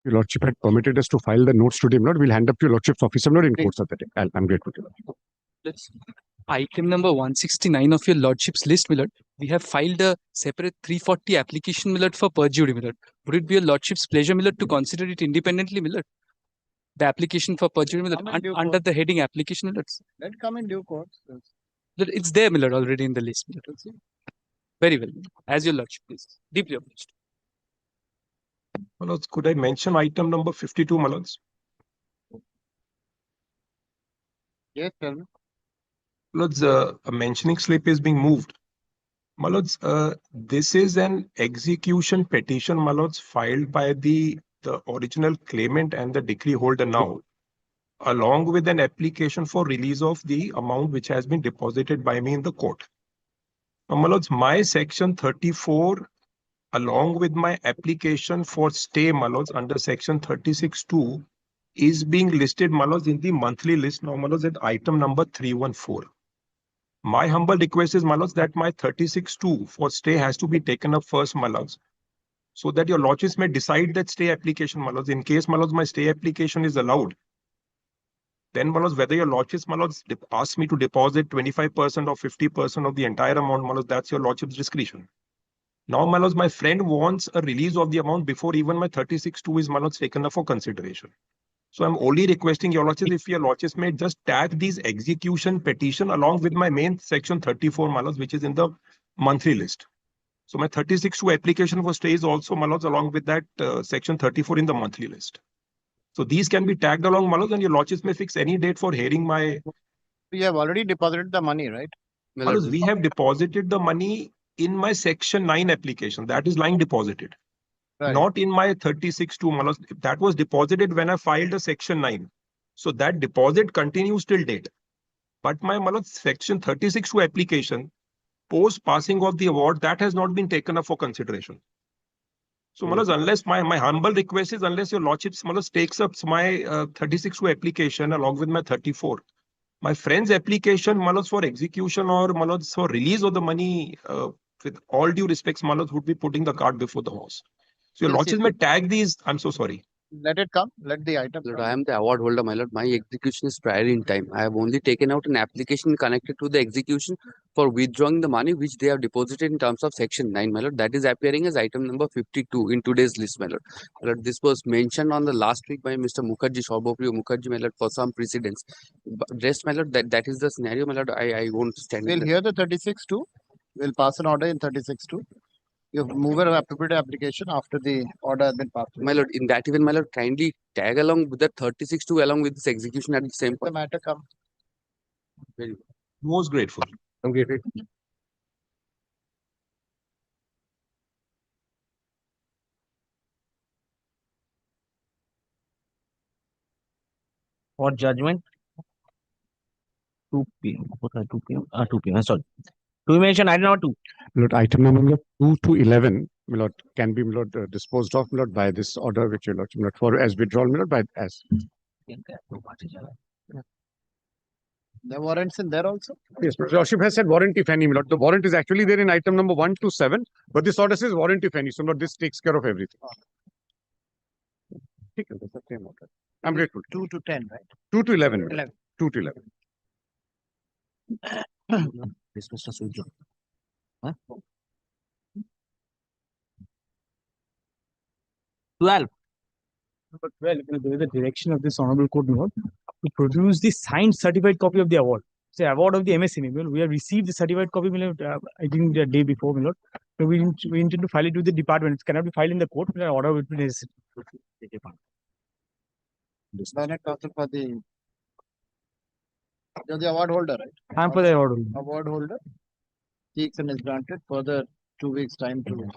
Your Lordship had permitted us to file the notes today, Lord. We'll hand up to your Lordship's officer, Lord, in Please. course of the day. I'm grateful to you, Lord. Let's item number 169 of your Lordship's list, my Lord. We have filed a separate 340 application, my Lord, for perjury, my Lord. Would it be your Lordship's pleasure, my Lord, to consider it independently, my Lord? The application for perjury, my Lord, under the heading application, my Lord. Let come in due course. Lord, it's there, my Lord, already in the list, my Lord. Very well, as your Lordship please. Deeply obliged. My lords, could I mention item number 52, my lords? Yes, tell me. My lords, a mentioning slip is being moved. My lords, this is an execution petition, my lords, filed by the original claimant and the decree holder now, along with an application for release of the amount which has been deposited by me in the court. Now, my lords, my section 34, along with my application for stay, my lords, under section 36(2, is being listed, my lords, in the monthly list now, my lords, at item number 314. My humble request is, my lords, that my 36(2 for stay has to be taken up first, my lords, so that your lordships may decide that stay application, my lords. In case, my lords, my stay application is allowed, then, my lords, whether your lordships, my lords, ask me to deposit 25% or 50% of the entire amount, my lords, that's your lordship's discretion. Now, my lords, my friend wants a release of the amount before even my 36(2 is, my lords, taken up for consideration. So I'm only requesting your lordships, if your lordships may just tag these execution petition along with my main section 34, my lords, which is in the monthly list. So my 36(2 application for stay is also, my lords, along with that section 34 in the monthly list. So these can be tagged along, my lords, and your lordships may fix any date for hearing my. You have already deposited the money, right? My lords, we have deposited the money in my section 9 application. That is lying deposited. Right. Not in my 36(2, my lords. That was deposited when I filed a section 9. So that deposit continues till date. But my lords, section 36(2 application, post passing of the award, that has not been taken up for consideration. So, my lords, unless my humble request is, unless your lordships, my lords, takes up my 36(2 application along with my 34, my friend's application, my lords, for execution or, my lords, for release of the money, with all due respects, my lords, would be putting the cart before the horse. So your We'll lordships see. may tag these. I'm so sorry. Let it come. Let the item Lord, come. I am the award holder, my lord. My execution is prior in time. I have only taken out an application connected to the execution for withdrawing the money which they have deposited in terms of section 9, my lord. That is appearing as item number 52 in today's list, my lord. My lord, this was mentioned on the last week by Mr. Mukherjee, Sarbopriyo Mukherjee, my lord, for some precedents. Rest, my lord, that is the scenario, my lord. I won't stand. We'll hear the 36(2. We'll pass an order in 36(2. You move an appropriate application after the order has been passed. My lord, in that event, my lord, kindly tag along with the 36(2 along with this execution at the same The point. matter come. Very Most grateful. I'm grateful. For judgment, 2 p.m. What are 2 p.m.? 2 p.m. Sorry. Do you mention item number 2? Lord, item number 2 to 11, my lord, can be, my lord, disposed of, my lord, by this order which your lordship, my lord, for as withdrawal, my lord, by as. The warrants in there also? Yes, my lordship has said warrant if any, my lord. The warrant is actually there in item number 1 to 7, but this order says warrant if any. So, my lord, this takes care of everything. That's the same order. I'm grateful. 2 to 10, right? 2 to 11. 11. 2 to 11. This Mr. Sujo. Huh? 12. Number 12, there is a direction of this honorable court, my lord, to produce the signed certified copy of the award. Say award of the MSc, my lord. We have received the certified copy, my lord, I think the day before, my lord. So we intend to file it with the department. It cannot be filed in the court. The order will be necessary. Learned counsel for the. You're the award holder, right? I am for the award. Award holder. Seeks and is granted further 2 weeks time to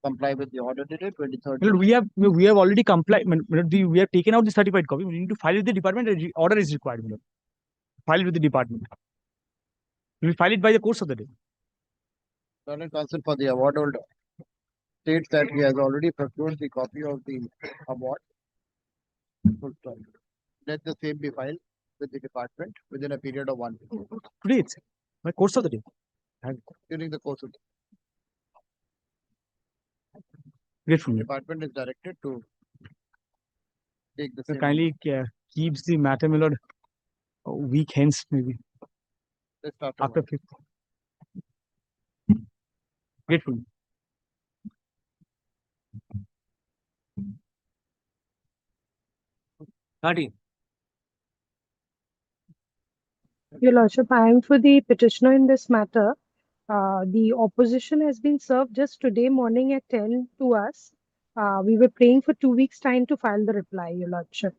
comply with the order dated 23rd. My lord, we have already complied. My lord, we have taken out the certified copy. We need to file with the department. Order is required, my lord. File it with the department. We will file it by the course of the day. Learned counsel for the award holder states that he has already procured the copy of the award. Let the same be filed with the department within a period of 1 week. Today it's by course of the day. During the course of the Grateful. department is directed to take the So same. kindly keeps the matter, my lord, a week hence maybe Just after after one. 5th. Grateful. Your Lordship, I am for the petitioner in this matter. The opposition has been served just today morning at 10 to us. We were praying for 2 weeks' time to file the reply, Your Lordship.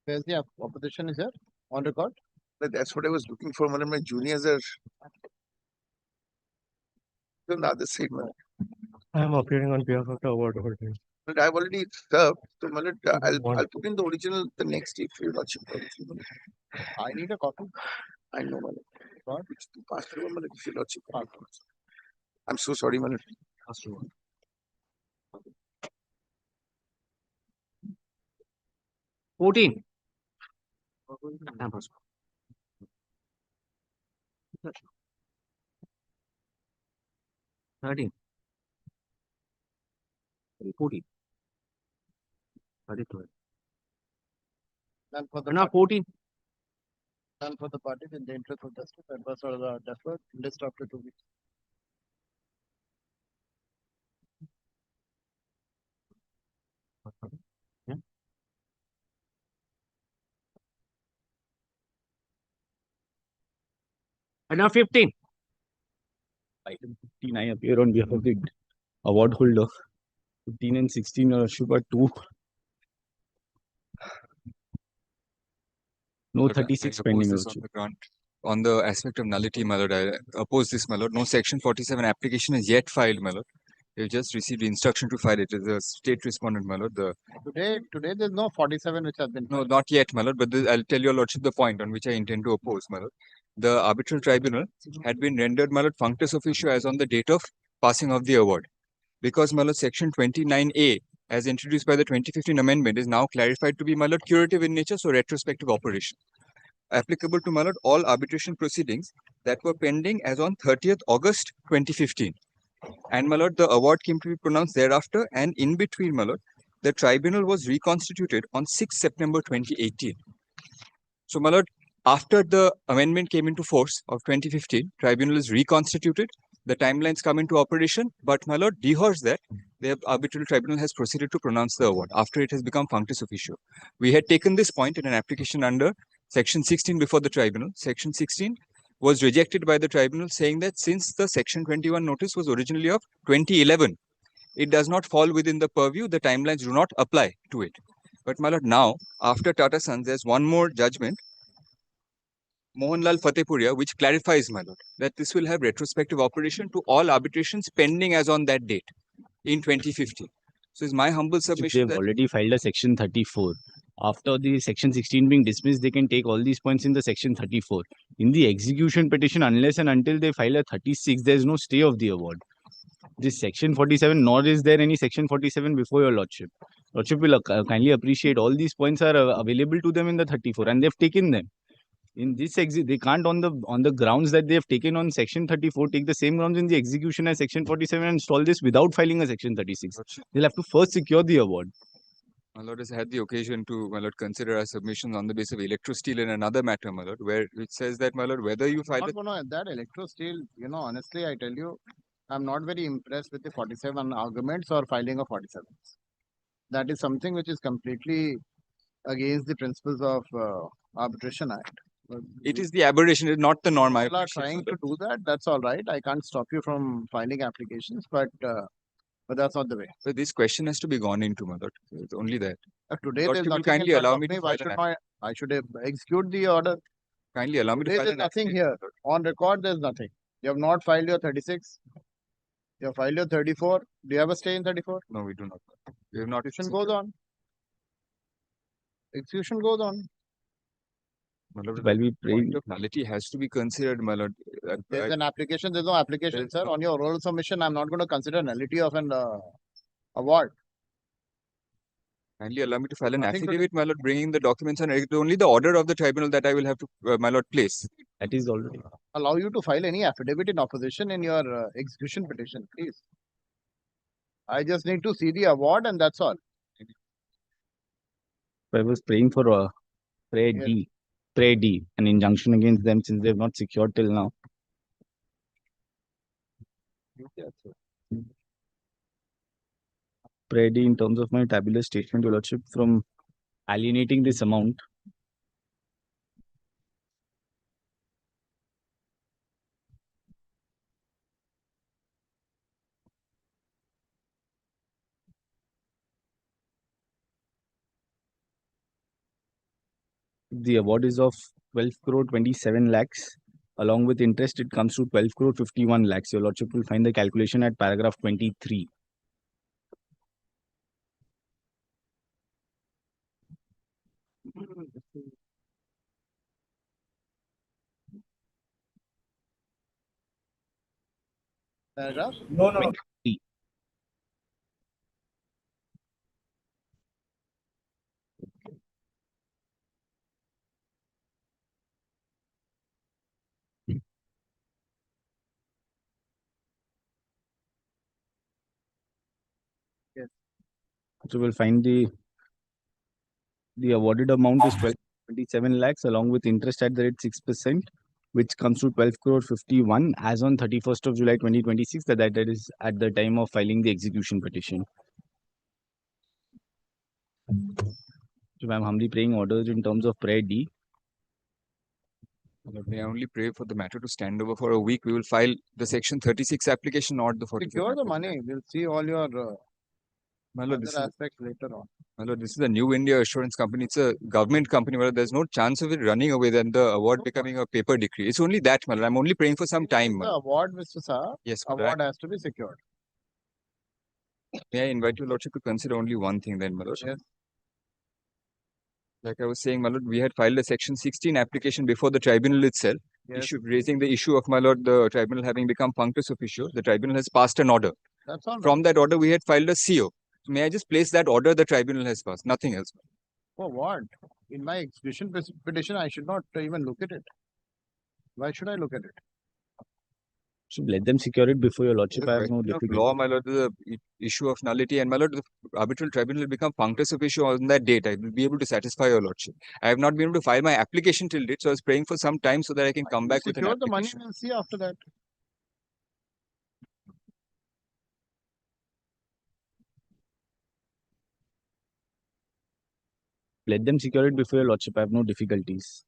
Where's the opposition is here on record? But that's what I was looking for. One of my juniors are on the other side. I am appearing on behalf of the award holder. But I've already served. So I'll want- put in the original the next day for your lordship. I need a copy. I know, Malad. What? It's too fast for Malad, if your lordship. I'm so sorry, Malad. 14. Thirteen. 14. 32. None for the Now party. 14. None for the parties in the interest of justice. Adverse or deferred. List after 2 weeks. Yeah. And now 15. Item 15, I appear on behalf of the award holder. 15 and 16 are Shubha 2. No Lord, I 36 oppose pending. this on the ground. On the aspect of nullity, my lord, I oppose this, my lord. No section 47 application is yet filed, my lord. We've just received instruction to file it. It is a state respondent, my lord. Today there's no 47 which has been. No, not yet, my lord, but I'll tell your lordship the point on which I intend to oppose, my lord. The arbitral tribunal had been rendered, my lord, functus officio as on the date of passing of the award. Because, my lord, section 29A, as introduced by the 2015 amendment, is now clarified to be, my lord, curative in nature, so retrospective operation. Applicable to, my lord, all arbitration proceedings that were pending as on 30th August 2015. And, my lord, the award came to be pronounced thereafter, and in between, my lord, the tribunal was reconstituted on 6th September 2018. So, my lord, after the amendment came into force of 2015, tribunal is reconstituted, the timelines come into operation, but, my lord, dehears that the arbitral tribunal has proceeded to pronounce the award after it has become functus officio. We had taken this point in an application under Section 16 before the tribunal. Section 16 was rejected by the tribunal, saying that since the Section 21 notice was originally of 2011, it does not fall within the purview, the timelines do not apply to it. But, my lord, now, after Tata Sons, there's one more judgment, Mohanlal Fatehpuria, which clarifies, my lord, that this will have retrospective operation to all arbitrations pending as on that date in 2015. So, it's my humble submission They've that already filed a section 34. After the section 16 being dismissed, they can take all these points in the section 34. In the execution petition, unless and until they file a 36, there is no stay of the award. This section 47, nor is there any section 47 before your lordship. Lordship will kindly appreciate all these points are available to them in the 34, and they've taken them. In this they can't on the grounds that they have taken on section 34 take the same grounds in the execution as section 47 and install this without filing a section 36. They'll have to first secure the award. my lord has had the occasion to, my lord, consider our submissions on the basis of electrosteel in another matter, my lord, where it says that, my lord, whether you file Not gonna that electro steel, honestly, I tell you, I'm not very impressed with the 47 arguments or filing of 47. That is something which is completely against the principles of Arbitration Act. it is the aberration, it is not the norm. I People are appreciate, trying my to lord. do that. That's all right. I can't stop you from filing applications, but that's not the way. But this question has to be gone into, my lord. It's only that. Today Lordship there's will nothing kindly in front allow of me to me. Why file I should execute the order? Kindly allow me to Today file there's an nothing affidavit, here. my lord. On record, there's nothing. You have not filed your 36. You have filed your 34. Do you have a stay in 34? No, we do not. We have not. Execution goes on. Execution goes on. My lord, While the we pray, point of nullity has to be considered, my lord. There's an application. There's no application, There's sir. no- On your oral submission, I'm not going to consider nullity of an award. Kindly allow me to file an Nothing to do- affidavit, my lord, bringing the documents and it's only the order of the tribunal that I will have to, my lord, place. that is already. Allow you to file any affidavit in opposition in your execution petition, please. I just need to see the award and that's all. I was praying for prayer Yes. D, prayer D, an injunction against them since they've not secured till now. Prayer D in terms of my tabular statement, Your Lordship, from alienating this amount. The award is of 12 crore 27 lakhs. Along with interest, it comes to 12 crore 51 lakhs. Your Lordship will find the calculation at paragraph 23. Paragraph? No, no. So we'll find the awarded amount is 12.27 lakhs along with interest at the rate 6%, which comes to 12 crore 51 as on 31st of July 2026. That is at the time of filing the execution petition. So I'm humbly praying orders in terms of prayer D. May I only pray for the matter to stand over for a week. We will file the section 36 application, not the 45. Secure the money. We'll see all your My lord, this other is, aspects later on. my lord, this is a New India Assurance Company. It's a government company. My lord, there's no chance of it running away than the award becoming a paper decree. It's only that, my lord. I'm only praying for some time. My The lord. award, Mr. Saab, Yes, my lord. award has to be secured. May I invite your lordship to consider only one thing then, my lord? Yes. Like I was saying, my lord, we had filed a section 16 application before the tribunal itself, Yes. raising the issue of, my lord, the tribunal having become punctus officio. The tribunal has passed an order. That's all. From that order, we had filed a CO. May I just place that order the tribunal has passed? Nothing else. For what? In my execution petition, I should not even look at it. Why should I look at it? So let them secure it before your Lordship. I have no Of difficulty. law, my lord, the issue of nullity, and my lord, the arbitral tribunal will become punctus officio on that date. I will be able to satisfy your lordship. I have not been able to file my application till date, so I was praying for some time so that I can come back with an Secure the money, application. we'll see after that. Let them secure it before your Lordship. I have no difficulties.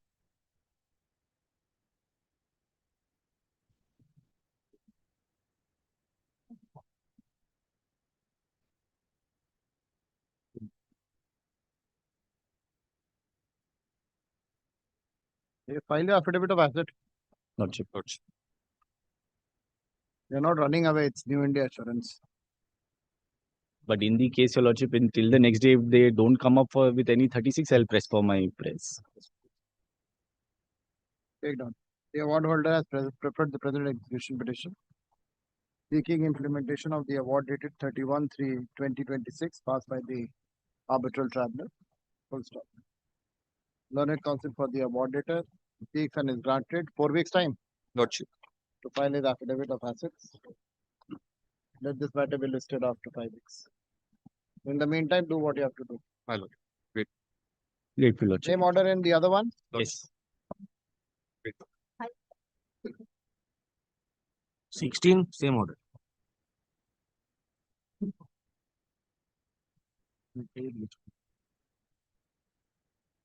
You file your affidavit of asset. Lordship. You're not running away. It's New India Assurance. But in the case, your Lordship, until the next day, if they don't come up with any 36, I'll press for my press. Take down. The award holder has preferred the present execution petition, seeking implementation of the award dated 31/3/2026, passed by the arbitral tribunal. Full stop. Learned counsel for the award dater seeks and is granted 4 weeks' time Lordship. to file his affidavit of assets. Let this matter be listed after 5 weeks. In the meantime, do what you have to do. My lord. Grateful, Lordship. Same order in the other one? Yes. 16, same order.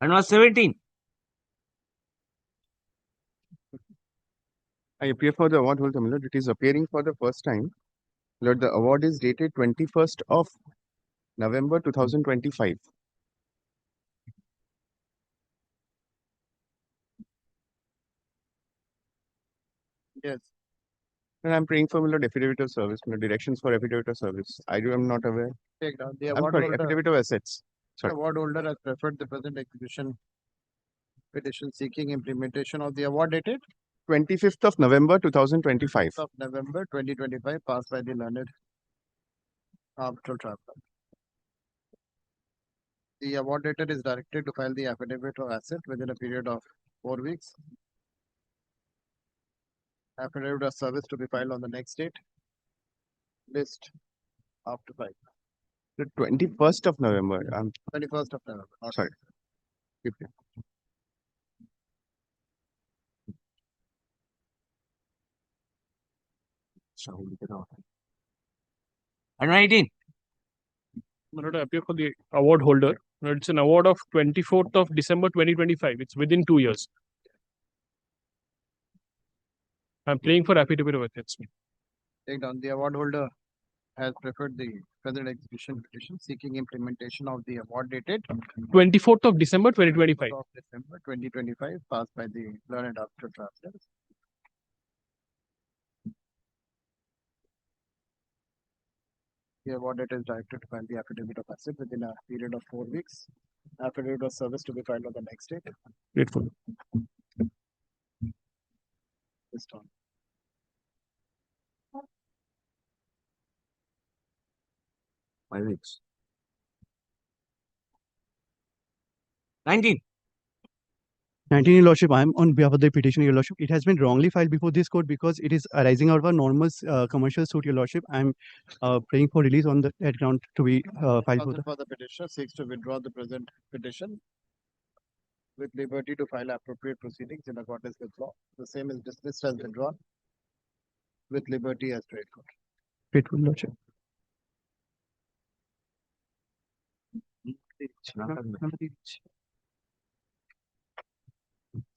And was 17. I appear for the award holder, my lord. It is appearing for the first time. Lord, the award is dated 21st of November 2025. Yes. And I'm praying for, my lord, affidavit of service, my lord, directions for affidavit of service. I am not aware. Take down. The I'm award sorry, holder, affidavit of assets. the award holder has preferred the present execution petition seeking implementation of the award dated 25th of November 2025. of November 2025, passed by the learned arbitral tribunal. The award dater is directed to file the affidavit of asset within a period of 4 weeks. Affidavit of service to be filed on the next date. List after 5. The 21st of November. I'm 21st of November. Not sorry. Keep it. And 19. Appear for the award holder. It's an award of 24th of December 2025. It's within 2 years. I'm playing for affidavit of ethics. take down. The award holder has preferred the present execution petition seeking implementation of the award dated 24th of December 2025. of December 2025, passed by the learned arbitral tribunal. The award date is directed to file the affidavit of asset within a period of 4 weeks. Affidavit of service to be filed on the next date. Grateful. This time. My weeks. 19. 19, Your Lordship, I am on behalf of the petition, Your Lordship. It has been wrongly filed before this court because it is arising out of a normal commercial suit, Your Lordship. I am praying for release on that ground to be filed for Counsel for the petitioner seeks to withdraw the present petition with liberty to file appropriate proceedings in accordance with law. The same is dismissed as withdrawn with liberty as trade court. Grateful, Lordship.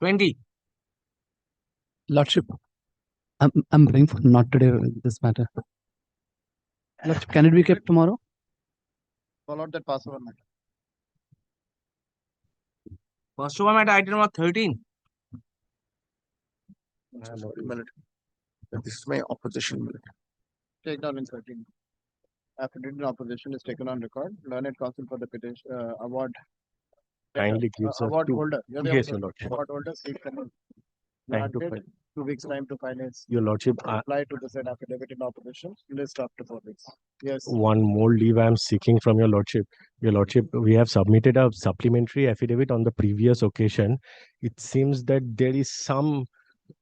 20. Lordship, I'm praying for not today this matter. Lordship, can it be kept tomorrow? Followed that Passover matter. First one at item number 13. This is my opposition. Take down in 13. Affidavit in opposition is taken on record. Learned counsel for the petition award. Kindly gives us Award two. holder. You're the Yes, award Your Lordship. Award holder seeks an Time to granted 2 weeks time to file his Your Lordship, reply to the said affidavit in opposition. List up to 4 weeks. Yes. one more leave I am seeking from Your Lordship. Your Lordship, we have submitted a supplementary affidavit on the previous occasion. It seems that there is some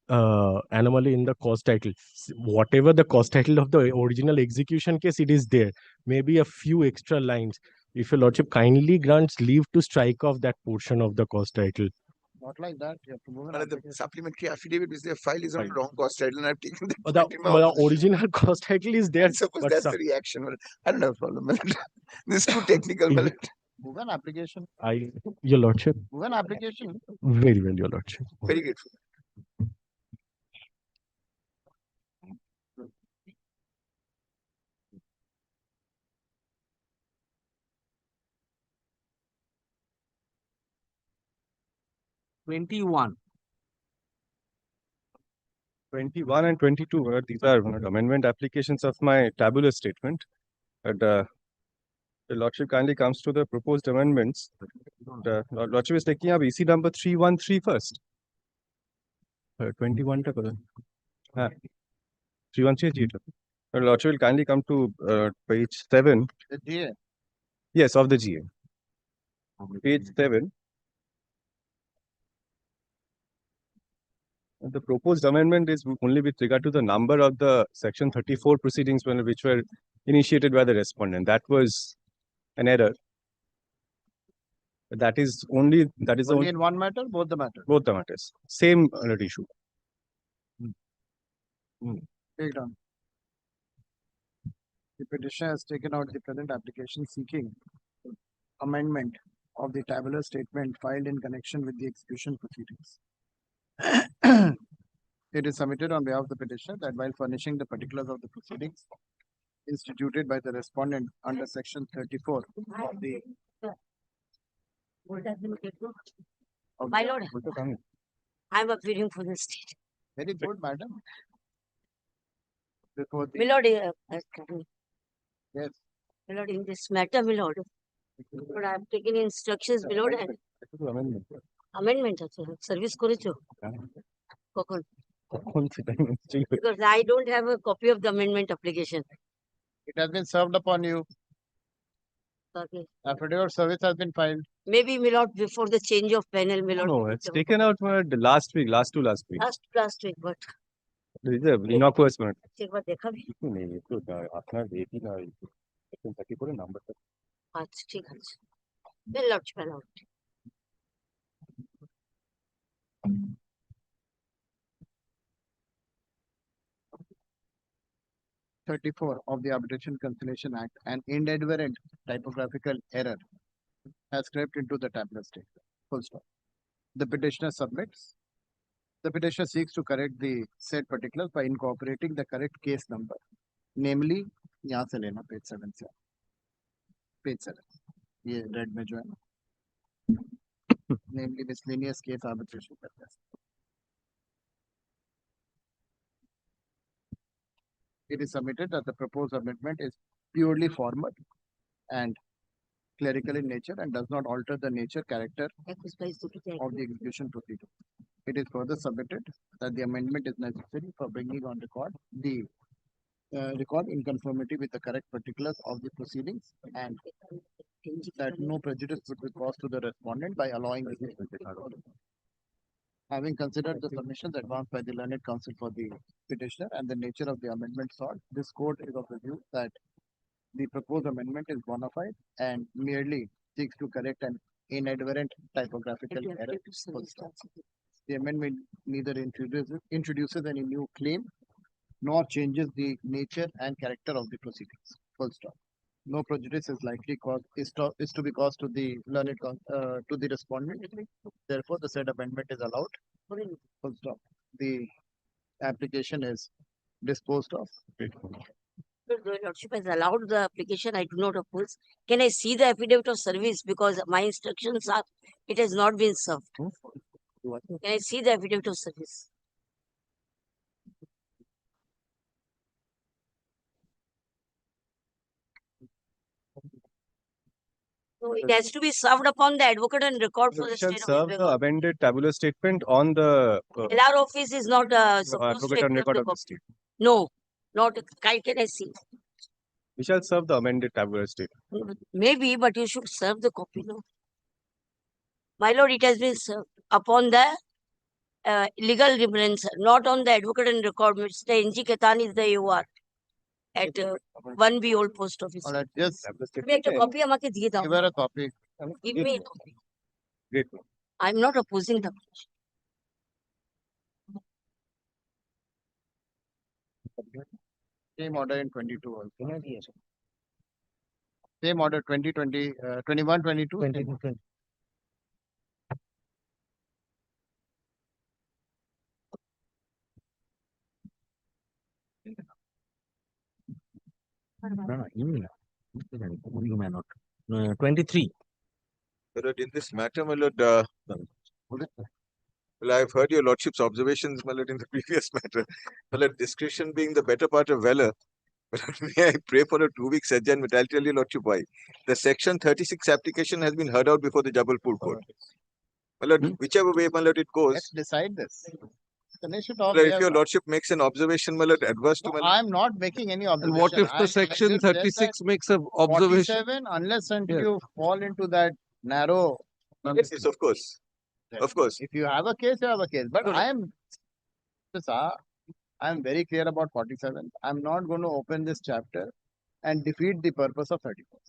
anomaly in the cause title. Whatever the cause title of the original execution case, it is there. Maybe a few extra lines. If Your Lordship kindly grants leave to strike off that portion of the cause title. Not like that. You have to move an The application. supplementary affidavit which they file is on Fine. wrong cost title, and I've taken that The, point in my opposition. original cause title is there. I suppose but that's some- the reaction. Well, I don't have a problem. This is too technical. Is Well, it- Move an application. Your Lordship, Move an application. very well, Your Lordship. very grateful. Twenty-one. 21 and 22, these are amendment applications of my tabular statement. But the Lordship kindly comes to the proposed amendments. The Lordship is taking up EC number 313 first. 21 ta karo. 313 The Lordship will kindly come to page 7. The GA. Yes, of the GA. Page 7. And the proposed amendment is only with regard to the number of the section 34 proceedings which were initiated by the respondent. That was an error. But that is only Only in one matter, both the matter. both the matters. Same issue. Take down. The petitioner has taken out the present application seeking amendment of the tabular statement filed in connection with the execution proceedings. It is submitted on behalf of the petitioner that while furnishing the particulars of the proceedings instituted by the respondent under section 34 of the My lord, I am appearing for the state. very good, madam. Before the My lord, yes, my lord, in this matter, my lord, but I have taken instructions, my lord, and amendment আছে service করেছো কখন because I don't have a copy of the amendment application. it has been served upon you. Okay. Affidavit of service has been filed. Maybe, my lord, before the change of panel, my lord. No, it's taken out the last week, last week. Last week, but This is a innocuous matter. একবার দেখাবি আপনার দেখি না 34 number. আচ্ছা ঠিক আছে Your Lordship allowed. 34 of the Arbitration Conciliation Act, an inadvertent typographical error has crept into the tabular statement. Full stop. The petitioner submits. The petitioner seeks to correct the said particulars by incorporating the correct case number, namely, यहाँ से लेना page 7 से, page 7. ये red में जो है ना, namely miscellaneous case arbitration purpose. It is submitted that the proposed amendment is purely formal and clerical in nature and does not alter the nature, character of the execution procedure. It is further submitted that the amendment is necessary for bringing on record the record in conformity with the correct particulars of the proceedings and that no prejudice would be caused to the respondent by allowing this. Having considered the submissions advanced by the learned counsel for the petitioner and the nature of the amendment sought, this court is of the view that the proposed amendment is bona fide and merely seeks to correct an inadvertent typographical error. The amendment neither introduces any new claim nor changes the nature and character of the proceedings. Full stop. No prejudice is likely to be caused to the learned to the respondent. Therefore, the said amendment is allowed. Full stop. The application is disposed of. Your Lordship has allowed the application. I do not oppose. Can I see the affidavit of service because my instructions are it has not been served. Can I see the affidavit of service? So it has to be served upon the advocate and record for the shall state of serve West the Bengal. amended tabular statement on the LR office is not supposed advocate to on accept record the of the copy. state. No, not can I see? We shall serve the amended tabular statement. Maybe, but you should serve the copy, no? My lord, it has been served upon the legal reference, not on the advocate and record. Mr. N.G. Ketan is the AOR at 1B Old Post Office. All right, yes. তুমি একটা copy আমাকে দিয়ে দাও। Give her a copy. Give me a copy. Great. I'm not opposing the petition. Same order in 22 also. Same order 2020, 21, 22. 20. You may not. 23. But in this matter, my lord, well, I've heard your lordship's observations, my lord, in the previous matter. My lord, discretion being the better part of valor. But may I pray for a 2-week adjournment? I'll tell you, lordship, why. The section 36 application has been heard out before the Jabalpur court. My lord, whichever way, my lord, it goes. Let's decide this. Finish it My off. lord, if your lordship makes an observation, my lord, adverse to my lord. I'm not making any observation. And what if the I section just said 36 that makes an observation? 47, unless until Yes. you fall into that narrow. Yes, of course. Of course. If you have a case, you have a case. But No, no. I am very clear about 47. I'm not going to open this chapter and defeat the purpose of 34.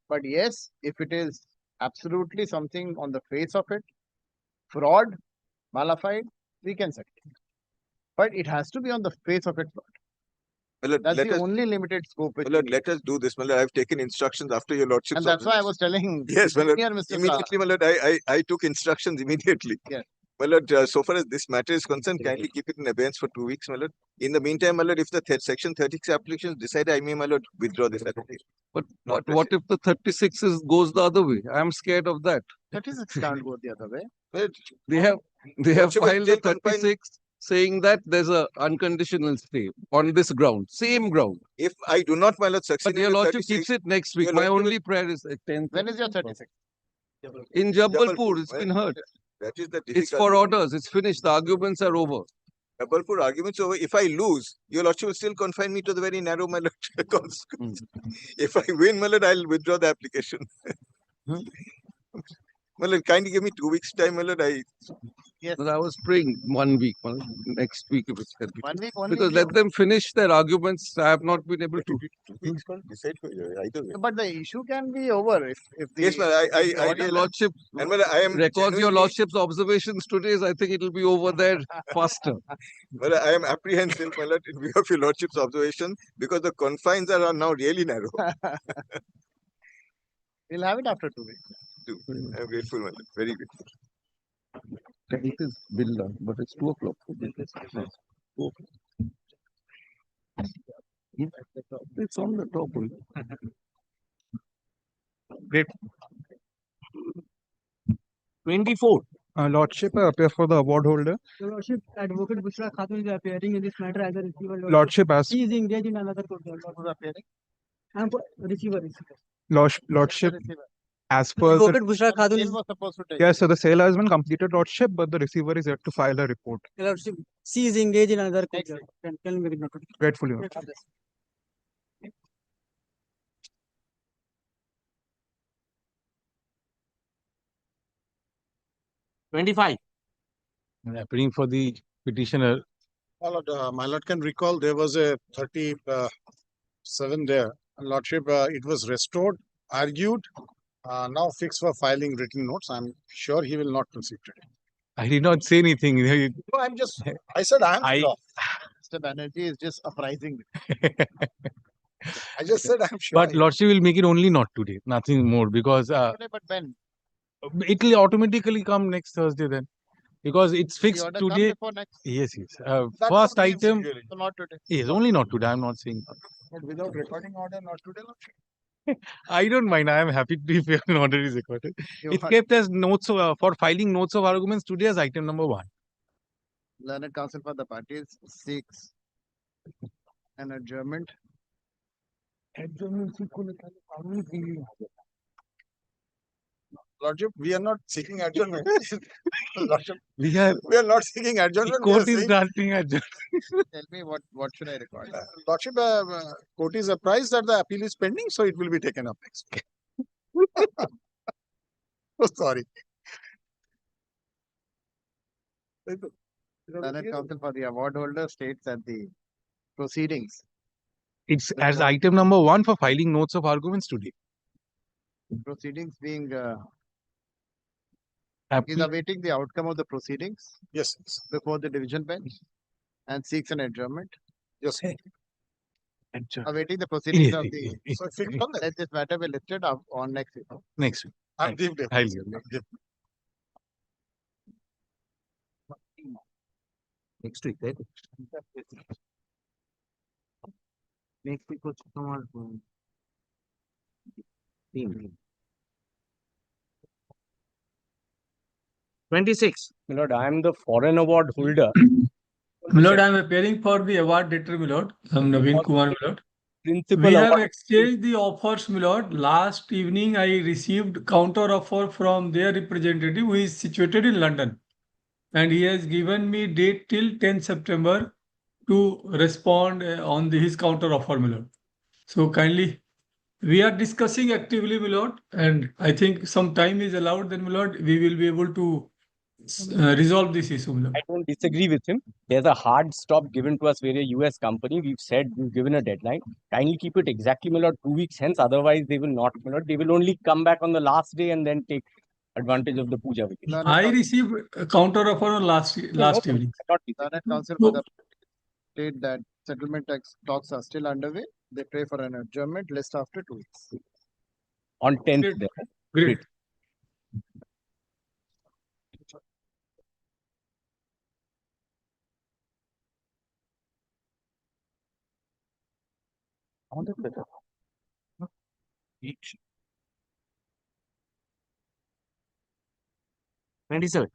But yes, if it is absolutely something on the face of it, fraud, malafide, we can set it. But it has to be on the face of it. My lord, That's let the us, only limited scope. my lord, let us do this. My lord, I've taken instructions after your lordship's And that's why I observations. was telling Yes, my lord. Senior Mr. Shah. Immediately, my lord, I took instructions immediately. Yes. My lord, so far as this matter is concerned, kindly keep it in abeyance for 2 weeks, my lord. In the meantime, my lord, if the section 36 applications decide, I may, my lord, withdraw this application. But Not what if the 36 goes the other way? I'm scared of that. 36 can't go the other way. But They have Lordship will filed the still confine- 36 saying that there's a unconditional stay on this ground, same ground. if I do not, my lord, succeed But in your the lordship 36, keeps it next week. Your My lordship- only prayer is 10th. When is your 36? In Jabalpur, it's been heard. that is the It's difficult. for orders. It's finished. The arguments are over. Jabalpur arguments over. If I lose, your lordship will still confine me to the very narrow, my lord, consequence. If I win, my lord, I'll withdraw the application. Well, kindly give me 2 weeks time, my lord. Yes. I was praying 1 week, next week if it's can be. 1 week only. Because let them finish their arguments. I have not been able to. 2 weeks can't decide for either way. But the issue can be over if the Yes, man. I Your lordship, and well, I am records your genuinely- lordship's observations today. I think it will be over there faster. Well, I am apprehensive, my lord, in view of your lordship's observation, because the confines are now really narrow. We'll have it after 2 weeks. I'm grateful, my lord. Very grateful. It is bill done, but it's 2 o'clock. 2 o'clock. It's on the top only. Great. 24. Lordship, I appear for the award holder. Your Lordship, Advocate Bushra Khatun is appearing in this matter as a receiver. Lordship, as He is engaged in another court. Who's appearing? I'm receiver. Lordship, as per the, Advocate Bushra Khatun Sale is was supposed to take. yes, so the sale has been completed, Lordship, but the receiver is yet to file a report. Your Lordship. She is engaged in another court. Next Can be noted. Gratefully. Lord. 25. Appearing for the petitioner. My lord can recall there was a 37 there. Lordship, it was restored, argued, now fixed for filing written notes. I'm sure he will not proceed today. I did not say anything. No, I said I am sure. Mr. Banerjee is just surprising. I just said I'm sure. But Lordship will make it only not today, nothing more, because Today, but when? it will automatically come next Thursday then. Because it's The fixed order come today. before next. Yes. That First would be item. So not today. Yes, only not today. I'm not saying. But without recording order, not today, Lordship. I don't mind. I am happy if an order is recorded. You It's want- kept as notes for filing notes of arguments today as item number 1. Learned counsel for the parties seeks an adjournment. Lordship, we are not seeking adjournment. Lordship, We are not seeking the adjournment. We are court is saying- granting adjournment. Tell me what should I record? Lordship, court is apprised that the appeal is pending, so it will be taken up next week. Oh, sorry. Learned counsel for the award holder states that the proceedings It's as item number 1 for filing notes of arguments today. being is Appeal- awaiting the outcome of the proceedings Yes. before the division bench and seeks an adjournment. Yes. Awaiting the proceedings of Yes, the. yes, So fixed on that. Let this matter be listed up on next week. Next week. I'm deep. I'll Next week, right? Next week হচ্ছে তোমার 26. My lord, I am the foreign award holder. Milord, I am appearing for the award debtor, Milord. I'm Naveen Kumar, Milord. Principal We have award. exchanged the offers, Milord. Last evening, I received counter offer from their representative who is situated in London. And he has given me date till 10 September to respond on his counter offer, Milord. So kindly, we are discussing actively, Milord. And I think some time is allowed, then, Milord, we will be able to resolve this issue, Milord. I don't disagree with him. There's a hard stop given to us. We're a US company. We've said we've given a deadline. Kindly keep it exactly, my lord, 2 weeks hence. Otherwise, they will not, my lord. They will only come back on the last day and then take advantage of the puja vacation. I received a counter offer on last evening. Learned counsel for the state that settlement talks are still underway. They pray for an adjournment list after 2 weeks. On 10th. Great. Each. 27.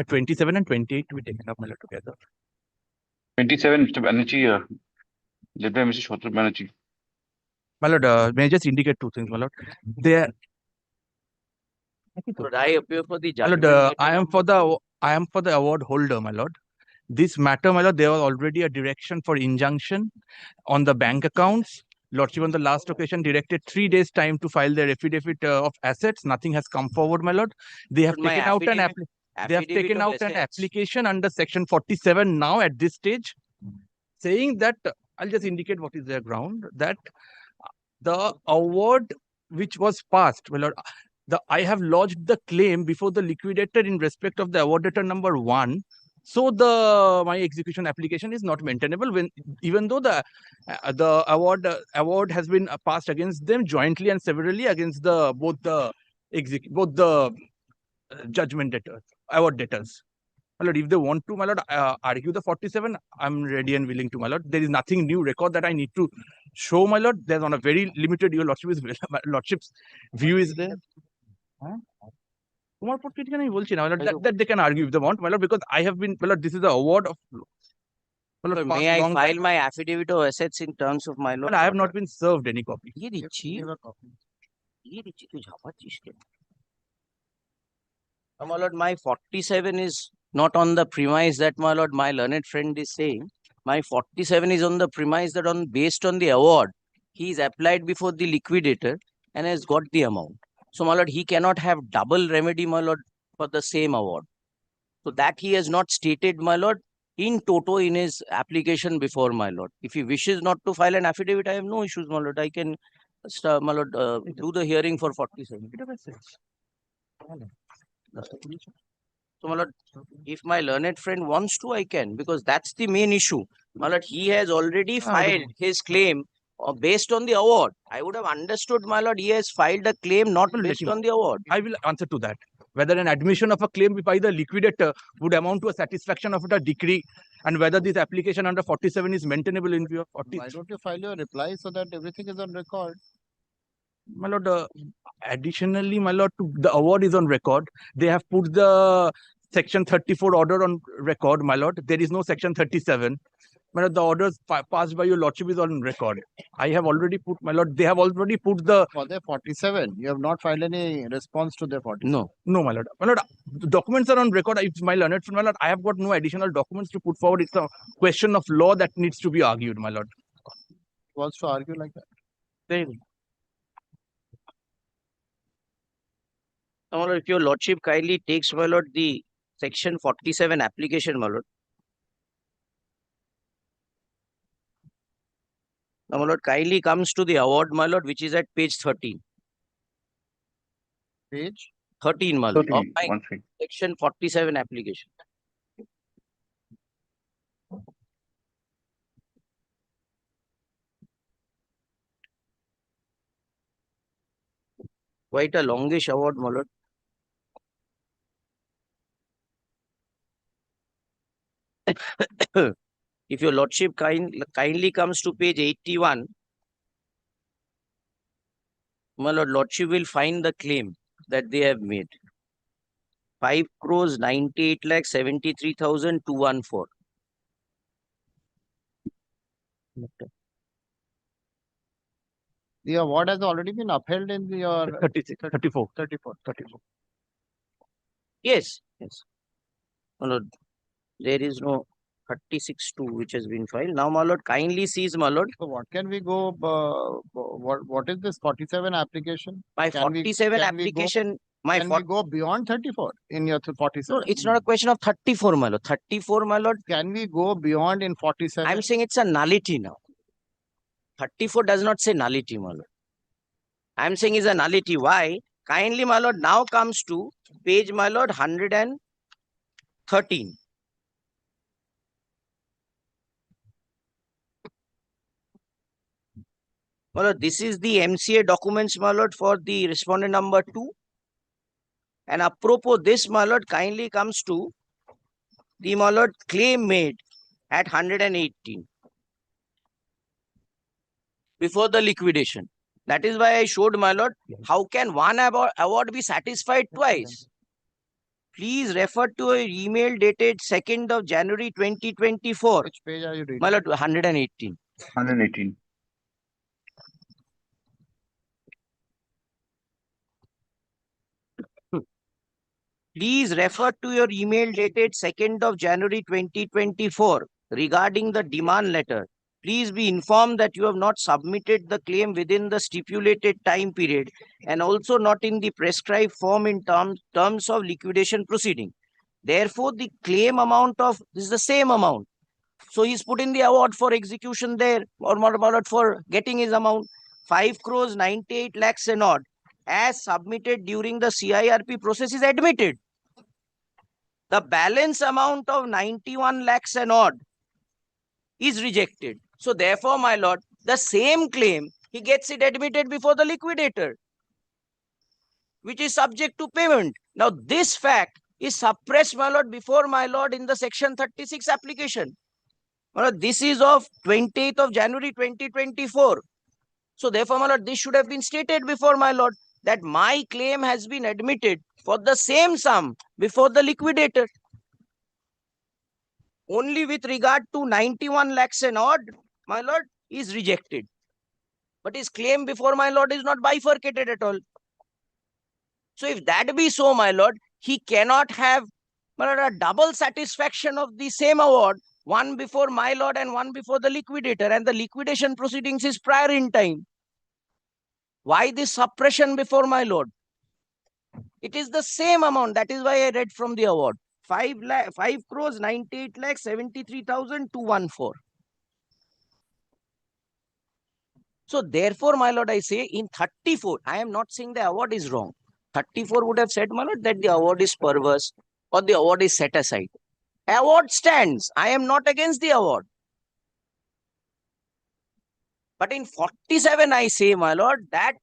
27 and 28 to be taken up, my lord, together. 27, Mr. Banerjee, led by Mr. Shotra Banerjee. My lord, may I just indicate 2 things, my lord? There. Lord, I appear for the My lord, judgment. I am for the award holder, my lord. This matter, my lord, there was already a direction for injunction on the bank accounts. Lordship on the last occasion directed 3 days time to file their affidavit of assets. Nothing has come forward, my lord. They have But my taken out an affidavit of assets. application under section 47 now at this stage, saying that I'll just indicate what is their ground, that the award which was passed, my lord, I have lodged the claim before the liquidator in respect of the award letter number 1. So my execution application is not maintainable even though the award has been passed against them jointly and severally against both the judgment debtors, award debtors. My lord, if they want to, my lord, argue the 47, I'm ready and willing to, my lord. There is nothing new record that I need to show, my lord. There's on a very limited, your lordship's view is there. That they can argue if they want, my lord, because I have been, my lord, this is the award of. So may I file my affidavit of assets in terms of my lord? Well, I have not been served any copy. My lord, my 47 is not on the premise that, my lord, my learned friend is saying. My 47 is on the premise that based on the award, he is applied before the liquidator and has got the amount. So, my lord, he cannot have double remedy, my lord, for the same award. So that he has not stated, my lord, in toto in his application before, my lord. If he wishes not to file an affidavit, I have no issues, my lord. I can, my lord, do the hearing for 47. So, my lord, if my learned friend wants to, I can, because that's the main issue. My lord, he has already filed his claim based on the award. I would have understood, my lord, he has filed a claim not based on the award. I will answer to that. Whether an admission of a claim by the liquidator would amount to a satisfaction of a decree, and whether this application under 47 is maintainable in view of 40. Why don't you file your reply so that everything is on record? My lord, additionally, my lord, the award is on record. They have put the section 34 order on record, my lord. There is no section 37. My lord, the orders passed by your lordship is on record. I have already put, my lord, they have already put the... For their 47, you have not filed any response to their 47? No, my lord. My lord, the documents are on record. It's my learned friend, my lord. I have got no additional documents to put forward. It's a question of law that needs to be argued, my lord. Wants to argue like that? Very good. My lord, if your lordship kindly takes, my lord, the section 47 application, my lord. Now, my lord, kindly comes to the award, my lord, which is at page 13. Page? 13, my lord, of my section 47 application. Quite a longish award, my lord. If your lordship kindly comes to page 81, my lord, lordship will find the claim that they have made. 5 crores 98 lakhs 73,214. The award has already been upheld in your 34. Yes, yes. My lord, there is no 36-2 which has been filed. Now, my lord, kindly sees, my lord. So what can we go, what is this 47 application? My 47 application, can we go beyond 34 in your 47? No, it's not a question of 34, my lord. 34, my lord. Can we go beyond in 47? I'm saying it's a nullity now. 34 does not say nullity, my lord. I'm saying is a nullity. Why? Kindly, my lord, now comes to page, my lord, 113. My lord, this is the MCA documents, my lord, for the respondent number 2. And apropos this, my lord, kindly comes to the, my lord, claim made at 118 before the liquidation. That is why I showed, my lord, how can one award be satisfied twice? Please refer to an email dated 2nd of January 2024. Which page are you reading? My lord, 118. 118. Please refer to your email dated 2nd of January 2024 regarding the demand letter please be informed that you have not submitted the claim within the stipulated time period and also not in the prescribed form in terms of liquidation proceeding. Therefore, the claim amount of this is the same amount. So he's put in the award for execution there, or award for getting his amount, 5 crores 98 lakhs and odd, as submitted during the CIRP process is admitted. The balance amount of 91 lakhs and odd is rejected. So therefore, my lord, the same claim, he gets it admitted before the liquidator, which is subject to payment. Now, this fact is suppressed, my lord, before my lord in the section 36 application. My lord, this is of 28th of January 2024. So therefore, my lord, this should have been stated before, my lord, that my claim has been admitted for the same sum before the liquidator. Only with regard to 91 lakhs and odd, my lord, is rejected. But his claim before my lord is not bifurcated at all. So if that be so, my lord, he cannot have, my lord, a double satisfaction of the same award, one before my lord and one before the liquidator, and the liquidation proceedings is prior in time. Why this suppression before my lord? It is the same amount. That is why I read from the award. 5 crores 98 lakhs 73,214. So therefore, my lord, I say in 34, I am not saying the award is wrong. 34 would have said, my lord, that the award is perverse or the award is set aside. Award stands. I am not against the award. But in 47, I say, my lord, that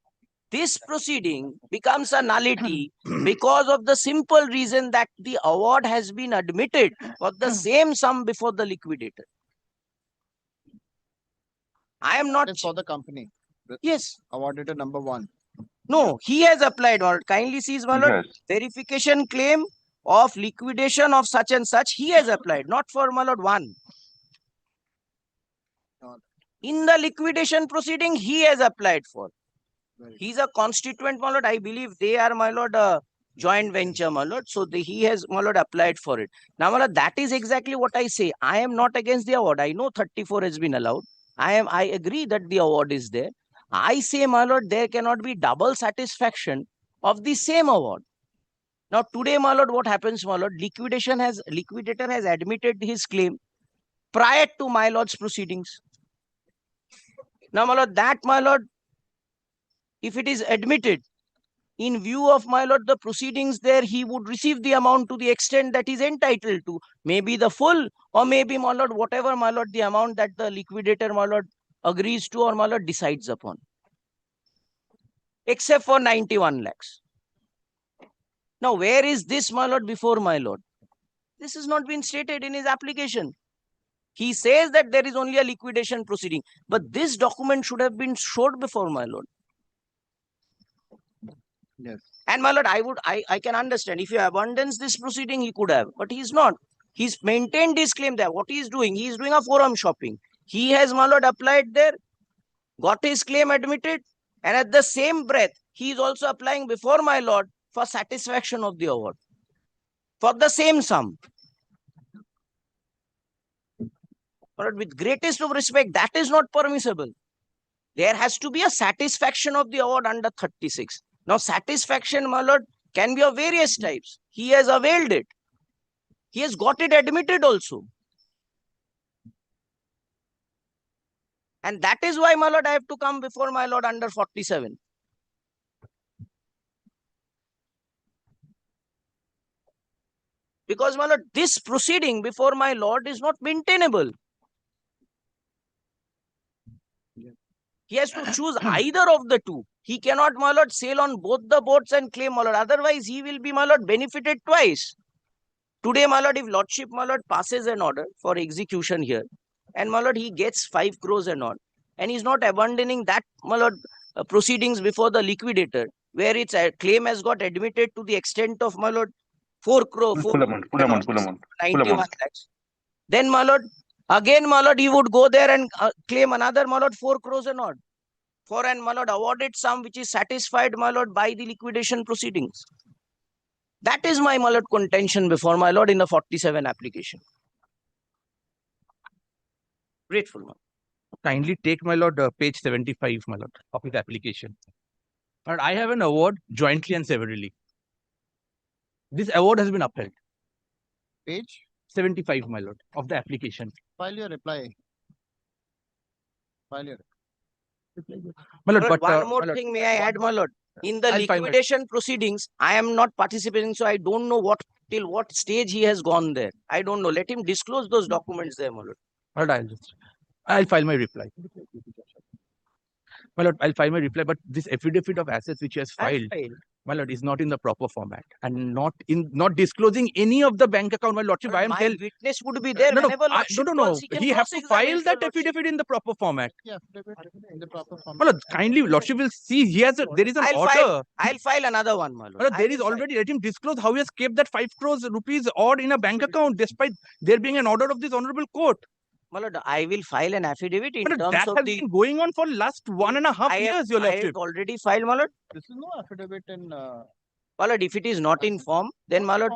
this proceeding becomes a nullity because of the simple reason that the award has been admitted for the same sum before the liquidator. I am not for the company. Yes. Awarded number 1. No, he has applied. Or kindly sees, my lord, verification claim of liquidation of such and such. He has applied, not for, my lord, 1. In the liquidation proceeding, he has applied for. He's a constituent, my lord. I believe they are, my lord, a joint venture, my lord. So he has, my lord, applied for it. Now, my lord, that is exactly what I say. I am not against the award. I know 34 has been allowed. I agree that the award is there. I say, my lord, there cannot be double satisfaction of the same award. Now, today, my lord, what happens, my lord? Liquidator has admitted his claim prior to my lord's proceedings. Now, my lord, my lord, if it is admitted, in view of, my lord, the proceedings there, he would receive the amount to the extent that he's entitled to. Maybe the full, or maybe, my lord, whatever, my lord, the amount that the liquidator, my lord, agrees to or, my lord, decides upon. Except for 91 lakhs. Now, where is this, my lord, before my lord? This has not been stated in his application. He says that there is only a liquidation proceeding, but this document should have been showed before my lord. Yes. And my lord, I can understand if you abandons this proceeding, he could have, but he's not. He's maintained his claim there. What he is doing a forum shopping. He has, my lord, applied there, got his claim admitted, and at the same breath, he is also applying before my lord for satisfaction of the award for the same sum. But with greatest of respect, that is not permissible. There has to be a satisfaction of the award under 36. Now, satisfaction, my lord, can be of various types. He has availed it. He has got it admitted also. And that is why, my lord, I have to come before my lord under 47. Because, my lord, this proceeding before my lord is not maintainable. He has to choose either of the two. He cannot, my lord, sail on both the boats and claim, my lord. Otherwise, he will be, my lord, benefited twice. Today, my lord, if lordship, my lord, passes an order for execution here, and, my lord, he gets 5 crores and all, and he's not abandoning that, my lord, proceedings before the liquidator, where its claim has got admitted to the extent of, my lord, 4 crores, Full amount. 91 lakhs. Then, my lord, again, my lord, he would go there and claim another, my lord, 4 crores and odd for an, my lord, awarded sum which is satisfied, my lord, by the liquidation proceedings. That is my lord contention before my lord in the 47 application. Grateful, my kindly take, my lord, page 75, my lord, of his application. And I have an award jointly and severally. This award has been upheld. Page 75, my lord, of the application. File your reply. File your. My lord, But but one more thing, may I add, my lord? In the I'll file my- liquidation proceedings, I am not participating, so I don't know till what stage he has gone there. I don't know. Let him disclose those documents there, my lord. My lord, I'll file my reply. My lord, I'll file my reply, but this affidavit of assets which he has I'll filed, file. my lord, is not in the proper format and not disclosing any of the bank account, my lordship. I am My witness would be there no, whenever no, lordship no. calls, he can He have to cross-examine file your that lordship. affidavit in the proper format. Yeah, affidavit in the proper My format. lord, kindly, lordship will see. There is an order. I'll file another one, my lord. My lord, there is already. Let him disclose how he has kept that 5 crores rupees odd in a bank account, despite there being an order of this honorable court. My lord, I will file an affidavit in My lord, terms that of has the. been going on for last 1.5 years, your I have lordship. already filed, my lord. This is no affidavit in. My lord, if it is not in form, then my lord,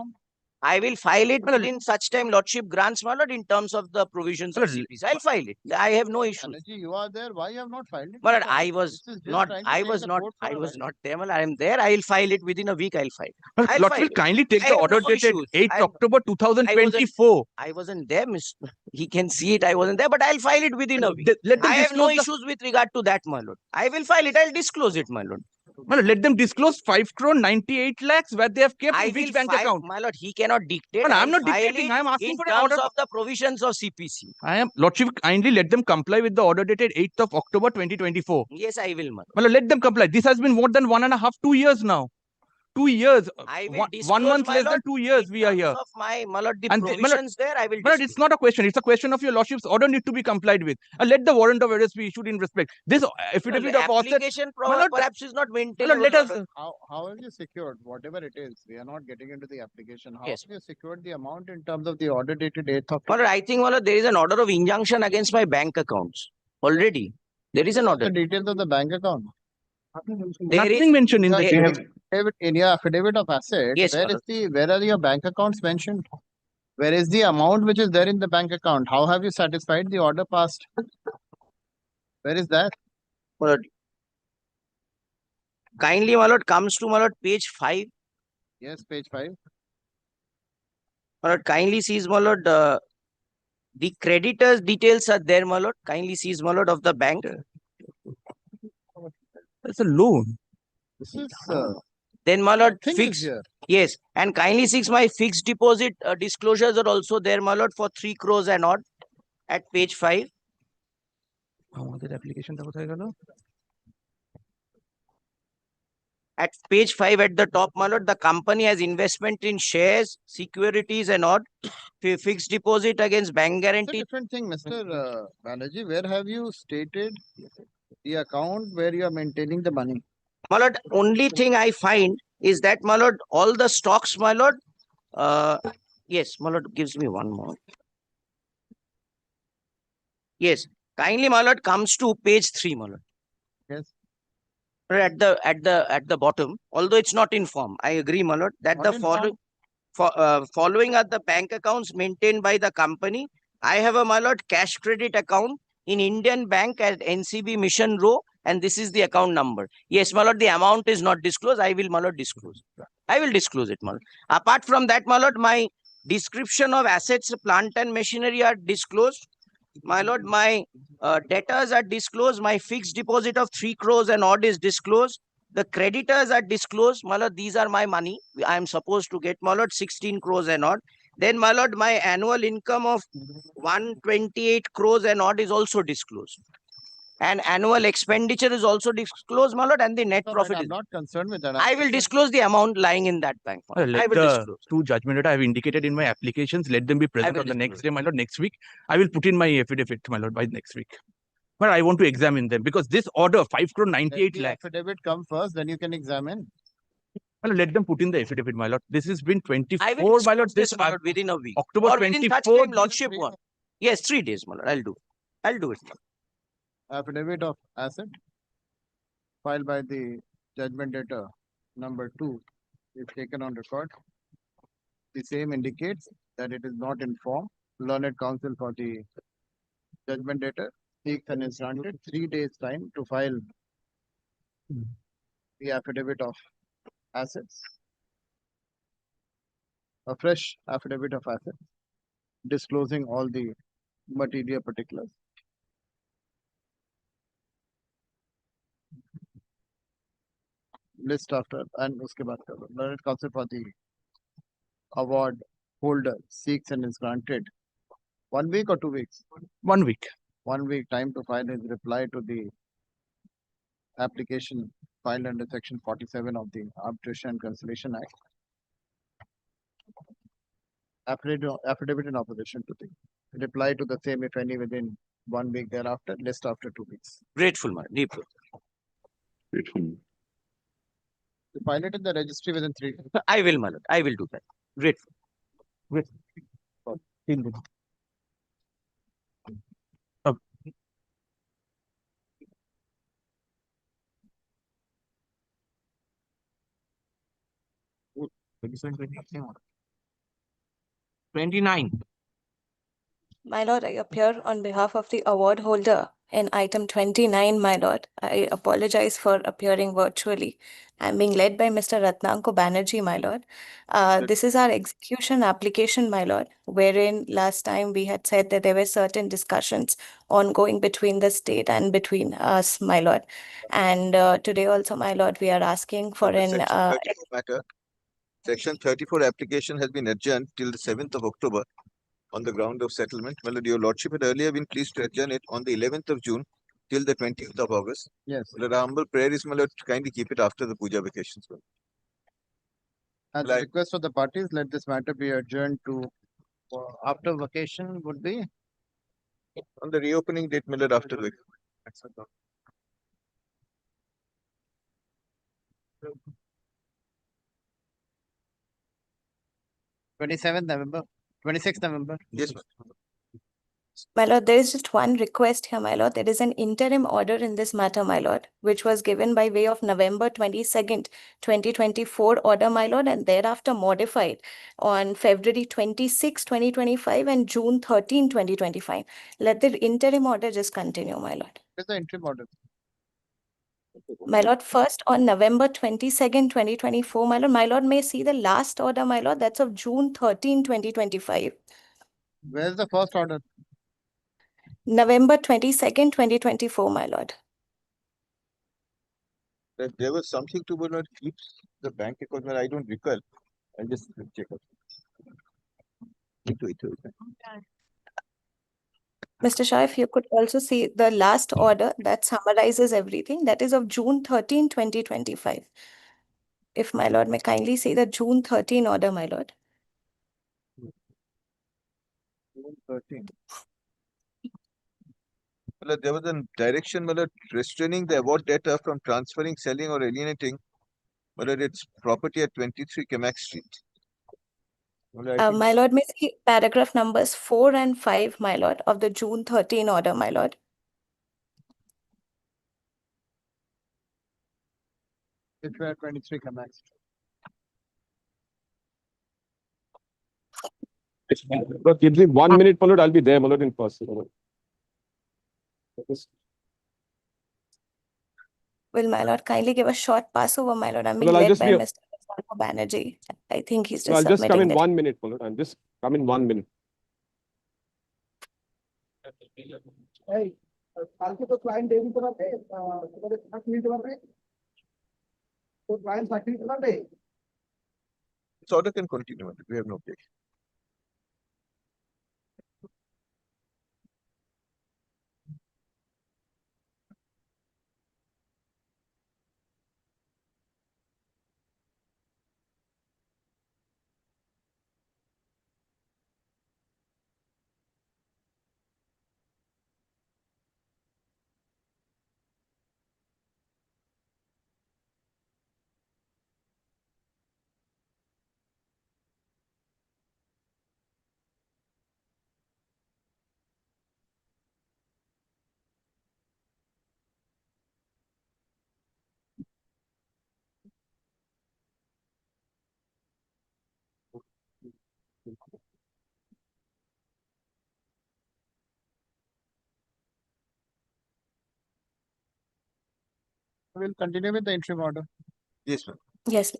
I will file it within such time lordship grants, my lord, in terms of the provisions of CPC. I'll file it. I have no issue. Banerjee, you are there. Why you have not filed it? My lord, I was This is just not. trying to I take was the not. court for I a was ride. not there. My lord, I am there. I will file it within a week. I'll file. My I'll lord file will it. kindly take I the have order no dated issues. 8th October 2024. I wasn't there, Miss. He can see it. I wasn't there, but I'll file it within a week. Let them I have no disclose the- issues with regard to that, my lord. I will file it. I'll disclose it, my lord. My lord, let them disclose 5 crore 98 lakhs where they have kept I in which will bank file, account. my lord. He cannot dictate. No, I'm I'll not file dictating. it I'm asking in for an terms order. of the provisions of CPC. I am lordship kindly let them comply with the order dated 8th of October 2024. Yes, I will, my lord. My lord, let them comply. This has been more than 1.5, 2 years now. 2 years. I will 1 disclose, month my less than lord, 2 years we are terms here. of my lord, the And my lord, provisions there, I will my lord, disclose. it's not a question. It's a question of your lordship's order need to be complied with. And let the warrant of arrest be issued in respect. This affidavit of offset. Application My lord, perhaps is not maintained. my lord, let us. How have you secured whatever it is? We are not getting into the application. How Yes. have you secured the amount in terms of the order dated 8th of? My lord, I think, my lord, there is an order of injunction against my bank accounts already. There is an order. The details of the bank account. Nothing mentioned in Your the in your affidavit of asset. Yes, where are your bank accounts mentioned? Where is the amount which is there in the bank account? How have you satisfied the order passed? Where is that? My lord, kindly, my lord, comes to my lord page 5. Yes, page 5. My lord, kindly sees, my lord, the creditors' details are there, my lord. Kindly sees, my lord, of the bank. It's a loan. This is Then, my lord, thing is fixed. here. Yes, and kindly sees my fixed deposit disclosures are also there, my lord, for 3 crores and odd at page 5. application At page 5 at the top, my lord, the company has investment in shares, securities and odd. Fixed deposit against bank It's a guarantee. different thing, Mr. Banerjee. Where have you stated the account where you are maintaining the money? My lord, only thing I find is that, my lord, all the stocks, my lord, yes, my lord, gives me one more. Yes, kindly, my lord, comes to page 3, my lord. Yes. At the bottom, although it's not in form, I agree, my lord, that Not the in following following are the bank accounts maintained by the company. I have a, my lord, cash credit account in Indian Bank at NCB Mission Row, and this is the account number. Yes, my lord, the amount is not disclosed. I will, my lord, disclose. I will disclose it, my lord. Apart from that, my lord, my description of assets, plant and machinery are disclosed. My lord, my debtors are disclosed. My fixed deposit of 3 crores and odd is disclosed. The creditors are disclosed. My lord, these are my money. I am supposed to get, my lord, 16 crores and odd. Then, my lord, my annual income of 128 crores and odd is also disclosed. And annual expenditure is also disclosed, my lord, and the net profit I'm is. not concerned with that. I will disclose the amount lying in that bank. I Let will the disclose. two judgment that I have indicated in my applications, let them be present will on the next day, my lord, next week. I will put in my affidavit, my lord, by next week. But I want to examine them because this order, 5 crore 98 Let the lakhs. affidavit come first, then you can examine. My lord, let them put in the affidavit, my lord. This has been I will 24, my lord. disclose this, my lord, within a week. October or within such 24. time lordship one. Yes, 3 days, my lord. I'll do. I'll do it. Affidavit of asset filed by the judgment debtor number 2 is taken on record. The same indicates that it is not in form. Learned counsel for the judgment debtor seeks and is granted 3 days time to file the affidavit of assets, a fresh affidavit of assets, disclosing all the material particulars. List after and uske baad kar lo. Learned counsel for the award holder seeks and is granted 1 week or 2 weeks? 1 week. 1 week time to file his reply to the application filed under section 47 of the Arbitration and Conciliation Act. Affidavit in opposition to the reply to the same, if any, within 1 week thereafter, list after 2 weeks. Grateful, man. Deeply. Grateful. To file it in the registry within 3 days. I will, my lord. I will do that. Grateful. Grateful. Ooh, 27, 29. My lord, I appear on behalf of the award holder in item 29, my lord. I apologize for appearing virtually. I'm being led by Mr. Ratnanko Banerjee, my lord. This is our execution application, my lord, wherein last time we had said that there were certain discussions ongoing between the state and between us, my lord. And today also, my lord, we are asking for an Section 34 matter. Section 34 application has been adjourned till the 7th of October on the ground of settlement. Well, your lordship had earlier been pleased to adjourn it on the 11th of June till the 20th of August. Yes. Well, our humble prayer is, my lord, to kindly keep it after the puja vacations. Well. As a request of the parties, let this matter be adjourned to after vacation would be on the reopening date, my lord, after the 27th November, 26th November. Yes, ma'am. My lord, there is just one request here, my lord. There is an interim order in this matter, my lord, which was given by way of November 22nd, 2024 order, my lord, and thereafter modified on February 26, 2025 and June 13, 2025. Let the interim order just continue, my lord. What is the interim order? My lord, first on November 22nd, 2024, my lord may see the last order, my lord, that's of June 13, 2025. Where is the first order? November 22nd, 2024, my lord. There was something to, my lord, keeps the bank account, but I don't recall. I'll just check out. Mr. Shah, if you could also see the last order that summarizes everything, that is of June 13, 2025. If my lord may kindly see the June 13 order, my lord. June 13. Well, there was a direction, my lord, restraining the award debtor from transferring, selling, or alienating, whether it's property at 23 Kamak Street. Well, I think My lord may see paragraph numbers 4 and 5, my lord, of the June 13 order, my lord. It's where 23 Kamak Street. But give me 1 minute, my lord. I'll be there, my lord, in person. My lord. Will my lord kindly give a short pass over, my lord? I'm being Well, I'll led just by be. Mr. Banerjee. I think he's Well, just I'll just come submitting in the 1 minute, my lord. I'm just come in 1 minute. Hey, कल के तो client day भी करा थे, तुम्हारे 60 minute कर रहे, तो client 60 मिनट करा थे. this order can continue. We have no objection. We'll continue with the interim order. Yes, ma'am. Yes.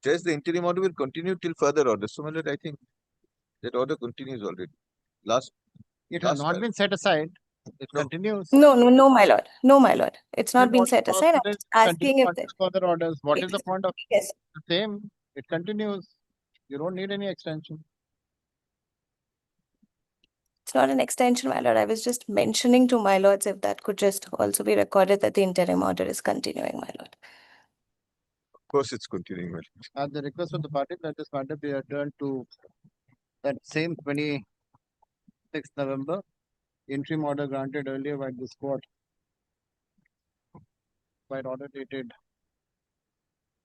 Judge, the interim order will continue till further order. So, my lord, I think that order continues already. It has not been set aside. It continues. No, my lord. No, my lord. It's not Then been what set cause aside. for I'm this? just asking Continue if on the further orders. What is the point of yes. the same? It continues. You don't need any extension. It's not an extension, my lord. I was just mentioning to my lords if that could just also be recorded that the interim order is continuing, my lord. Of course, it's continuing, my lord. At the request of the party, let this matter be adjourned to that same 26th November. Interim order granted earlier by this court. By order dated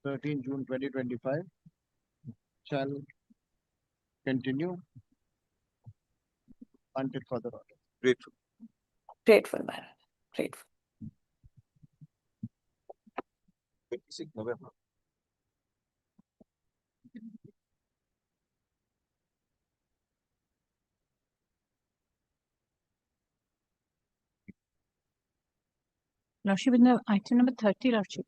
13 June 2025 shall continue until further order. Grateful. Grateful, my lord. Grateful. 26 November. Lordship, in the item number 30, Lordship.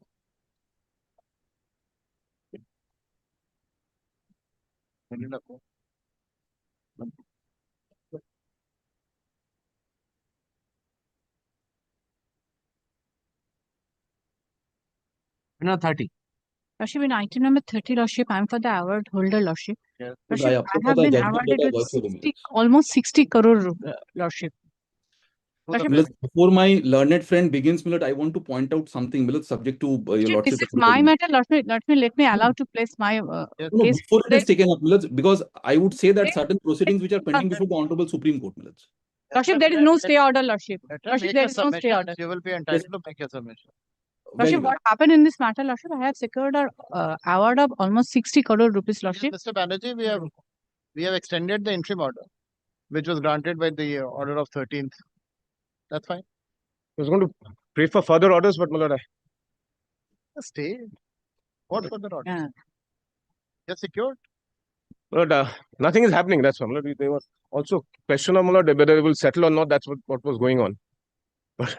No, 30. Lordship, in item number 30, Lordship, I'm for the award holder, Lordship. Yes. Lordship, I have been awarded with 60, almost 60 crore, Lordship. Lordship, Before my learned friend begins, Milord, I want to point out something, Milord, subject to your Lordship, lordship. this is my matter, Lordship. Let me allow to place my No, case. before it is taken up, Milord, because I would say that certain proceedings which are pending before the Honorable Supreme Court, Milord. Lordship, there is no stay order, Lordship. Lordship, There is no stay order. You will be entitled to make your submission. Lordship, what happened in this matter, Lordship? I have secured a award of almost 60 crore rupees, Lordship. Mr. Banerjee, we have extended the interim order, which was granted by the order of 13th. That's fine. I was going to pray for further orders, but my lord, Stay. What further order? Yeah. You're secured. my lord, nothing is happening. That's why, my lord. They were also question of my lord whether they will settle or not. That's what was going on. But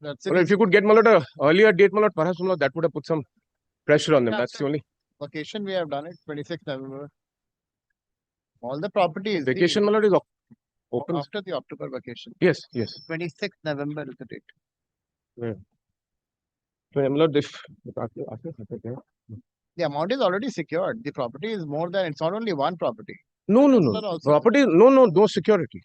That's my lord, if you could get my lord a earlier date, my lord, perhaps my lord, that would have put some pressure on them. Yeah, That's the only vacation we have done it 26th November. All the properties. vacation, my lord, is open after the October vacation. Yes, yes. 26th November is the date. Yeah. So, my lord, if The amount is already secured. The property is more than, it's not only one property. no, Also, property, no security.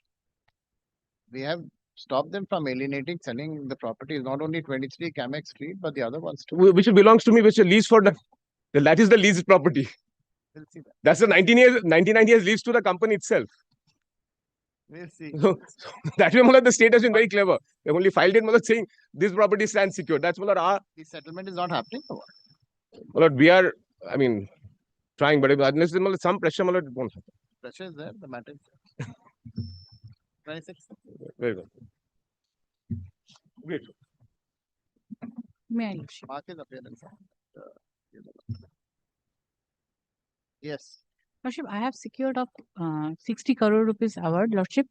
we have stopped them from alienating, selling the properties, not only 23 Camex Street, but the other ones too. Which belongs to me, which is lease for that is the leased property. We'll see that. That's the 99 years lease to the company itself. We'll see. So that way, the state has been very clever. They only filed it, saying this property stands secure. That's The settlement is not happening. Or what? We are, I mean, trying, but unless there's some pressure, it won't happen. pressure is there. The matter is there. 26. Very good. Great. May I, Lordship? Mark his appearance. Yes. Lordship, I have secured of 60 crore rupees award, Lordship.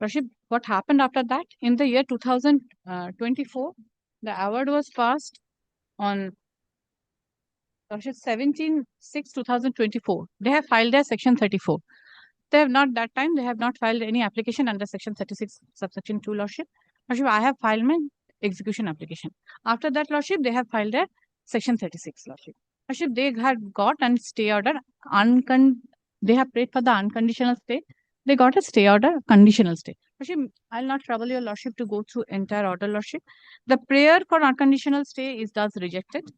Lordship, what happened after that? In the year 2024, the award was passed on Lordship 17/6/2024. They have filed their section 34. They have not that time, they have not filed any application under section 36 subsection 2, Lordship. Lordship, I have filed my execution application. After that, Lordship, they have filed their section 36, Lordship. Lordship, they had got a stay order, they have prayed for the unconditional stay. They got a stay order, conditional stay. Lordship, I'll not trouble your Lordship to go through entire order, Lordship. The prayer for unconditional stay is thus rejected.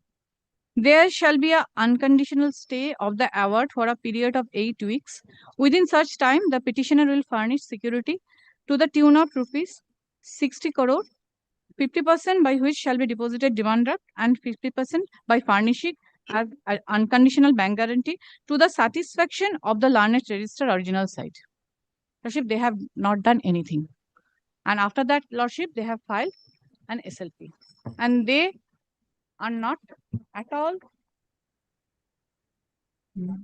There shall be an unconditional stay of the award for a period of 8 weeks. Within such time, the petitioner will furnish security to the tune of rupees 60 crore, 50% by which shall be deposited demand draft and 50% by furnishing as an unconditional bank guarantee to the satisfaction of the learned register original site. Lordship, they have not done anything. And after that, Lordship, they have filed an SLP. And they are not at all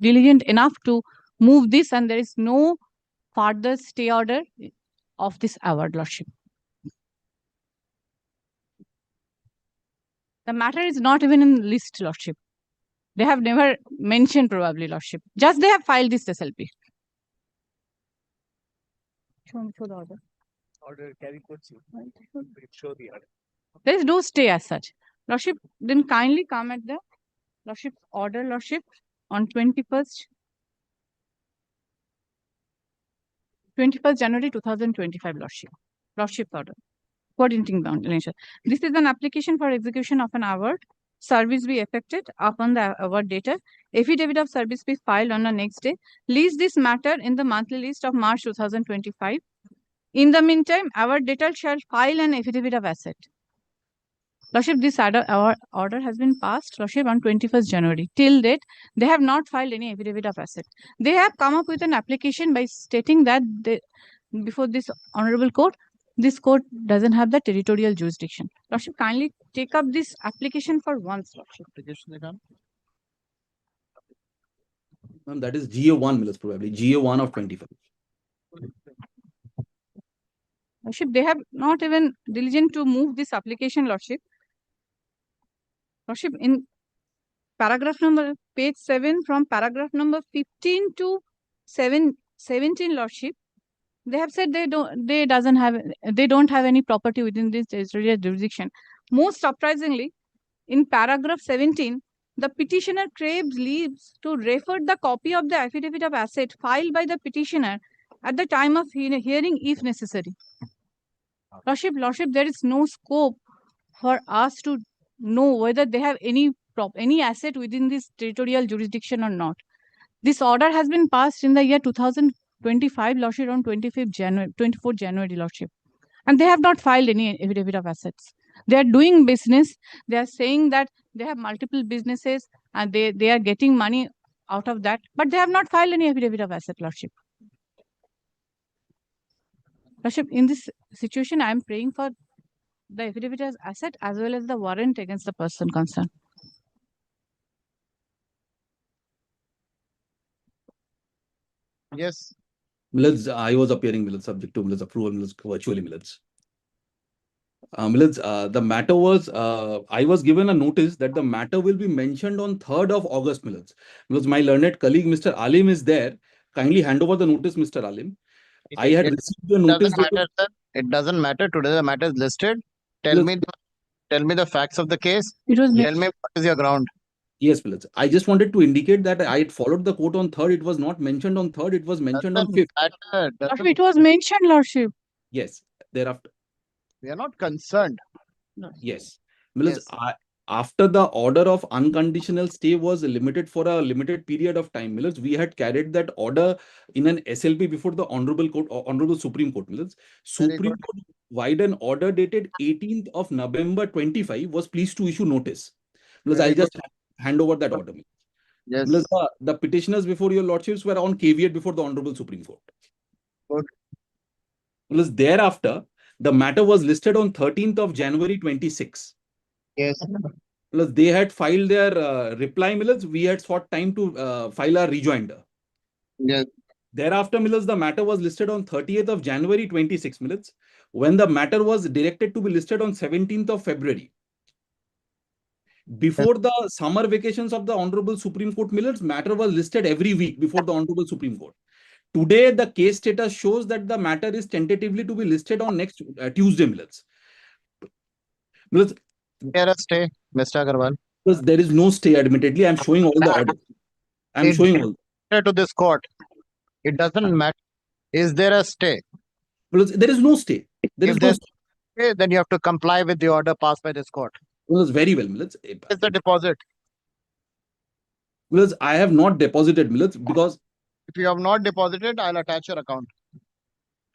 diligent enough to move this, and there is no further stay order of this award, Lordship. The matter is not even in list, Lordship. They have never mentioned probably, Lordship. Just they have filed this SLP. Show the order. Order carry courts. Show the order. There is no stay as such. Lordship, then kindly come at the Lordship's order, Lordship, on 21st January 2025, Lordship. Lordship's order. Coordinating boundary. This is an application for execution of an award. Service be effected upon the award data. Affidavit of service be filed on the next day. List this matter in the monthly list of March 2025. In the meantime, award data shall file an affidavit of asset. Lordship, this order has been passed, Lordship, on 21st January. Till date, they have not filed any affidavit of asset. They have come up with an application by stating that before this honorable court, this court doesn't have the territorial jurisdiction. Lordship, kindly take up this application for once, Lordship. Ma'am, that is GA1 millets probably. GA1 of 25. Lordship, they have not even diligent to move this application, Lordship. Lordship, in paragraph number, page 7, from paragraph number 15 to 17, Lordship, they have said they don't have any property within this territorial jurisdiction. Most surprisingly, in paragraph 17, the petitioner craves leaves to refer the copy of the affidavit of asset filed by the petitioner at the time of hearing if necessary. Lordship, there is no scope for us to know whether they have any asset within this territorial jurisdiction or not. This order has been passed in the year 2025, Lordship, on 24th January, Lordship. And they have not filed any affidavit of assets. They are doing business. They are saying that they have multiple businesses and they are getting money out of that, but they have not filed any affidavit of asset, Lordship. Lordship, in this situation, I am praying for the affidavit as asset as well as the warrant against the person concerned. Yes. Millets, I was appearing millets subject to millets approval millets virtually millets. Millets, the matter was, I was given a notice that the matter will be mentioned on 3rd of August millets. Because my learned colleague, Mr. Alim, is there. Kindly hand over the notice, Mr. Alim. I had received the notice. Doesn't matter, sir. It doesn't matter. Today the matter is listed. Tell me the facts of the case. Tell me what is your ground. Yes, millets. I just wanted to indicate that I had followed the court on 3rd. It was not mentioned on 3rd. It was mentioned on 5th. Lordship, it was mentioned, Lordship. Yes. Thereafter. We are not concerned. Yes. Millets, after the order of unconditional stay was limited for a limited period of time, millets, we had carried that order in an SLP before the Honorable Supreme Court, millets. Supreme Court, vide an order dated 18th of November 25, was pleased to issue notice. Millets, I'll just hand over that order. Yes. Millets, the petitioners before your lordships were on caveat before the Honorable Supreme Court. Good. Millets, thereafter, the matter was listed on 13th of January 26. Yes. Plus, they had filed their reply, millets. We had sought time to file our rejoinder. Yes. Thereafter, millets, the matter was listed on 30th of January 26, millets, when the matter was directed to be listed on 17th of February. Before the summer vacations of the Honorable Supreme Court, millets, matter was listed every week before the Honorable Supreme Court. Today, the case status shows that the matter is tentatively to be listed on next Tuesday, millets. Millets, there a stay, Mr. Agarwal? Because there is no stay, admittedly. I'm showing all the orders. I'm showing all. To this court. It doesn't matter. Is there a stay? Because there is no stay. There is no stay. Then you have to comply with the order passed by this court. Because very well, millets. It's the deposit. Because I have not deposited, millets, because if you have not deposited, I'll attach your account.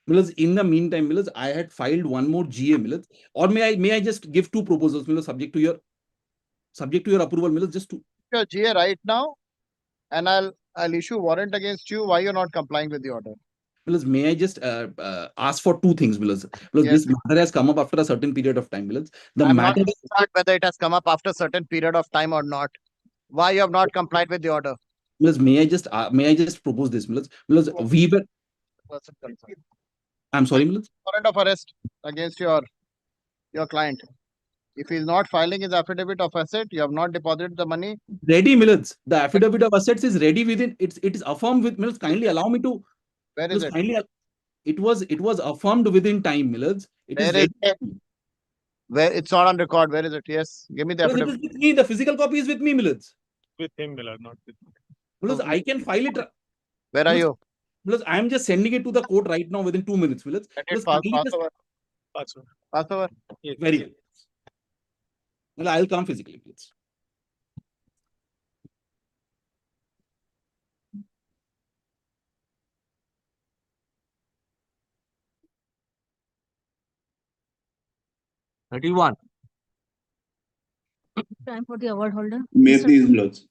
Millets, in the meantime, millets, I had filed one more GA, millets. Or may I just give two proposals, millets, subject to your approval, millets, just to your GA right now, and I'll issue warrant against you. Why you're not complying with the order? Because may I just ask for two things, because Yes. this matter has come up after a certain period of time. Because the I'm not matter concerned whether it has come up after a certain period of time or not. Why you have not complied with the order? because may I just propose this, because we were. Person concerned. I'm sorry, Mills. Warrant of arrest against your client. If he is not filing his affidavit of asset, you have not deposited the money. Ready, Mills. The affidavit of assets is ready within. It is affirmed with Mills. Kindly allow me to. Where is it? Kindly, it was affirmed within time, Mills. It is Where is ready. it? Where it's not on record. Where is it? Yes, give me the Mills, it affidavit. is with me. The physical copy is with me, Mills. With him, Millard, not with me. Mills, I can file it. Where are you? Mills, I am just sending it to the court right now within 2 minutes, Mills. Let Mills, it pass kindly just- over. Pass over. Yes. Very well. Well, I'll come physically, please. Time for the award holder. May Mr. please, Milords.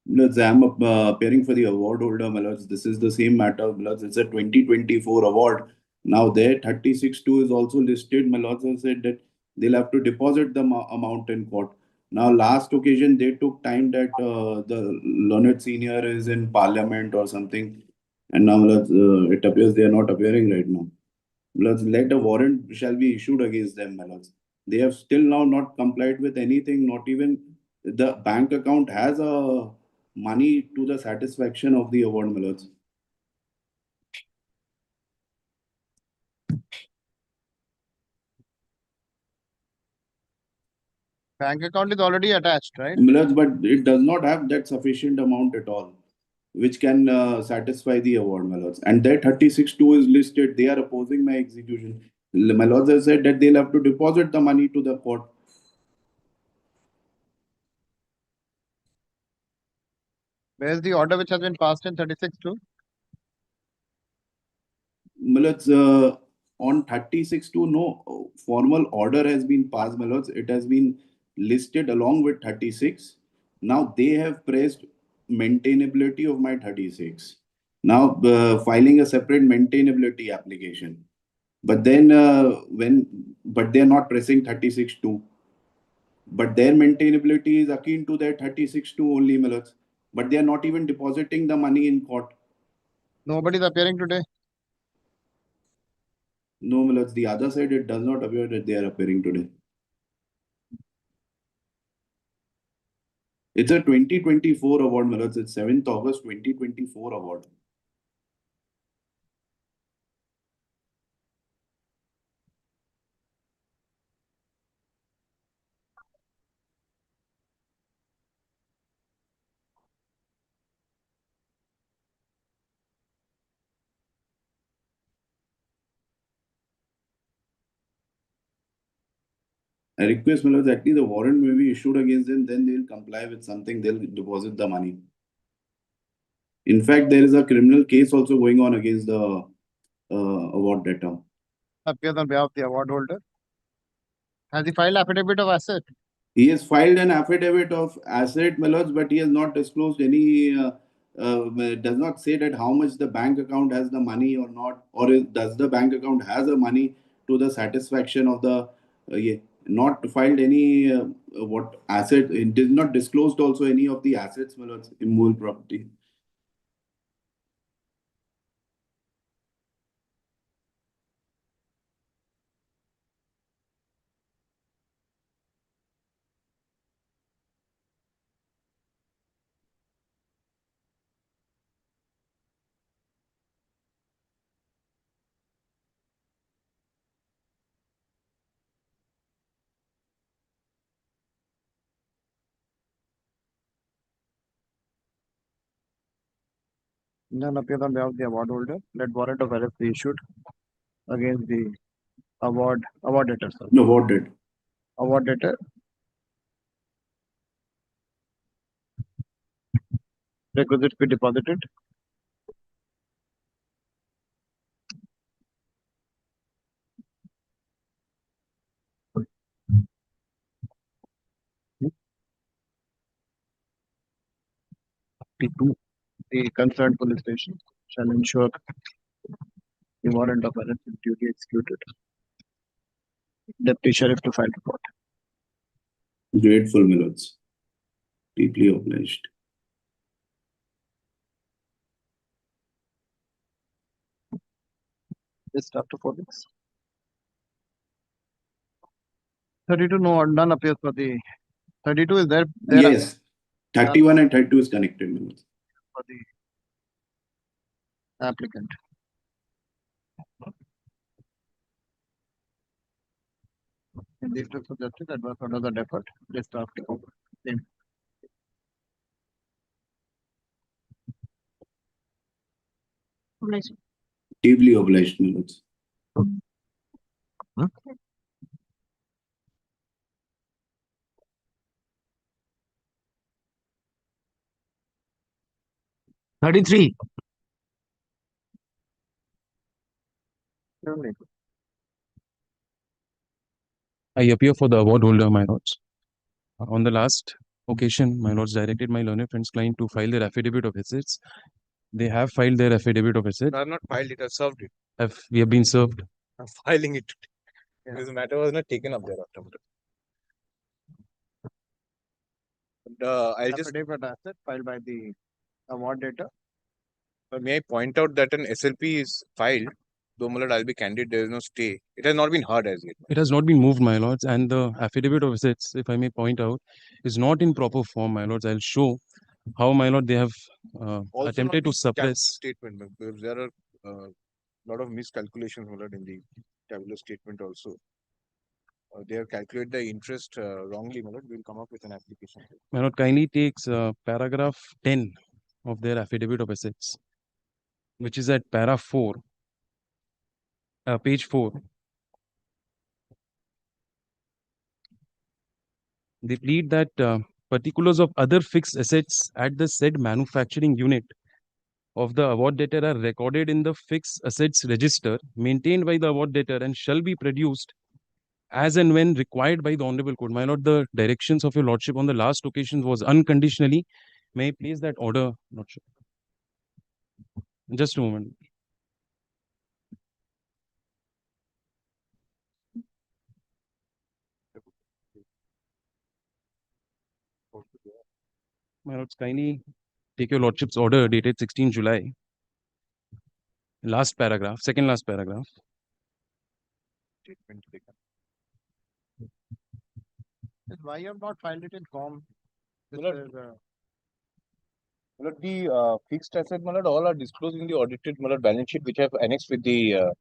Milords, I am appearing for the award holder, Milords. This is the same matter, Milords. It's a 2024 award. Now there, 36-2 is also listed. Milords have said that they'll have to deposit the amount in court. Now, last occasion, they took time that the learned senior is in parliament or something. And now, Milords, it appears they are not appearing right now. Milords, let a warrant shall be issued against them, Milords. They have still now not complied with anything, not even the bank account has a money to the satisfaction of the award, Milords. Bank account is already attached, right? Milords, but it does not have that sufficient amount at all, which can satisfy the award, Milords. And that 36-2 is listed. They are opposing my execution. Milords has said that they'll have to deposit the money to the court. Where's the order which has been passed in 36-2? Milords, on 36-2, no formal order has been passed, Milords. It has been listed along with 36. Now they have pressed maintainability of my 36. Now filing a separate maintainability application. But then but they're not pressing 36-2. But their maintainability is akin to their 36-2 only, Milords. But they are not even depositing the money in court. Nobody is appearing today. No, Milords, the other side, it does not appear that they are appearing today. It's a 2024 award, Milords. It's 7th August 2024 award. I request, Milords, at least the warrant may be issued against them, then they'll comply with something, they'll deposit the money. In fact, there is a criminal case also going on against the award debtor. Appears on behalf of the award holder. Has he filed affidavit of asset? He has filed an affidavit of asset, Milords, but he has not disclosed any, does not say that how much the bank account has the money or not, or does the bank account has the money to the satisfaction of the, not filed any, what asset, it did not disclosed also any of the assets, Milords, immovable property. None appears on behalf of the award holder. Let warrant of arrest be issued against the award debtor. Sir. No, what did? Award debtor. Requisites be deposited. The concerned police station shall ensure The warrant of arrest is duly executed. Deputy Sheriff to file report. Grateful, my lords. Deeply obliged. Just after 4 weeks. 32, no, none appears for the 32 is there. Yes, 31 and 32 is connected, my lords. For the applicant. In the interest of justice, adverse orders are deferred. Just after same. Deeply obliged, my lords. Hmm? $33. I appear for the award holder, my lords. On the last occasion, my lords directed my learned friend's client to file their affidavit of assets. They have filed their affidavit of assets. I have not filed it, I served it. We have been served. I'm filing it. Because the matter was not taken up there after. I'll just Affidavit asset filed by the award data. may I point out that an SLP is filed, though my lord, I'll be candid, there is no stay. It has not been heard as yet. It has not been moved, my lords, and the affidavit of assets, if I may point out, is not in proper form, my lords. I'll show how, my lord, they have Also attempted to not the suppress. statement, because there are lot of miscalculations, my lord, in the tabular statement also. They have calculated the interest wrongly, my lord. We'll come up with an application. My lord, kindly takes paragraph 10 of their affidavit of assets, which is at para 4, page 4. They plead that particulars of other fixed assets at the said manufacturing unit of the award debtor are recorded in the fixed assets register maintained by the award debtor and shall be produced as and when required by the Honorable Court. My lord, the directions of your lordship on the last occasion was unconditionally. May I place that order, lordship? Just a moment. My lords, kindly take your lordship's order dated 16 July. Last paragraph, second last paragraph. Statement taken. Why you have not filed it in form? The fixed asset, my lord, all are disclosed in the audited, my lord, balance sheet, which I have annexed with the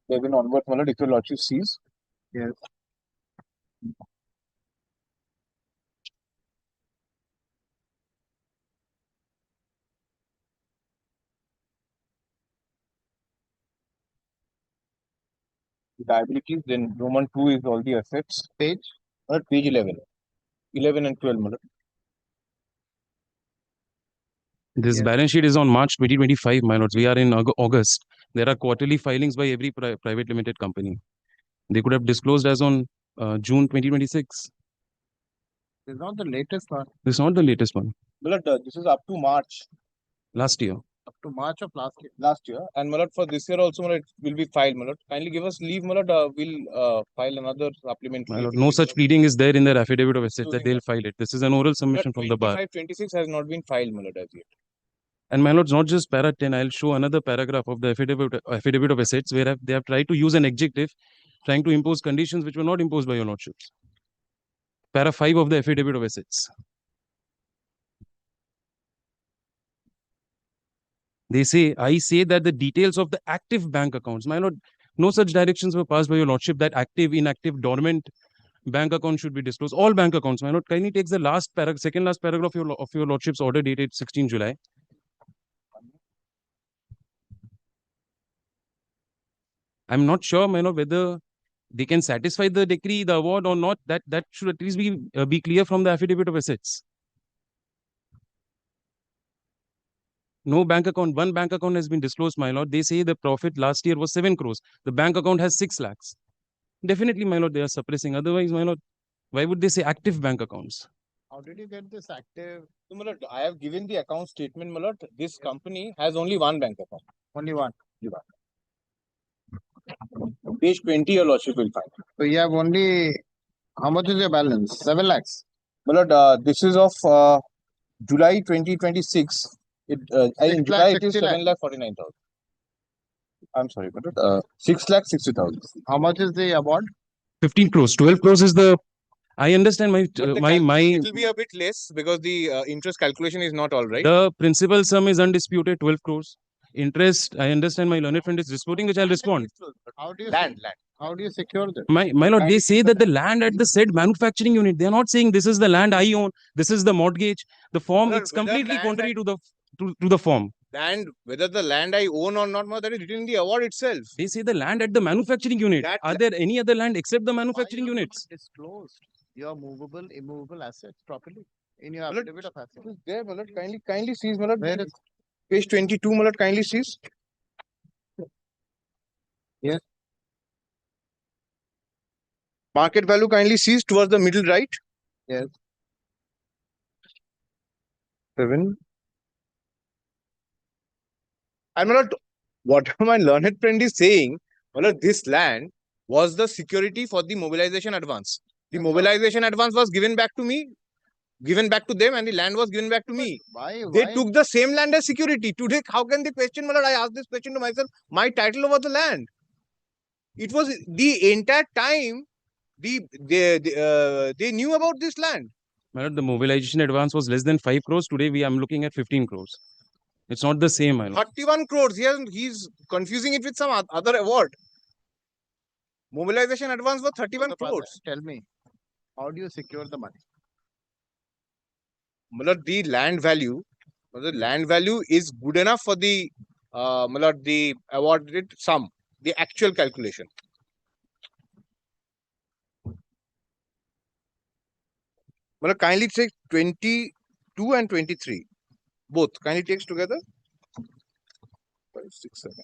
Devin onward, my lord, if your lordship sees. Yes. Liabilities, then Roman 2 is all the assets. Page? Page 11. 11 and 12, my lord. This balance sheet is on March 2025, my lords. We are in August. There are quarterly filings by every private limited company. They could have disclosed as on June 2026. This is not the latest one. This is not the latest one. My lord, this is up to March. Last year. Up to March of last year. Last year. And my lord, for this year also, my lord, it will be filed, my lord. Kindly give us leave, my lord. We'll file another supplementary. My lord, no such pleading is there in their affidavit of assets that they'll file it. This is an oral submission from the bar. 25-26 has not been filed, my lord, as yet. And my lords, not just para 10, I'll show another paragraph of the affidavit of assets where they have tried to use an adjective, trying to impose conditions which were not imposed by your lordships. Para 5 of the affidavit of assets. They say, I say that the details of the active bank accounts, my lord, no such directions were passed by your lordship that active, inactive, dormant bank account should be disclosed. All bank accounts, my lord, kindly takes the last paragraph, second last paragraph of your lordship's order dated 16 July. I'm not sure, my lord, whether they can satisfy the decree, the award or not. That should at least be clear from the affidavit of assets. No bank account, one bank account has been disclosed, my lord. They say the profit last year was 7 crores. The bank account has 6 lakhs. Definitely, my lord, they are suppressing. Otherwise, my lord, why would they say active bank accounts? How How did you get this active? So, my lord, I have given the account statement, my lord. This company has only one bank account. Only one. Page 20, your lordship will find. So you have only, how much is your balance? 7 lakhs. My lord, this is of July 2026. In July, it is 7,49,000. I'm sorry, but 6,60,000. How much is the award? 15 crores. 12 crores is the. I understand my But the my. calculation It will be a bit less because the interest calculation is not all right. The principal sum is undisputed, 12 crores. Interest, I understand my learned friend is disputing, which I'll respond. How do you Land. How do you secure this? My lord, they say that the land at the said manufacturing unit. They are not saying this is the land I own. This is the mortgage. The form, it's completely contrary to the to the form. Land, whether the land I own or not, that is written in the award itself. They say the land at the manufacturing unit. Are there any other land except the manufacturing units? Disclosed your movable, immovable assets properly in your affidavit of assets. It is there, my lord. Kindly seize, my lord. Where is Page 22, my lord. Kindly seize. Yes. Market value kindly seize towards the middle right. Yes. 7. And my lord, whatever my learned friend is saying, my lord, this land was the security for the mobilization advance. The mobilization advance was given back to me, given back to them, and the land was given back to me. Why? They took the same land as security. Today, how can they question, my lord? I asked this question to myself, my title over the land. It was the entire time they knew about this land. My lord, the mobilization advance was less than 5 crores. Today, I'm looking at 15 crores. It's not the same, my lord. 31 crores. He's confusing it with some other award. Mobilization advance was 31 crores. Tell me, how do you secure the money? The land value, is good enough for the the awarded sum, the actual calculation. Kindly take 22 and 23. Both. Kindly takes together. 5, 6, 7.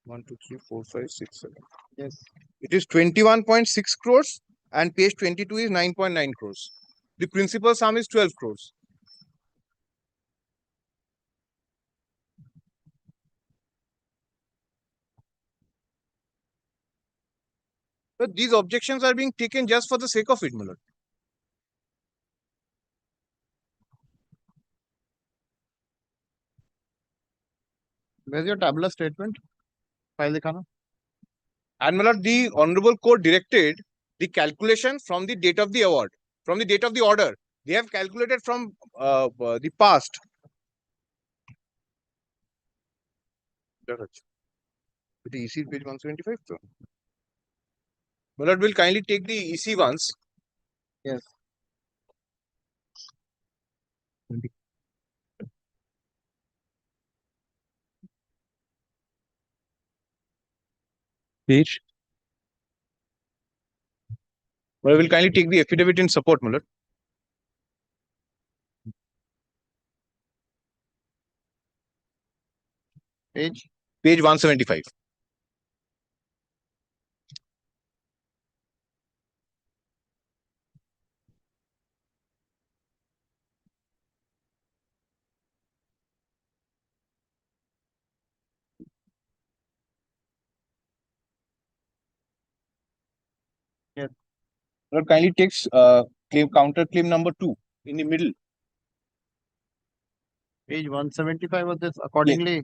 1, 2, 3, 4, 5, 6, 7. Yes. It is 21.6 crores and page 22 is 9.9 crores. The principal sum is 12 crores. But these objections are being taken just for the sake of it, my lord. Where's your tabular statement? File dikhana. And my lord, the Honorable Court directed the calculation from the date of the award, from the date of the order. They have calculated from the past. The EC page 175. So. My lord will kindly take the EC ones. Yes. Page. But I will kindly take the affidavit in support, my lord. Page? Page 175. Yes. Lord kindly takes counter claim number 2 in the middle. Page 175 of this accordingly.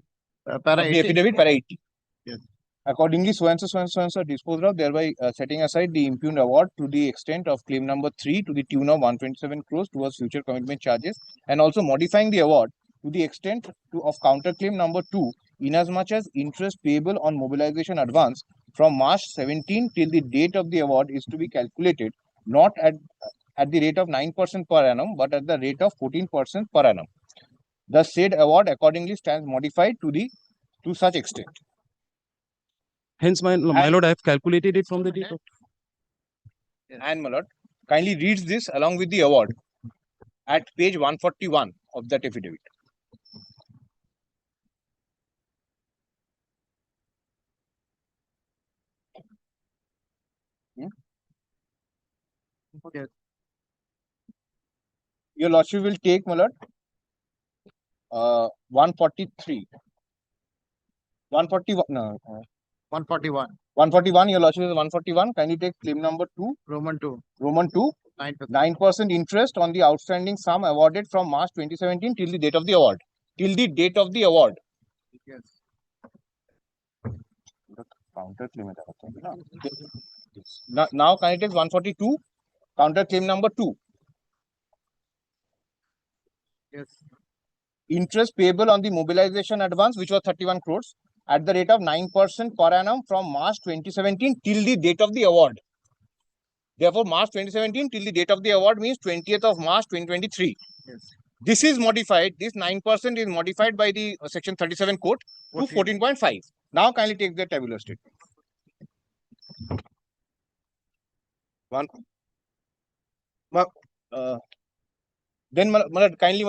Para The 80. affidavit para 80. Yes. Accordingly, so and so disposed of, thereby setting aside the impugned award to the extent of claim number 3 to the tune of 127 crores towards future commitment charges, and also modifying the award to the extent of counterclaim number 2 inasmuch as interest payable on mobilization advance from March 17 till the date of the award is to be calculated not at the rate of 9% per annum but at the rate of 14% per annum. The said award accordingly stands modified to such extent. Hence, my lord, I have calculated it from the date of. And my lord, kindly reads this along with the award at page 141 of that affidavit. Yes. your lordship will take, my lord, 143. 141, no, 141. 141, your lordship is 141. Kindly take claim number 2. Roman 2. Roman 2. 9%. 9% interest on the outstanding sum awarded from March 2017 till the date of the award. Till the date of the award. Yes. Counter claim. Now kindly take 142. Counter claim number 2. Yes. Interest payable on the mobilization advance, which was 31 crores, at the rate of 9% per annum from March 2017 till the date of the award. Therefore, March 2017 till the date of the award means 20th of March 2023. Yes. This is modified. This 9% is modified by the section 37 code to 14.5. Now, kindly take the tabular statement. One. Then, kindly,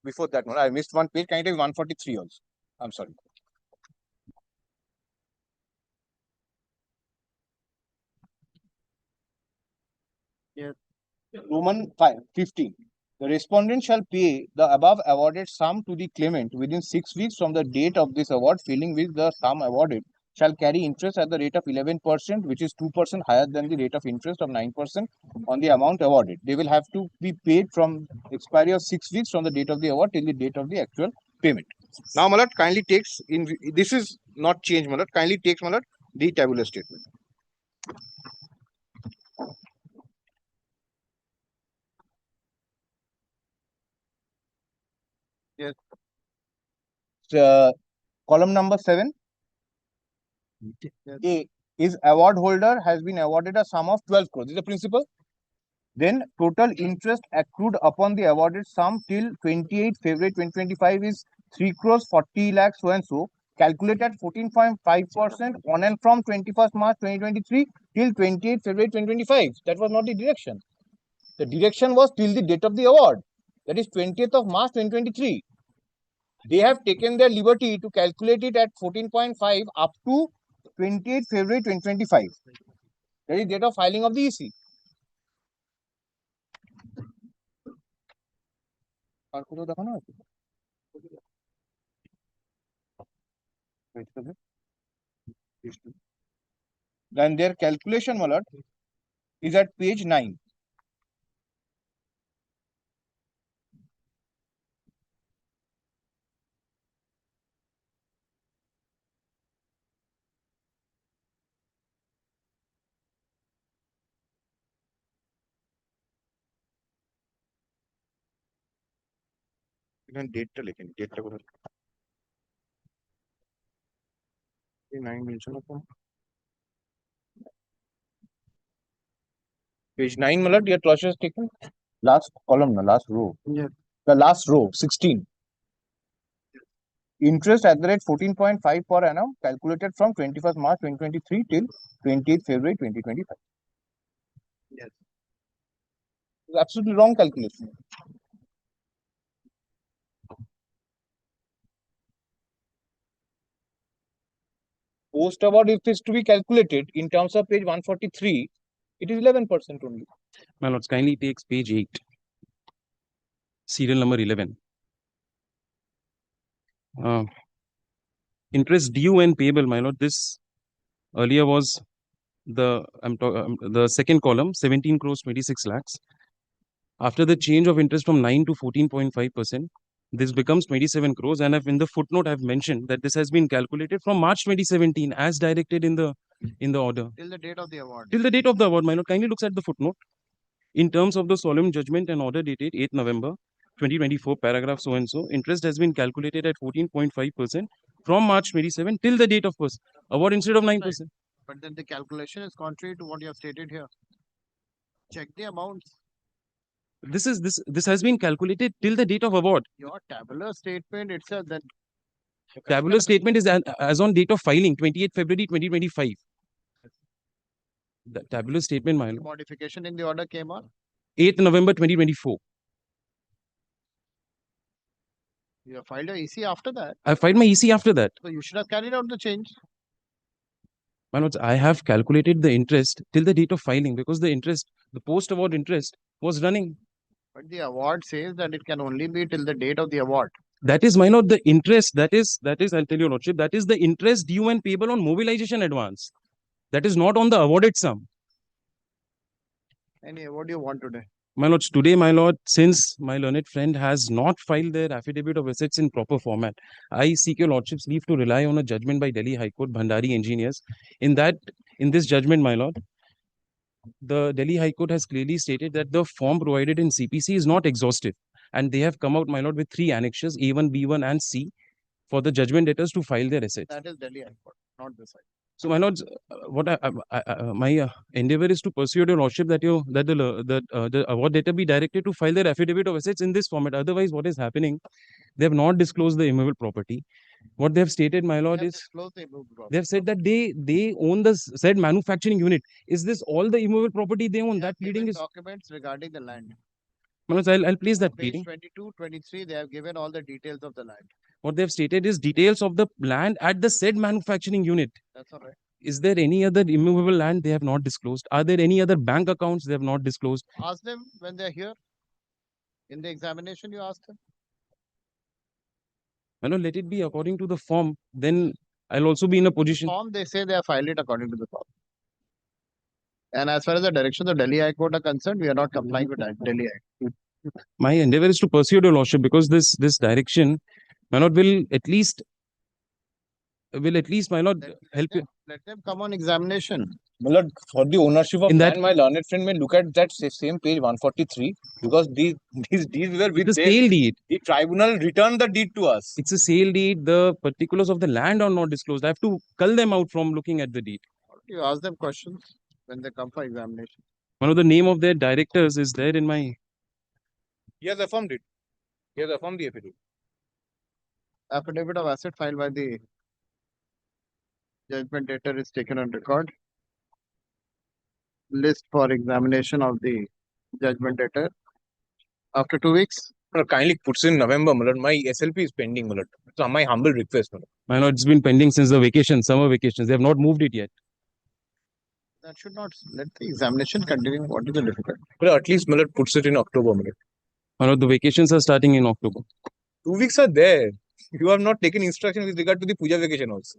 before that, I missed one page. Kindly take 143 also. I'm sorry. Yes. Roman 15. The respondent shall pay the above awarded sum to the claimant within 6 weeks from the date of this award, failing which the sum awarded shall carry interest at the rate of 11%, which is 2% higher than the rate of interest of 9% on the amount awarded. They will have to be paid from expiry of 6 weeks from the date of the award till the date of the actual payment. Now, my lord, kindly takes in this is not changed, my lord. Kindly takes, my lord, the tabular statement. Yes. Column number 7. Yes. A is award holder has been awarded a sum of 12 crores. This is the principal. Then total interest accrued upon the awarded sum till 28 February 2025 is 3 crores 40 lakhs so and so. Calculated at 14.5% on and from 21st March 2023 till 28 February 2025. That was not the direction. The direction was till the date of the award. That is 20th of March 2023. They have taken their liberty to calculate it at 14.5 up to 28 February 2025. That is date of filing of the EC. Then their calculation, my lord, is at page 9. Date date 9 mention page 9, my lord, your closure is taken. Last column, last row. Yes. The last row, 16. Interest at the rate 14.5 per annum calculated from 21st March 2023 till 28th February 2025. Yes. Absolutely wrong calculation. Post award, if it is to be calculated in terms of page 143, it is 11% only. My lords, kindly takes page 8, serial number 11. Interest due and payable, my lord. This earlier was the second column, 17 crores 26 lakhs. After the change of interest from 9 to 14.5%, this becomes 27 crores. And in the footnote, I've mentioned that this has been calculated from March 2017 as directed in the order. Till the date of the award. Till the date of the award, my lord. Kindly looks at the footnote. In terms of the solemn judgment and order dated 8th November 2024, paragraph so and so, interest has been calculated at 14.5% from March 27 till the date of award instead of 9%. Right. But then the calculation is contrary to what you have stated here. Check the amounts. This has been calculated till the date of award. Your tabular statement itself, that tabular statement is as on date of filing, 28 February 2025. The tabular statement, my lord. Modification in the order came on 8th November 2024. You have filed your EC after that. I filed my EC after that. So you should have carried out the change. My lords, I have calculated the interest till the date of filing because the interest, the post-award interest was running. But the award says that it can only be till the date of the award. That is, my lord, the interest. That is, I'll tell you, lordship, that is the interest due and payable on mobilization advance. That is not on the awarded sum. Anyway, what do you want today? My lords, today, my lord, since my learned friend has not filed their affidavit of assets in proper format, I seek your lordship's leave to rely on a judgment by Delhi High Court, Bhandari Engineers. In this judgment, my lord, the Delhi High Court has clearly stated that the form provided in CPC is not exhaustive. And they have come out, my lord, with 3 annexures, A1, B1, and C, for the judgment debtors to file their assets. That is Delhi High Court, not this side. So, my lords, my endeavor is to persuade your lordship that the award debtor be directed to file their affidavit of assets in this format. Otherwise, what is happening? They have not disclosed the immovable property. What they have stated, my lord, is they have said that they own the said manufacturing unit. Is this all the immovable property they own? That pleading is. Documents regarding the land. My lords, I'll place that Page pleading. 22, 23, they have given all the details of the land. What they have stated is details of the land at the said manufacturing unit. That's all right. Is there any other immovable land they have not disclosed? Are there any other bank accounts they have not disclosed? Ask them when they're here. In the examination, you ask them. Let it be according to the form. Then I'll also be in a position. Form, they say they have filed it according to the form. And as far as the direction of the Delhi High Court are concerned, we are not complying with that Delhi High Court. My endeavor is to pursue your lordship because this direction, my lord, will at least, my lord, help you. Let them come on examination. My lord, for the ownership of In that- land, my learned friend may look at that same page 143 because these deeds were with The sale deed. The tribunal returned the deed to us. It's a sale deed. The particulars of the land are not disclosed. I have to cull them out from looking at the deed. You ask them questions when they come for examination. One of the name of their directors is there in my. He has affirmed it. He has affirmed the affidavit. Affidavit of asset filed by the judgment debtor is taken on record. List for examination of the judgment debtor. After 2 weeks. Kindly puts in November, my lord. My SLP is pending, my lord. So my humble request, my lord. My lord, it's been pending since the vacation, summer vacations. They have not moved it yet. That should not let the examination continue. What is the difficulty? Well, at least, my lord, puts it in October, my lord. My lord, the vacations are starting in October. 2 weeks are there. You have not taken instruction with regard to the puja vacation also.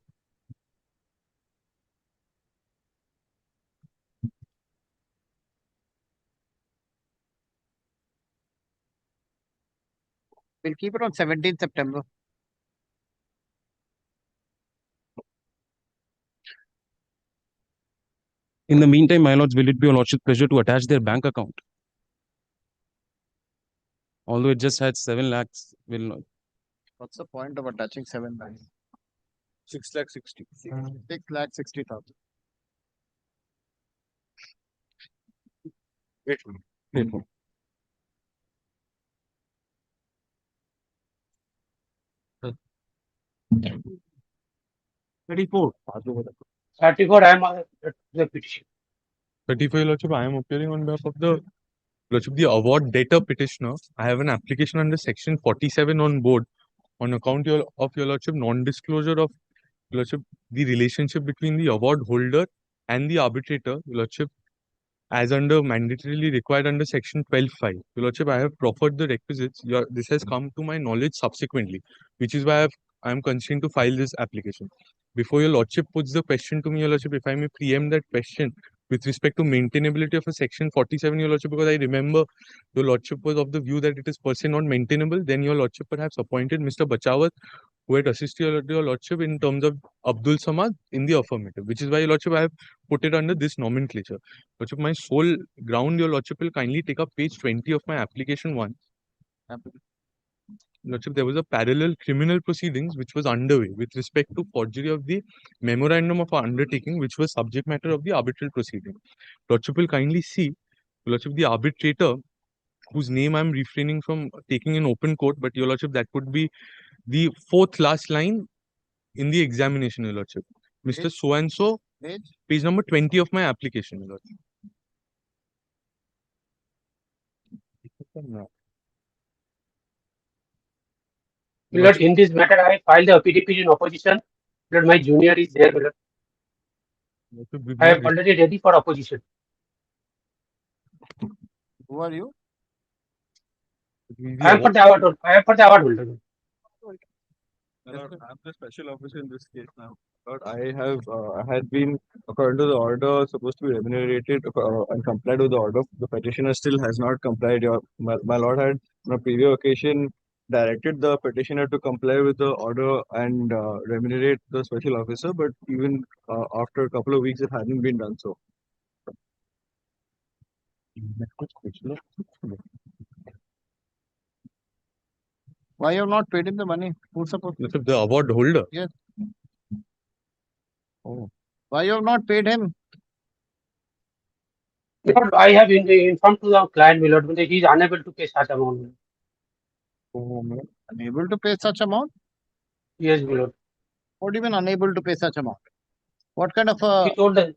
We'll keep it on 17th September. In the meantime, my lords, will it be your lordship's pleasure to attach their bank account? Although it just had 7 lakhs, will not. What's the point of attaching 7 lakhs? 6 lakh 60. 6 lakh 60,000. Wait. Wait. 34. 34, I am the petition. 35, Lordship, I am appearing on behalf of the Lordship, the award debtor petitioner. I have an application under section 47 on board on account of your Lordship non-disclosure of Lordship the relationship between the award holder and the arbitrator, Your Lordship, as under mandatorily required under section 12.5. Your Lordship, I have proffered the requisites. This has come to my knowledge subsequently, which is why I am constrained to file this application. Before your Lordship puts the question to me, Your Lordship, if I may preempt that question with respect to maintainability of a section 47, Your Lordship, because I remember your Lordship was of the view that it is per se not maintainable, then your Lordship perhaps appointed Mr. Bachawat, who had assisted your Lordship in terms of Abdul Samad in the affirmative, which is why, Your Lordship, I have put it under this nomenclature. Lordship, my sole ground, Your Lordship, will kindly take up page 20 of my application 1. Lordship, there was a parallel criminal proceedings which was underway with respect to forgery of the memorandum of undertaking, which was subject matter of the arbitral proceeding. Lordship will kindly see, Lordship, the arbitrator, whose name I am refraining from taking in open court, but Your Lordship, that could be the 4th last line in the examination, Your Lordship. Mr. So-and-so, page number 20 of my application, Your Lordship. Lord, in this matter, I filed the PDP in opposition. Lord, my junior is there, Lord. I am already ready for opposition. Who are you? I am for the award. I am for the award holder. My lord, I am the special officer in this case now. Lord, I had been, according to the order, supposed to be remunerated and complied with the order. The petitioner still has not complied. My lord had, on a previous occasion, directed the petitioner to comply with the order and remunerate the special officer, but even after a couple of weeks, it hadn't been done so. Why you have not paid him the money? Who's supposed to? The award holder. Yes. Oh. Why you have not paid him? Lord, I have informed to the client, my lord, that he is unable to pay such amount. Oh, unable to pay such amount? Yes, my lord. What do you mean unable to pay such amount? What kind of He told that,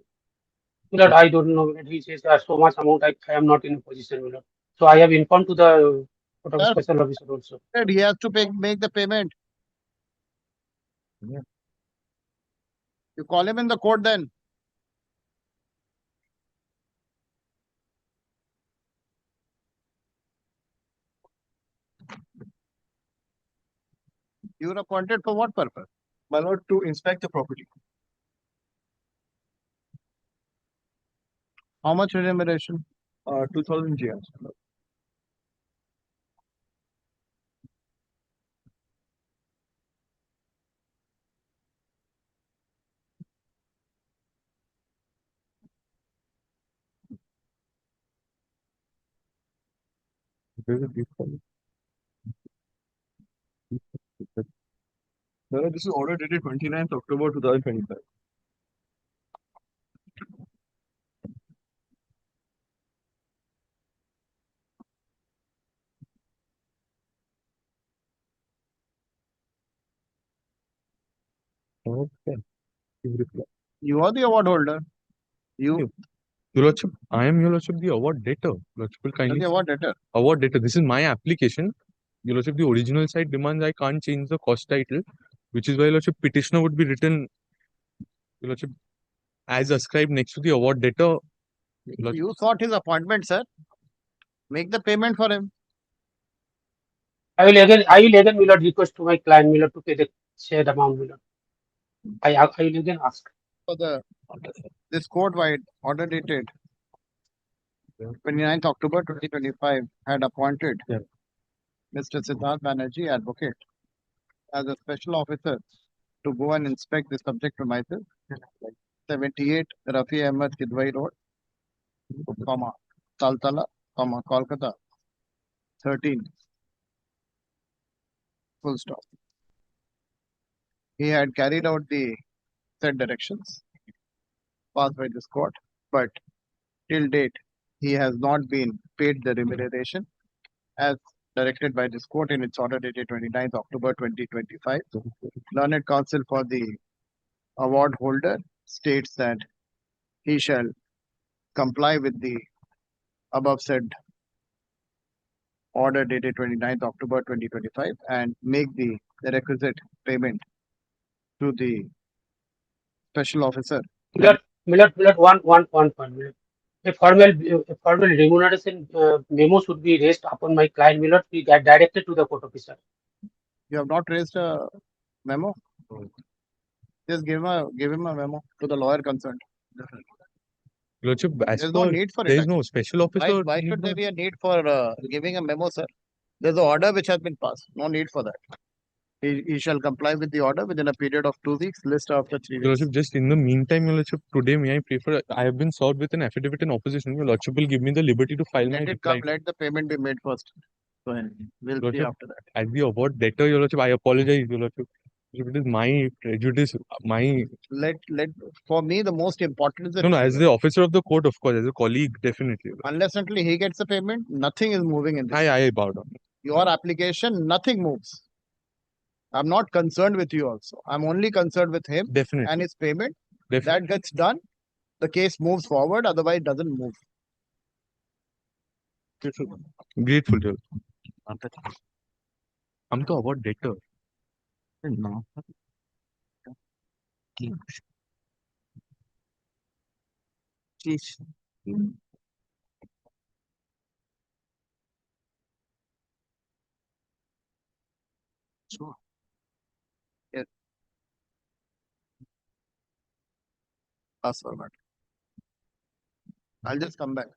my lord, I don't know. He says so much amount, I am not in a position, my lord. So I have informed to the Court of Sir, Special Officer also. he has to make the payment. Yeah. You call him in the court then. You were appointed for what purpose? My lord, to inspect the property. How much remuneration? 2,000 GRs. This is order dated 29th October 2025. Okay. You are the award holder. You. Your Lordship, I am Your Lordship, the award debtor. Lordship will kindly. The award debtor. Award debtor. This is my application. Your Lordship, the original site demands I can't change the cost title, which is why Your Lordship petitioner would be written, Your Lordship, as ascribed next to the award debtor. You sought his appointment, sir. Make the payment for him. I will again, my lord, request to my client, my lord, to pay the shared amount, my lord. I will again ask. For this court-wide order dated 29th October 2025 had appointed Mr. Siddharth Banerjee, advocate, as a special officer to go and inspect the subject premises, 78 Rafi Ahmed Kidwai Road, Taltala, Calcutta, 13, full stop. He had carried out the said directions passed by this court, but till date he has not been paid the remuneration as directed by this court in its order dated 29th October 2025. Learned counsel for the award holder states that he shall comply with the above said order dated 29th October 2025 and make the requisite payment to the special officer. Milord, one point. A formal remuneration memo should be raised upon my client, milord, be directed to the court officer. You have not raised a memo? Just give him a memo to the lawyer concerned. Lordship, There's no need for it. There is no special officer. Why should there be a need for giving a memo, sir? There's an order which has been passed. No need for that. He shall comply with the order within a period of 2 weeks, list after 3 Your weeks. Lordship, just in the meantime, Your Lordship, today may I prefer, I have been served with an affidavit in opposition. Your Lordship will give me the liberty to file my reply. Let the payment be made first. Go ahead. We'll see after that. As the award debtor, Your Lordship, I apologize, Your Lordship. It is my prejudice, my... For me, the most important is the... No, as the officer of the court, of course, as a colleague, definitely. Unless until he gets the payment, nothing is moving in this. I bow down. Your application, nothing moves. I'm not concerned with you also. I'm only concerned with him and his payment. That gets done, the case moves forward, otherwise it doesn't move. Grateful, Your Lordship. I'm the award debtor. No. Sure. Yes. Pass forward. I'll just come back.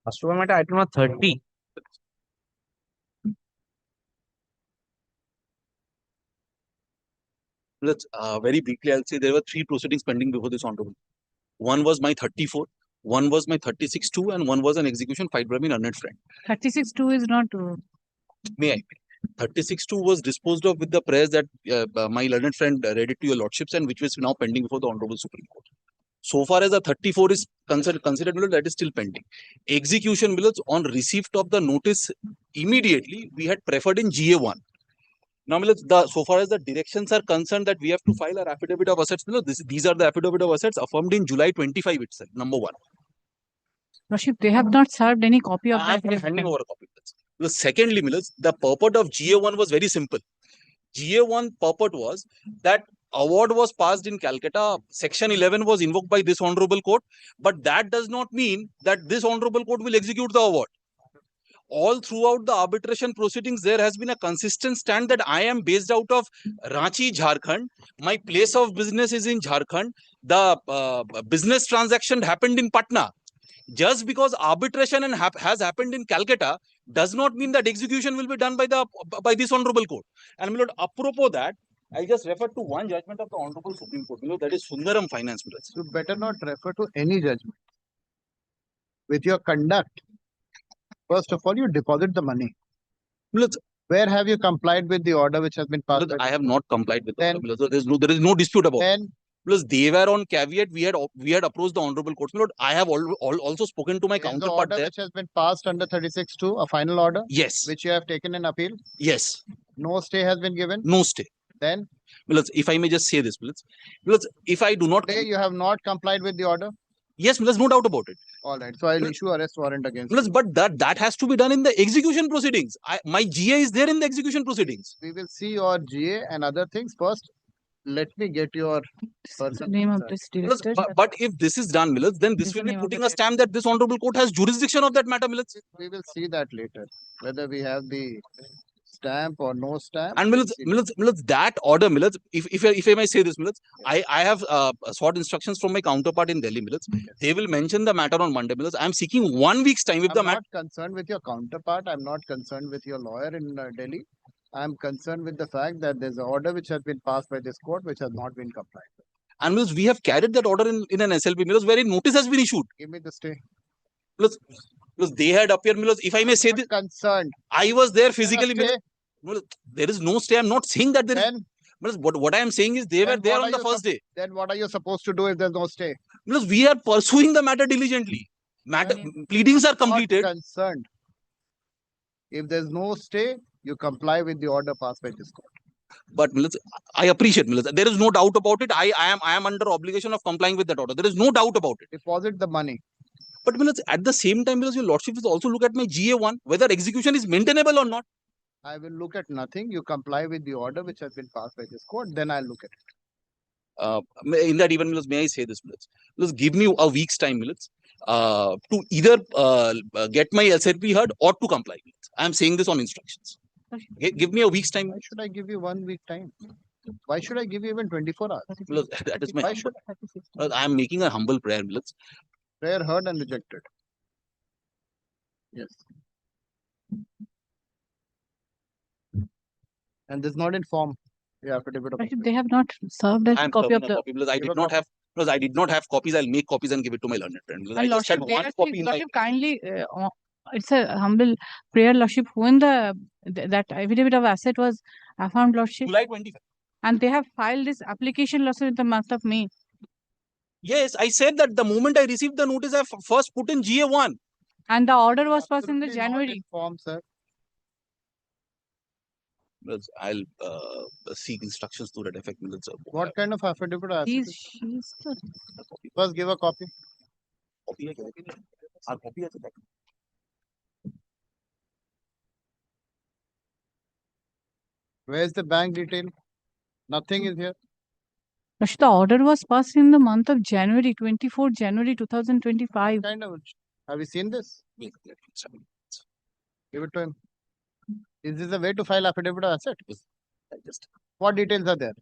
Customer matter item number 30. Let's very briefly, I'll say there were 3 proceedings pending before this honorable. One was my 34, one was my 36-2, and one was an execution filed by my learned friend. 36-2 is not. May I? 36-2 was disposed of with the prayers that my learned friend read it to your lordships, and which was now pending before the Honorable Supreme Court. So far as the 34 is considered, that is still pending. Execution, on receipt of the notice immediately, we had preferred in GA1. Now, so far as the directions are concerned that we have to file our affidavit of assets, these are the affidavit of assets affirmed in July 25 itself, number 1. Lordship, they have not served any copy of I that. am handing over a copy. Secondly, the purport of GA1 was very simple. GA1 purport was that award was passed in Calcutta. Section 11 was invoked by this honorable court, but that does not mean that this honorable court will execute the award. All throughout the arbitration proceedings, there has been a consistent stand that I am based out of Ranchi, Jharkhand. My place of business is in Jharkhand. The business transaction happened in Patna. Just because arbitration has happened in Calcutta does not mean that execution will be done by this honorable court. And my lord, apropos that, I just refer to one judgment of the Honorable Supreme Court. That is Sundaram Finance. You better not refer to any judgment. With your conduct, first of all, you deposit the money. Where have you complied with the order which has been passed? I have not complied with the order. There is no dispute about it. Plus, they were on caveat. We had approached the honorable court. Lord, I have also spoken to my counterpart the order there. Which has been passed under 36-2, a final order? Yes. Which you have taken in appeal? Yes. No stay has been given? No stay. Then? If I may just say this, if I do not... Today you have not complied with the order? Yes, there's no doubt about it. All right. So I'll issue arrest warrant against you. But that has to be done in the execution proceedings. My GA is there in the execution proceedings. We will see your GA and other things first. Let me get your person. Name of this director. But if this is done, then this will be putting a stamp that this honorable court has jurisdiction of that matter, We will see that later, whether we have the stamp or no stamp. And that order, if I may say this, I have sought instructions from my counterpart in Delhi, They will mention the matter on Monday, I am seeking 1 week's time. If I'm not concerned with your counterpart. I'm not concerned with your lawyer in Delhi. I'm concerned with the fact that there's an order which has been passed by this court which has not been complied with. And we have carried that order in an SLP, wherein notice has been issued. Give me the stay. They had appeared, if I may say this, concerned. I was there physically. There is no stay. I'm not saying that there is. What I am saying is they were there on the first day. Then what are you supposed to do if there's no stay? We are pursuing the matter diligently. Pleadings are completed. Concerned. If there's no stay, you comply with the order passed by this court. But I appreciate, there is no doubt about it. I am under obligation of complying with that order. There is no doubt about it. Deposit the money. But at the same time, your lordship will also look at my GA1, whether execution is maintainable or not. I will look at nothing. You comply with the order which has been passed by this court, then I'll look at it. In that even, may I say this, give me a week's time, to either get my SRP heard or to comply. I am saying this on instructions. Give me a week's time. Why should I give you 1 week time? Why should I give you even 24 hours? That is my I am making a humble prayer. Prayer heard and rejected. Yes. And this is not in form. The affidavit of They have not served a copy of the. I did not have copies. I'll make copies and give it to my learned friend. I just had one copy. Lordship, kindly, it's a humble prayer, Lordship. When that affidavit of asset was affirmed, Lordship, July 25. And they have filed this application, Lordship, in the month of May. Yes, I said that the moment I received the notice, I first put in GA1. And the order was passed in the January. Form, sir. I'll seek instructions to that effect. What kind of affidavit? First, give a copy. Where's the bank detail? Nothing is here. The order was passed in the month of January, 24 January 2025. Kind of. Have you seen this? Give it to him. Is this a way to file affidavit of asset? What details are there?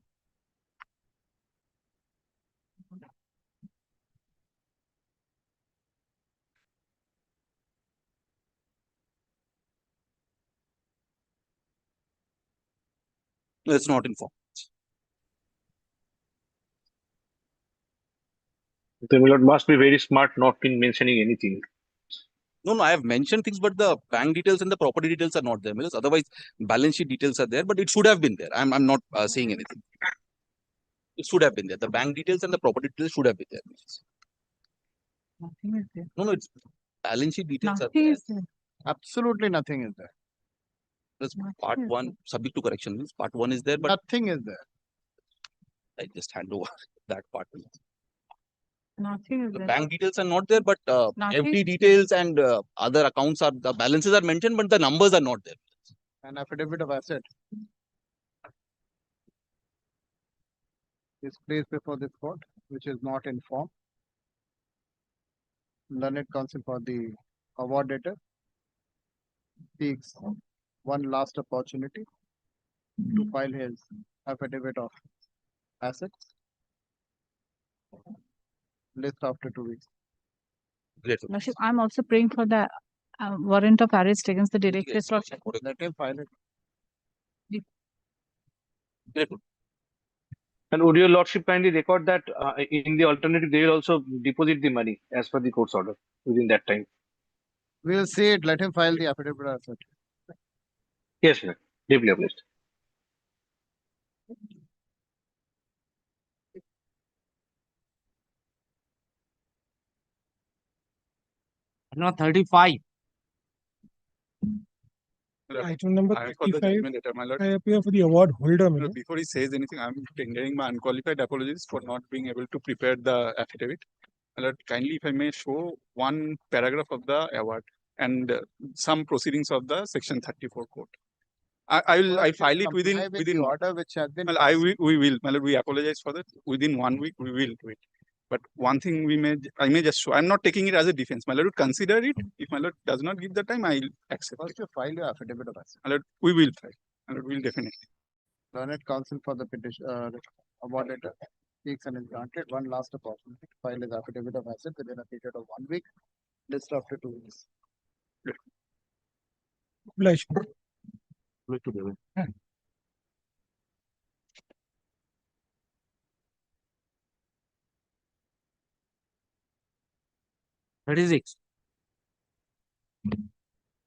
It's not informed. The Milord must be very smart not in mentioning anything. No, I have mentioned things, but the bank details and the property details are not there. Otherwise, balance sheet details are there, but it should have been there. I'm not saying anything. It should have been there. The bank details and the property details should have been there. Nothing is there. No, it's balance sheet details are Nothing there. is there. Absolutely nothing is there. That's part one, subject to correction means part one is there, but nothing is there. I just hand over that part. Nothing is The there. bank details are not there, but Nothing FD is details and other accounts are, the balances are mentioned, but the numbers are not there. An affidavit of asset is placed before this court, which is not in form. Learned counsel for the award debtor seeks one last opportunity to file his affidavit of assets. List after 2 weeks. Lordship, I'm also praying for the warrant of arrest against the directors. Lordship. Let him file it. And would your Lordship kindly record that in the alternative, they will also deposit the money as per the court's order within that time? We will see it. Let him file the affidavit of asset. Yes, sir. Deeply obliged. Now 35. Item number I for the 35. judgment letter, my lord. I appear for the award holder. My lord. Before he says anything, I'm tendering my unqualified apologies for not being able to prepare the affidavit. My lord, kindly, if I may show one paragraph of the award and some proceedings of the Section 34 court. I'll file it within the order which has been. Well, we will. My lord, we apologize for that. Within 1 week, we will do it. But one thing I may just show. I'm not taking it as a defense. My lord would consider it. If my lord does not give the time, I'll accept. First, you file your affidavit of asset. My lord, we will file. My lord, we'll definitely. Learned counsel for the petition award letter seeks and is granted one last opportunity to file his affidavit of asset within a period of 1 week. List after 2 weeks. Obliged. My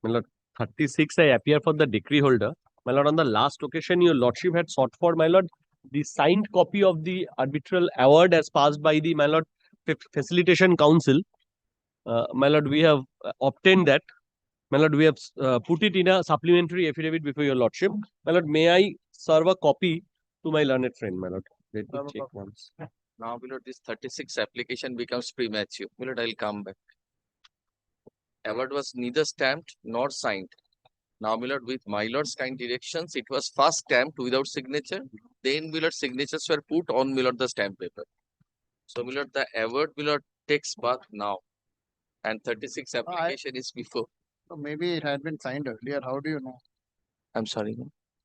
lord, 36, I appear for the decree holder. My lord, on the last occasion, your lordship had sought for, my lord, the signed copy of the arbitral award as passed by the, my lord, facilitation council. My lord, we have obtained that. My lord, we have put it in a supplementary affidavit before your lordship. My lord, may I serve a copy to my learned friend, my lord? Let me check once. Now, my lord, this 36 application becomes premature. My lord, I'll come back. Award was neither stamped nor signed. Now, my lord, with my lord's kind directions, it was first stamped without signature. Then, my lord, signatures were put on, my lord, the stamp paper. So, my lord, the award, my lord, takes birth now. And 36 application is before. So maybe it had been signed earlier. How do you know? I'm sorry.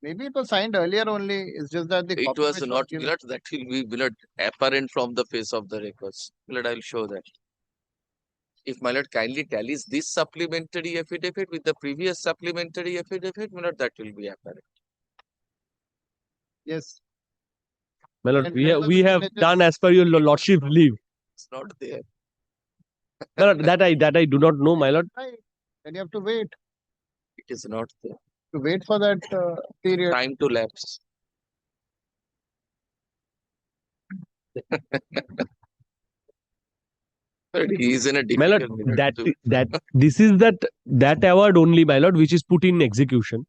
Maybe it was signed earlier only. It's just that the It copy was which not, given- Milord, that will be, Milord, apparent from the face of the records. Milord, I'll show that. If my lord kindly tallies this supplementary affidavit with the previous supplementary affidavit, my lord, that will be apparent. Yes. My lord, we have done as per your lordship leave. It's not there. My lord, that I do not know, my lord. Right. Then you have to wait. It is not there. To wait for that period. Time to lapse. He is in a My lord, difficult minute too. this is that award only, my lord, which is put in execution.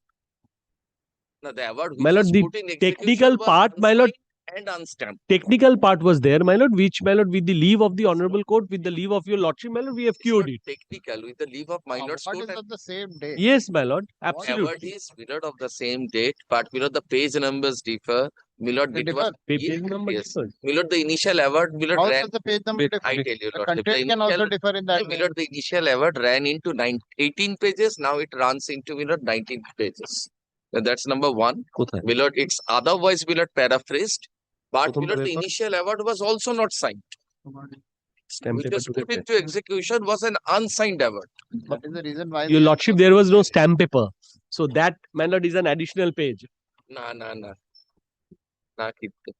Now, the award My which lord, is the put in execution technical was part, my lord, and unstamped. technical part was there, my lord, which, my lord, with the leave of the honorable court, with the leave of your lordship, my lord, we have cured it. Technical, with the leave of my lord's What court. is of the same day? Yes, my lord, Award absolutely. is Milord of the same date, but Milord, the page numbers differ. Milord, They it was page number yes. differs. Milord, the initial award, Milord How ran. does the page number differ? I tell you, The Lordship, content can also differ in that. Milord, the initial award ran into 18 pages. Now it runs into Milord 19 pages. That's number one. Milord, it's otherwise Milord paraphrased, but Milord, the initial award was also not signed. Which was put into execution was an unsigned award. What is the reason why? Your lordship, there was no stamp paper. So that, my lord, is an additional page. Nah. Nah, keep it.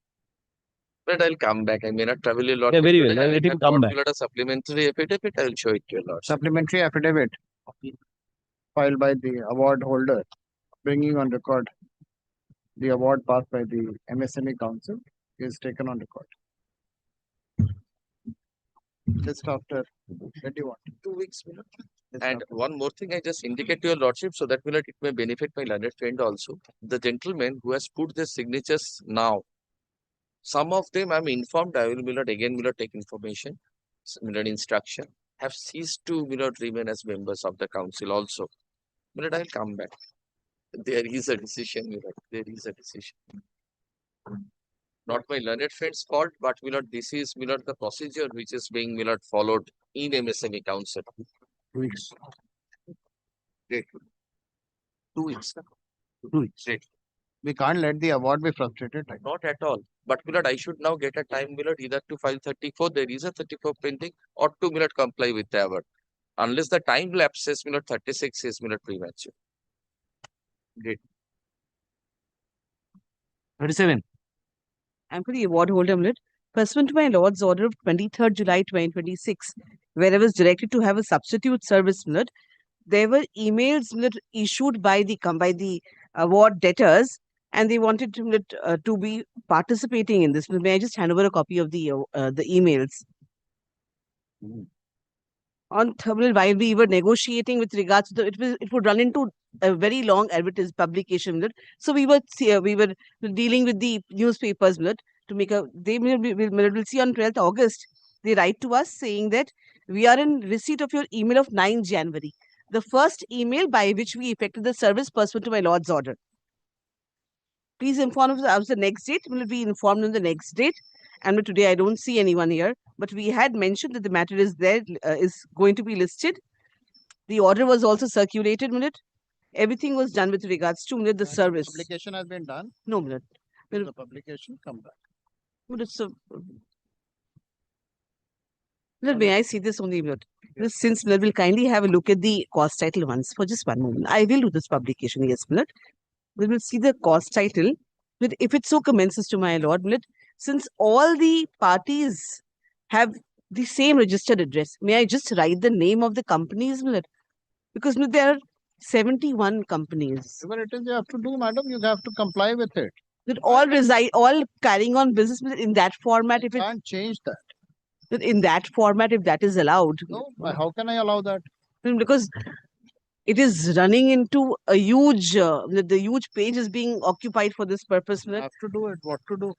But I'll come back. I may not travel a lot. Yeah, very well. I'll let him come back. A supplementary affidavit. I'll show it to you, Lord. Supplementary affidavit filed by the award holder, bringing on record the award passed by the MSME Council is taken on record. Just after 21. 2 weeks, Milord. And one more thing, I just indicate to your lordship so that Milord, it may benefit my learned friend also. The gentleman who has put their signatures now, some of them I'm informed, I will Milord again Milord take information, Milord instruction, have ceased to Milord remain as members of the council also. Milord, I'll come back. There is a decision, Milord. There is a decision. Not my learned friend's fault, but Milord, this is Milord the procedure which is being Milord followed in MSME Council. 2 weeks. Great. 2 weeks. 2 weeks. Great. We can't let the award be frustrated. Right? Not at all. But Milord, I should now get a time, Milord, either to file 34, there is a 34 pending, or to Milord comply with the award. Unless the time lapses, Milord, 36 is Milord premature. Great. 37. And for the award holder, Milord, pursuant to my Lord's order of 23rd July 2026, where I was directed to have a substitute service, Milord, there were emails, Milord, issued by the award debtors, and they wanted to be participating in this. May I just hand over a copy of the emails? On Milord, while we were negotiating with regards to it would run into a very long advertised publication, Milord. So we were dealing with the newspapers, Milord, to make a. Milord will see on 12th August. They write to us saying that we are in receipt of your email of 9 January, the first email by which we effected the service pursuant to my Lord's order. Please inform us the next date. Will be informed on the next date. And today I don't see anyone here, but we had mentioned that the matter is there, is going to be listed. The order was also circulated, Milord. Everything was done with regards to Milord, the service. Publication has been done. No, Milord. The publication come back. Milord, may I see this only, Milord? Since Milord will kindly have a look at the cost title once for just one moment. I will do this publication, yes, Milord. We will see the cost title. Milord, if it so commences to my Lord, Milord, since all the parties have the same registered address, may I just write the name of the companies, Milord? Because Milord, there are 71 companies. Whatever it is you have to do, madam, you have to comply with it. That all carrying on business in that format. If you can't change that. In that format, if that is allowed. No, how can I allow that? Because it is running into a huge, the huge page is being occupied for this purpose. Have to do it. What to do?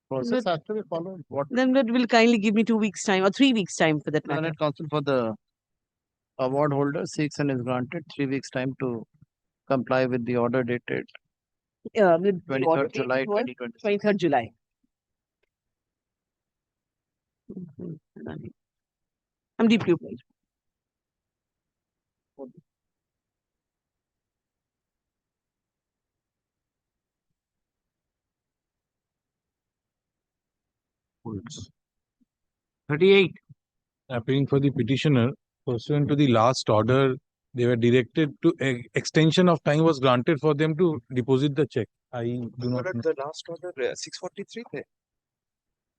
Process has to be followed. What? Then that will kindly give me 2 weeks time or 3 weeks time for that matter. Learned Council for the award holder seeks and is granted 3 weeks time to comply with the order dated 23rd July 2026. 23rd July. I'm deeply obliged. Holds. 38. Appearing for the petitioner, pursuant to the last order, they were directed to extension of time was granted for them to deposit the check. I do not know. The last order, 643.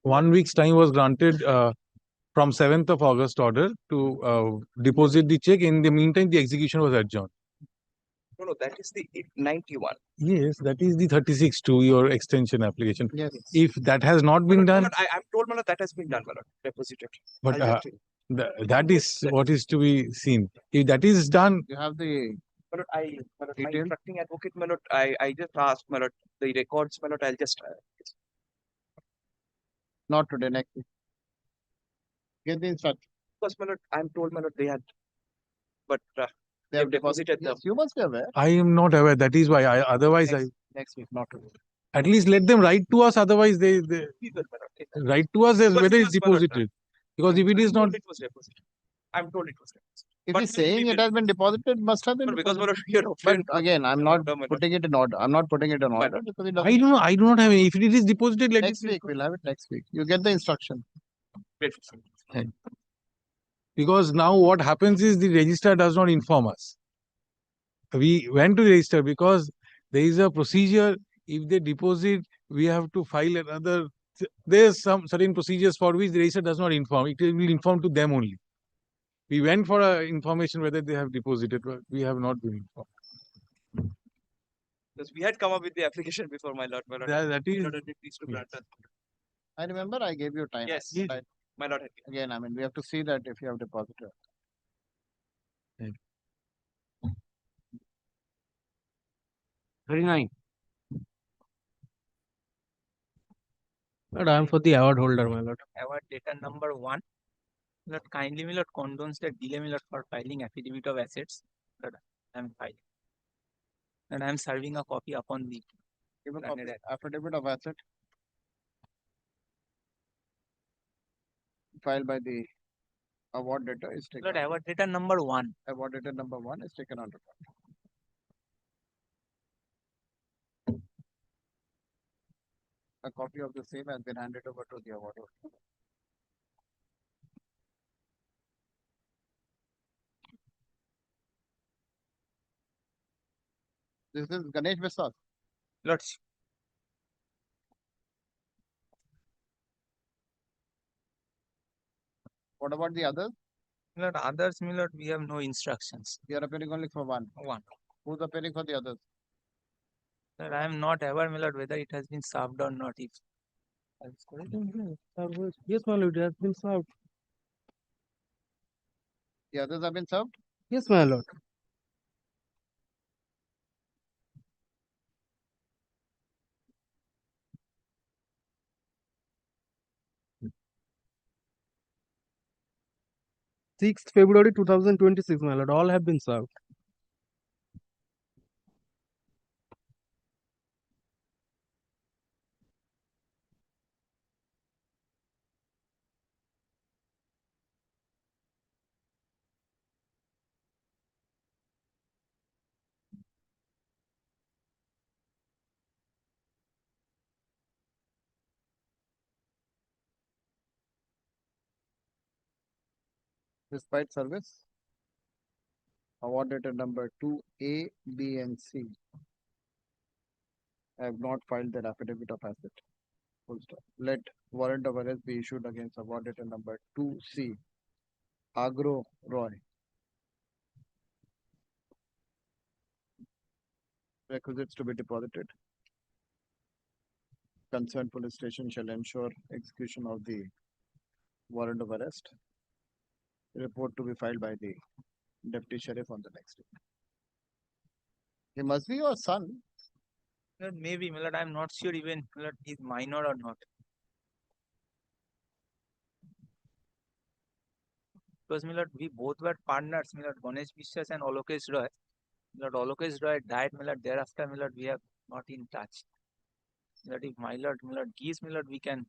1 week's time was granted from 7th of August order to deposit the check. In the meantime, the execution was adjourned. No, that is the 91. Yes, that is the 36 to your extension application. Yes. If that has not been done, I'm told that has been done, deposited. but that is what is to be seen. If that is done, you have the. My instructing advocate, I just asked, the records, I'll just. Not today, next week. Get the instruction. Because, I'm told, they had. But they have deposited them. You must be aware. I am not aware. That is why otherwise next week, not today. At least let them write to us. Otherwise, they write to us as whether it's deposited. Because if it is not, it was deposited. I'm told it was deposited. If he's saying it has been deposited, must have been. Because but again, I'm not putting it in order. I'm not putting it in order because it doesn't. I do not have any. If it is deposited, let next week we'll have it next week. You get the instruction. Because now what happens is the registrar does not inform us. We went to the register because there is a procedure if they deposit, we have to file another. There's some certain procedures for which the register does not inform. It will inform to them only. We went for information whether they have deposited, but we have not been informed. Because we had come up with the application before, my lord. That is. My lord, please to grant us. I remember I gave you time. Yes, my lord. Again, I mean, we have to see that if you have deposited. 39. Lord, I am for the award holder, my lord. Award data number 1. Lord, kindly, my lord, condones the delay, my lord, for filing affidavit of assets. Lord, I am filing. And I am serving a copy upon the Affidavit of asset filed by the award data is taken. Lord, award data number 1. Award data number 1 is taken on record. A copy of the same has been handed over to the award holder. This is Ganesh Biswas. Lords. What about the others? Lord, others, my lord, we have no instructions. You are appearing only for one. One. Who's appearing for the others? Lord, I am not aware, my lord, whether it has been served or not. If Yes, my lord, it has been served. The others have been served? Yes, my lord. February 2026, my lord. All have been served. Despite service, award data number 2A, B, and C have not filed their affidavit of asset. Full stop. Let warrant of arrest be issued against award data number 2C, Agro Roy. Requisites to be deposited. Concerned police station shall ensure execution of the warrant of arrest. Report to be filed by the deputy sheriff on the next day. He must be your son. Lord, maybe, my lord, I am not sure even, my lord, he is minor or not. Because, my lord, we both were partners, my lord, Ganesh Biswas and Alokesh Roy. My lord, Alokesh Roy died, my lord, thereafter, my lord, we have not in touch. My lord, if my lord gives, my lord, we can,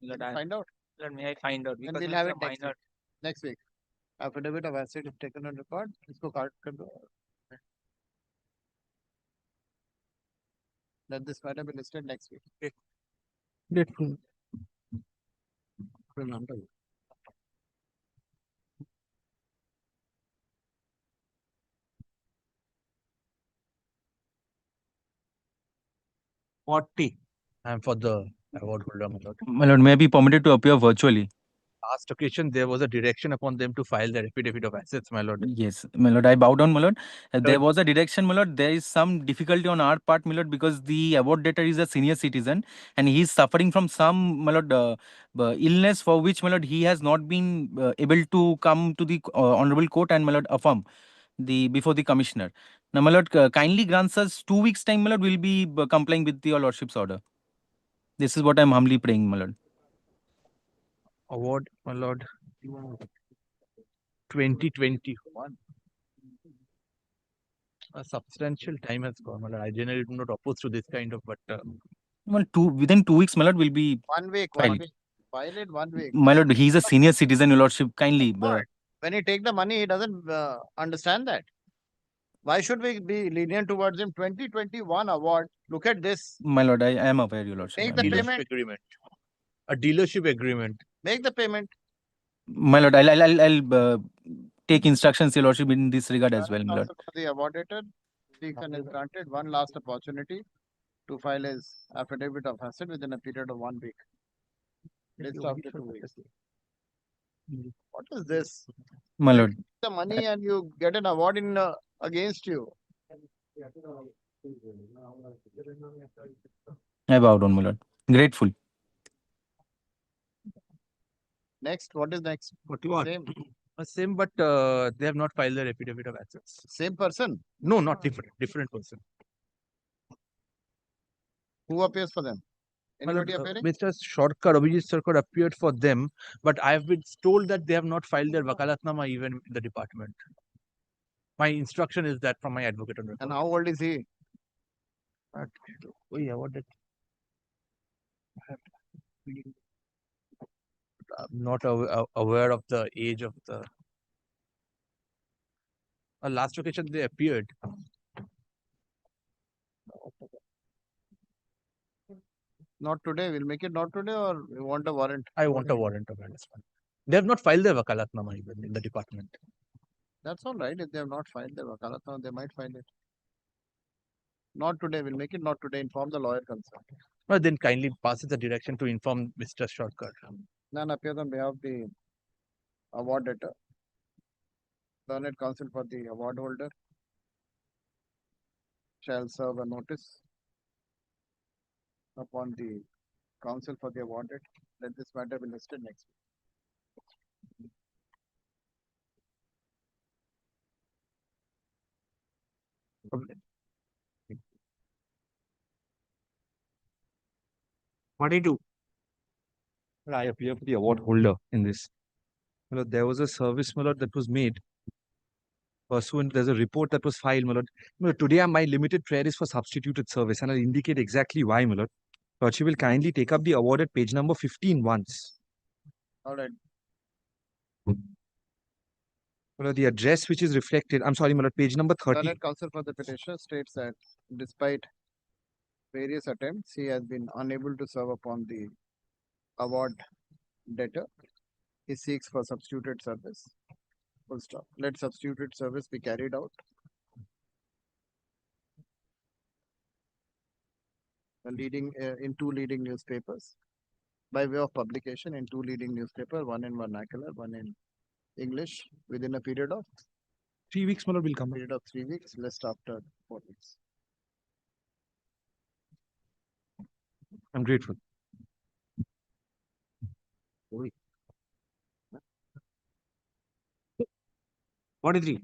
my lord, Find out. My lord, may I find out? Then Because we'll have he it is a minor. next week. Affidavit of asset is taken on record. Isko card kar do. Let this matter be listed next week. Grateful. 40. I am for the award holder, my lord. My lord, may I be permitted to appear virtually? Last occasion, there was a direction upon them to file their affidavit of assets, my lord. Yes, my lord, I bow down, my lord. There Lord. was a direction, my lord. There is some difficulty on our part, my lord, because the award debtor is a senior citizen and he is suffering from some, my lord, illness for which, my lord, he has not been able to come to the honorable court and, my lord, affirm before the commissioner. Now, my lord, kindly grants us 2 weeks' time, my lord. We'll be complying with your lordship's order. This is what I'm humbly praying, my lord. Award, my lord. 2021. A substantial time has gone, my lord. I generally do not oppose to this kind of, but Well, within 2 weeks, my lord, will be 1 week. filed. File it 1 week. My lord, he is a senior citizen, your lordship. Kindly. When he take the money, he doesn't understand that. Why should we be lenient towards him? 2021 award. Look at this. My lord, I am aware, your lordship. Make the payment. agreement. A dealership agreement. Make the payment. My lord, I'll take instructions, your lordship, in this regard as well, my lord. Also for the award debtor, seeks and is granted one last opportunity to file his affidavit of asset within a period of 1 week. List after 2 weeks. What is this? My lord. The money and you get an award in against you. I bow down, my lord. Grateful. Next, what is next? What you want? Same. Same, but they have not filed their affidavit of assets. Same person? No, not different. Different person. Who appears for them? Anybody Well, appearing? Mr. Sarkar, Abhijit Sarkar appeared for them, but I have been told that they have not filed their wakalatnama even in the department. My instruction is that from my advocate on record. And how old is he? Oh yeah, what did I'm not aware of the age of the last occasion they appeared. Not today. We'll make it not today, or we want a warrant? I want a warrant of arrest. They have not filed their wakalatnama even in the department. That's all right. If they have not filed their wakalatnama, they might file it. Not today. We'll make it not today. Inform the lawyer concerned. Well, then kindly passes the direction to inform Mr. Sarkar. None appears on behalf of the award debtor. Learned counsel for the award holder shall serve a notice upon the counsel for the awarded. Let this matter be listed next week. What do you do? I appear for the award holder in this. Well, there was a service, my lord, that was made. Pursuant, there's a report that was filed, my lord. Today, my limited prayer is for substituted service, and I'll indicate exactly why, my lord. Lordship will kindly take up the award at page number 15 once. All right. Well, the address which is reflected, I'm sorry, my lord, page number 30. Learned counsel for the petitioner states that despite various attempts, he has been unable to serve upon the award debtor. He seeks for substituted service. Full stop. Let substituted service be carried out. In two leading newspapers by way of publication in two leading newspapers, one in vernacular, one in English, within a period of 3 weeks, my lord, will come. Period of 3 weeks, list after 4 weeks. I'm grateful. 43.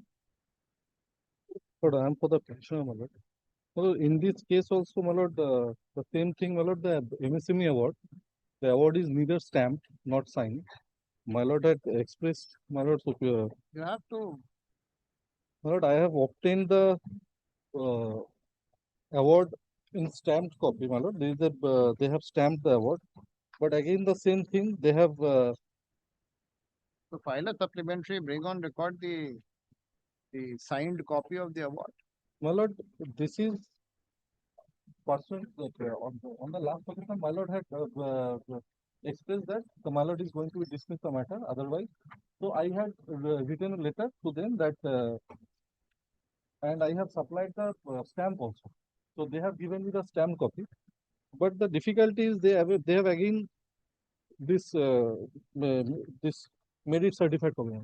But I am for the petitioner, my lord. So in this case also, my lord, the same thing, my lord, the MSME award. The award is neither stamped, not signed. My lord had expressed, my lord, You have to. My lord, I have obtained the award in stamped copy, my lord. They have stamped the award. But again, the same thing, they have. To file a supplementary, bring on record the signed copy of the award. My lord, this is pursuant on the last occasion, my lord had expressed that the my lord is going to dismiss the matter otherwise. So I had written a letter to them that, and I have supplied the stamp also. So they have given me the stamp copy. But the difficulty is they have again this this made it certified copy.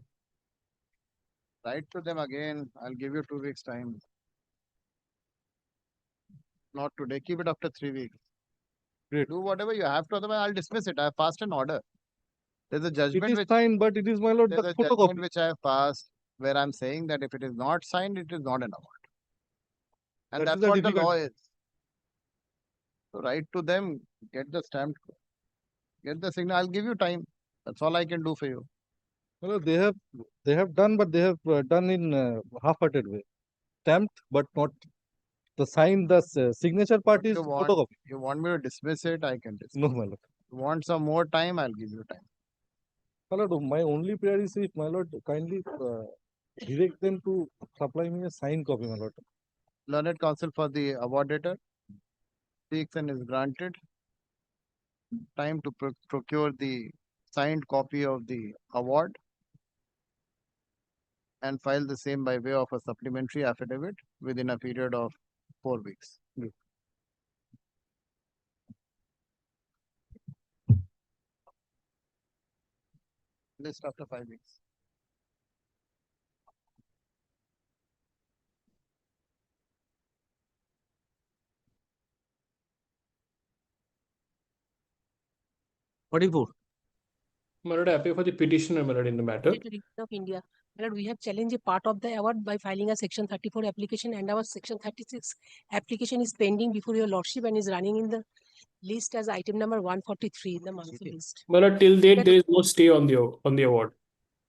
Write to them again. I'll give you 2 weeks time. Not today. Keep it after 3 weeks. Great. Do whatever you have to. Otherwise, I'll dismiss it. I have passed an order. There's a judgment. It is signed, but it is, my lord, there's the a photocopy. judgment which I have passed where I'm saying that if it is not signed, it is not an award. And that's what the law is. So write to them, get the stamp, get the signal. I'll give you time. That's all I can do for you. Well, they have done, but they have done in half-hearted way. Stamped, but not the sign. The signature part is photocopy. You want me to dismiss it? I can dismiss. No, my lord. You want some more time? I'll give you time. My lord, my only prayer is if my lord kindly direct them to supply me a signed copy, my lord. Learned counsel for the award debtor seeks and is granted time to procure the signed copy of the award and file the same by way of a supplementary affidavit within a period of 4 weeks. List after 5 weeks. My lord, I appear for the petitioner, my lord, in the matter. Of India. My lord, we have challenged a part of the award by filing a Section 34 application, and our Section 36 application is pending before your lordship and is running in the list as item number 143 in the monthly list. My lord, till date there is no stay on the award.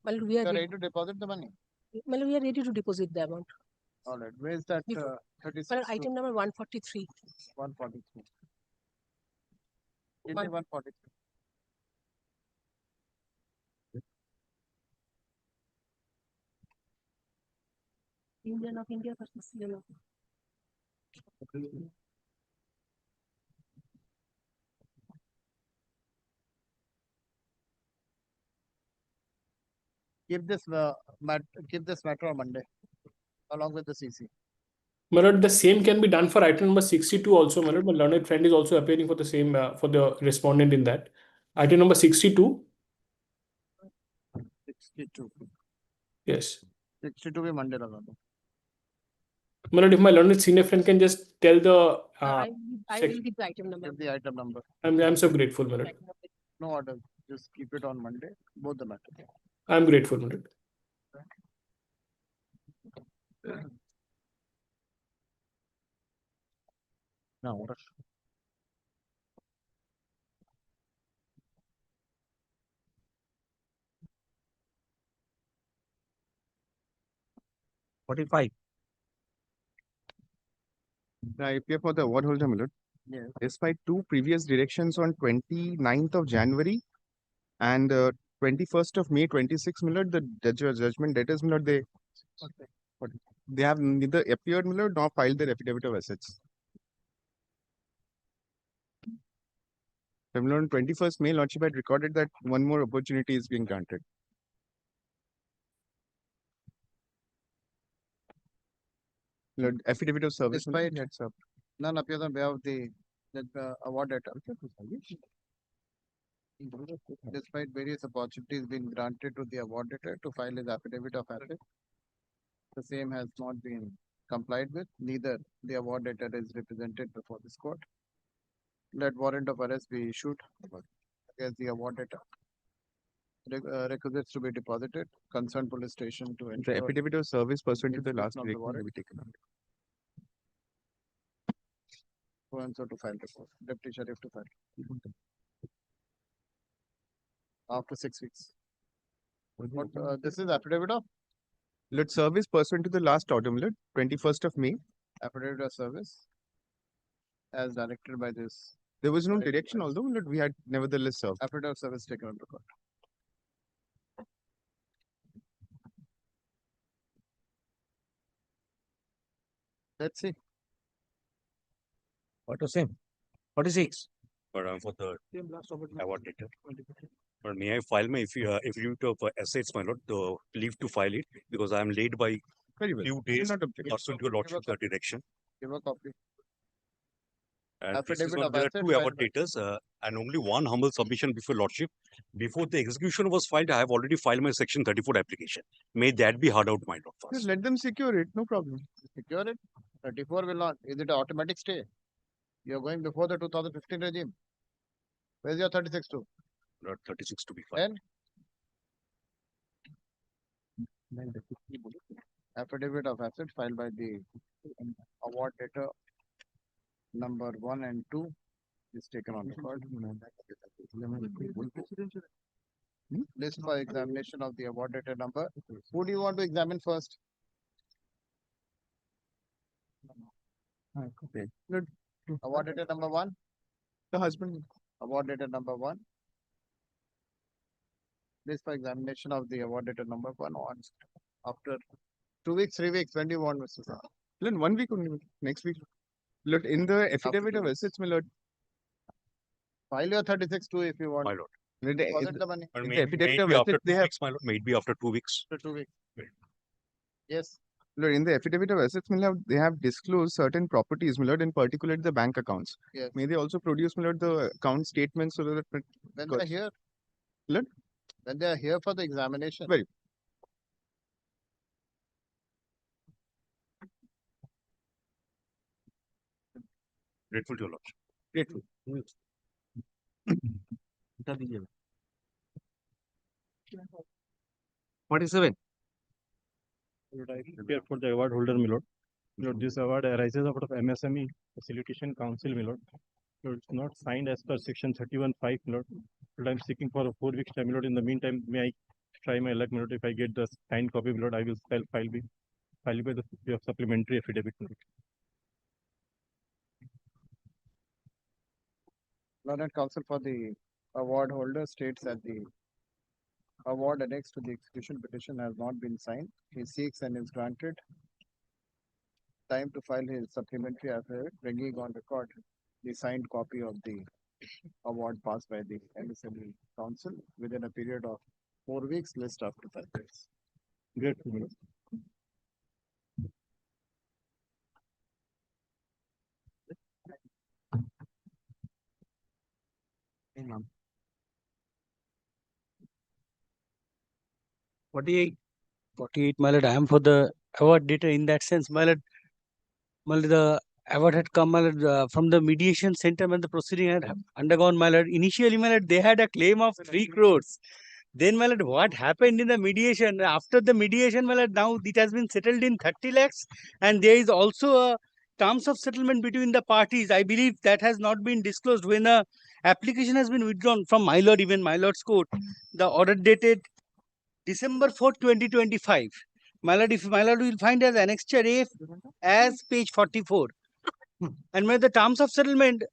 My lord, we are You're ready to deposit the money? my lord, we are ready to deposit the amount. All right. Where is that? 36. My lord, item number 143. 143. Give me 143. Union of India versus Sri Lanka. Give this matter on Monday, along with the CC. My lord, the same can be done for item number 62 also, my lord. My learned friend is also appearing for the same, for the respondent in that. Item number 62. 62. Yes. 62 भी Monday लगा दो. My lord, if my learned senior friend can just tell the I will give the item number. Give the item number. I'm so grateful, my lord. No order. Just keep it on Monday. Both the matters. I'm grateful, my lord. Now order. I appear for the award holder, my lord. Yes. Despite two previous directions on 29th of January and 21st of May 26, my lord, the judgment debtors, my lord, they have neither appeared, my lord, nor filed their affidavit of assets. My lord, on 21st May, lordship had recorded that one more opportunity is being granted. Lord, affidavit of service, my lord, Despite none appears on behalf of the award debtor. Despite various opportunities being granted to the award debtor to file his affidavit of asset, the same has not been complied with. Neither the award debtor is represented before this court. Let warrant of arrest be issued against the award debtor. Requisites to be deposited. Concerned police station to ensure. The affidavit of service pursuant to the last execution of the direction will warrant. be taken under. So and so to file report. Deputy Sheriff to file. After 6 weeks. This is affidavit of Let service pursuant to the last order, my lord, 21st of May. affidavit of service as directed by this. There was no direction, although my lord, we had nevertheless served. Affidavit of service taken on record. Let's see. What to say? 46. But I'm for the award debtor. But may I file my affidavit of assets, my lord, the leave to file it because I am late by Very well. few days pursuant to your lordship direction. Give a copy. And this is Affidavit on, of there are asset two filed award by- debtors and only one humble submission before lordship. Before the execution was filed, I have already filed my section 34 application. May that be heard out, my lord, Just first. let them secure it, no problem. Secure it. 34 will not. Is it an automatic stay? You're going before the 2015 regime. Where's your 36 to? Lord, 36 to be filed. Then affidavit of asset filed by the award debtor number 1 and 2 is taken on record. List for examination of the award debtor number. Who do you want to examine first? Okay. Award debtor number 1. The husband. Award debtor number 1. List for examination of the award debtor number 1 on after 2 weeks, 3 weeks. When do you want, Mr. Sir? Lord, 1 week only, next week. Lord, in the affidavit of assets, my lord. File your 36 too if you want. My lord. Deposit the money. But In may, the may affidavit it of be after assets, they 2 have. weeks, my lord. May it be after 2 weeks. After 2 weeks. Yes. Lord, in the affidavit of assets, my lord, they have disclosed certain properties, my lord, in particular the bank accounts. Yes. May they also produce, my lord, the account statements so that. When they are here. Lord? Then they are here for the examination. Very. Grateful to your lordship. Grateful. 47. Appear for the award holder, my lord. This award arises out of MSME Facilitation Council, my lord. It's not signed as per section 31(5), my lord. But I'm seeking for a 4 weeks time, my lord. In the meantime, may I try my luck, my lord? If I get the signed copy, my lord, I will file by the supplementary affidavit, my lord. Learned counsel for the award holder states that the award annexed to the execution petition has not been signed. He seeks and is granted time to file his supplementary affidavit, bringing on record the signed copy of the award passed by the MSME Council within a period of 4 weeks, list after 5 days. Grateful, my lord. Hey, ma'am. 48, my lord. I am for the award data in that sense, my lord. The award had come, my lord, from the mediation center when the proceeding had undergone, my lord. Initially, my lord, they had a claim of 3 crores. Then, my lord, what happened in the mediation? After the mediation, my lord, now it has been settled in 30 lakhs, and there is also a terms of settlement between the parties. I believe that has not been disclosed when a application has been withdrawn from my lord, even my lord's court. The order dated December 4th, 2025. My lord, if my lord will find as annexure A as page 44. And when the terms of settlement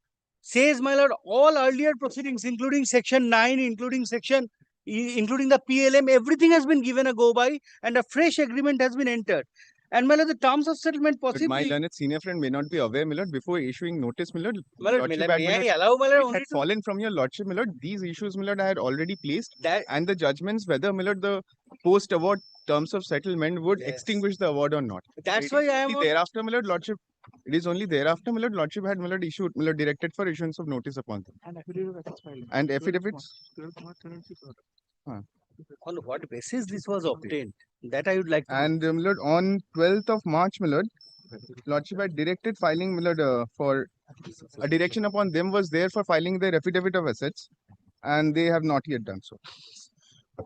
says, my lord, all earlier proceedings, including section 9, including the PLM, everything has been given a go by and a fresh agreement has been entered. And my lord, the terms of settlement possibly. But my learned senior friend may not be aware, my lord, before issuing notice, my lord. My lord, Lordship may had, I allow, my lord, it only had to- fallen from your lordship, my lord. These issues, my lord, I had already placed. And the judgments, whether, my lord, the post-award terms of settlement would extinguish the award or not. That's why I am. Thereafter, my lord, lordship. It is only thereafter, my lord, lordship had, my lord, issued, my lord, directed for issuance of notice upon them. And affidavits. On what basis this was obtained? That I would like to know. And my lord, on 12th of March, my lord, lordship had directed filing, my lord, for a direction upon them was there for filing their affidavit of assets, and they have not yet done so.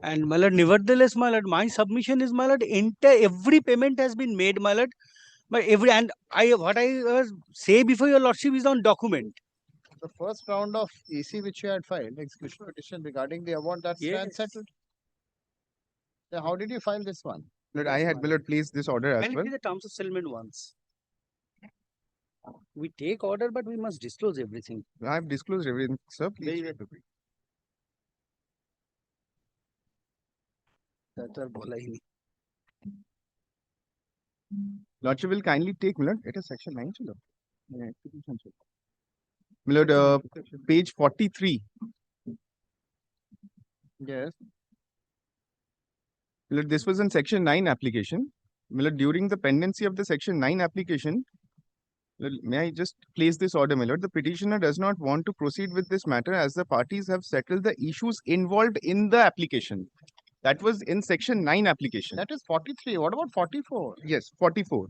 And my lord, nevertheless, my lord, my submission is, my lord, every payment has been made, my lord. But what I say before your lordship is on document. The first round of EC which you had filed, execution petition regarding the award, that's Yes. settled. Then how did you file this one? Lord, I had, my lord, placed this order as And well. it is the terms of settlement once. We take order, but we must disclose everything. I have disclosed everything, sir. Please. That are bola hi nahi. Lordship will kindly take, my lord, it is section 9, chalo. Yeah, execution, chalo. My lord, page 43. Yes. My lord, this was in section 9 application. My lord, during the pendency of the section 9 application, may I just place this order, my lord? The petitioner does not want to proceed with this matter as the parties have settled the issues involved in the application. That was in section 9 application. That is 43. What about 44? Yes, 44.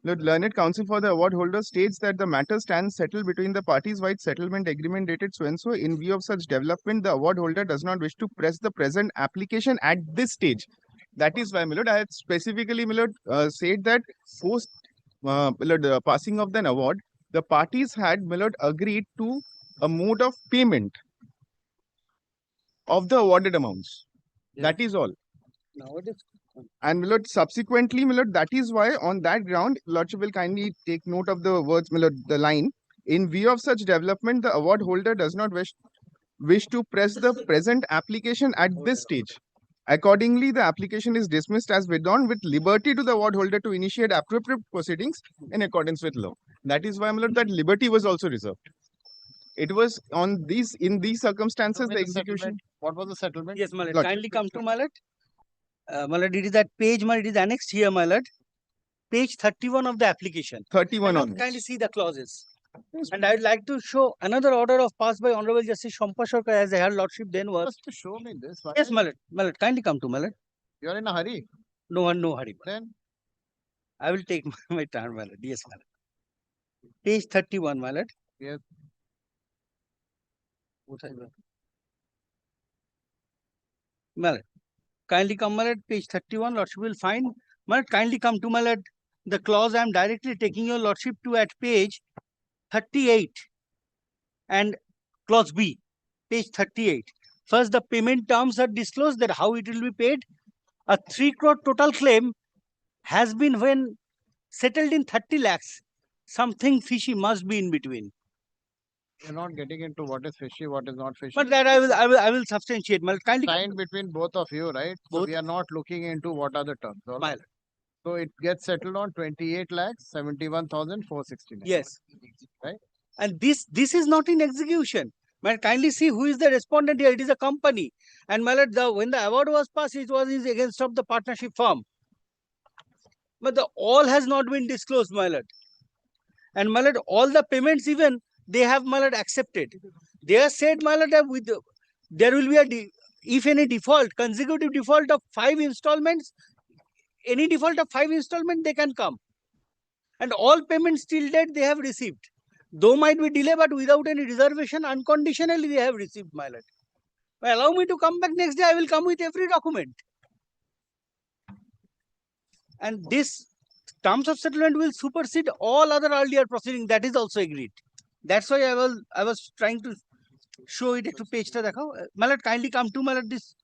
Lord, learned counsel for the award holder states that the matter stands settled between the parties by settlement agreement dated so and so. In view of such development, the award holder does not wish to press the present application at this stage. That is why, my lord, I had specifically, my lord, said that post passing of the award, the parties had, my lord, agreed to a mode of payment of the awarded amounts. That is all. Nowadays. And my lord, subsequently, my lord, that is why on that ground, lordship will kindly take note of the words, my lord, the line. In view of such development, the award holder does not wish to press the present application at this stage. Accordingly, the application is dismissed as withdrawn with liberty to the award holder to initiate appropriate proceedings in accordance with law. That is why, my lord, that liberty was also reserved. It was in these circumstances, the execution. What was the settlement? Yes, my lord. Lord. Kindly come to my lord. My lord, it is that page, my lord, it is annexed here, my lord. Page 31 of the application. 31 And now onwards. kindly see the clauses. And I'd like to show another order of pass by Honorable Justice Shampa Sarkar as Her Lordship then was. Just to show me this. Yes, my lord. My lord, kindly come to my lord. You are in a hurry. No hurry. Then I will take my turn, my lord. Yes, my lord. Page 31, my lord. Yes. My lord, kindly come, my lord. Page 31, Lordship will find. My lord, kindly come to my lord. The clause I am directly taking your Lordship to at page 38 and clause B, page 38. First, the payment terms are disclosed, that how it will be paid. A 3 crore total claim has been when settled in 30 lakhs. Something fishy must be in between. you're not getting into what is fishy, what is not fishy. But that I will substantiate. Kindly signed between both of you, right? So we are not looking into what are the terms. all right? So it gets settled on 28 lakhs 71,469. Yes. Right? And this is not in execution. Man, kindly see who is the respondent here. It is a company. And my lord, when the award was passed, it was against of the partnership firm. But the all has not been disclosed, my lord. And my lord, all the payments even they have, my lord, accepted. They have said, my lord, that there will be if any default, consecutive default of 5 installments, any default of 5 installments, they can come. And all payments till date they have received. Though might be delay, but without any reservation, unconditionally they have received, my lord. Well, allow me to come back next day. I will come with every document. And this terms of settlement will supersede all other earlier proceedings. That is also agreed. That's why I was trying to show it to page ta dekho. My lord, kindly come to my lord this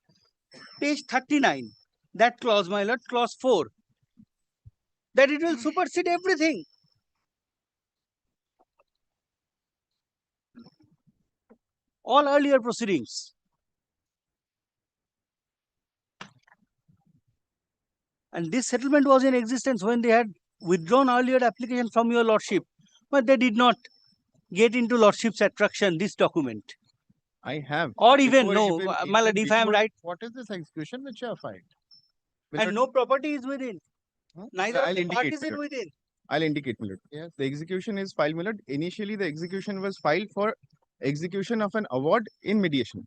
page 39. That clause, my lord, clause 4. That it will supersede everything. All earlier proceedings. And this settlement was in existence when they had withdrawn earlier application from your lordship, but they did not get into lordship's attraction, this document. I have. Or even, Before no, even- my lord, even if I am before- right. What is this execution which you have filed? And no property is within. Neither I'll of the indicate, parties my is lord. within. I'll indicate, my lord. Yes. The execution is filed, my lord. Initially, the execution was filed for execution of an award in mediation.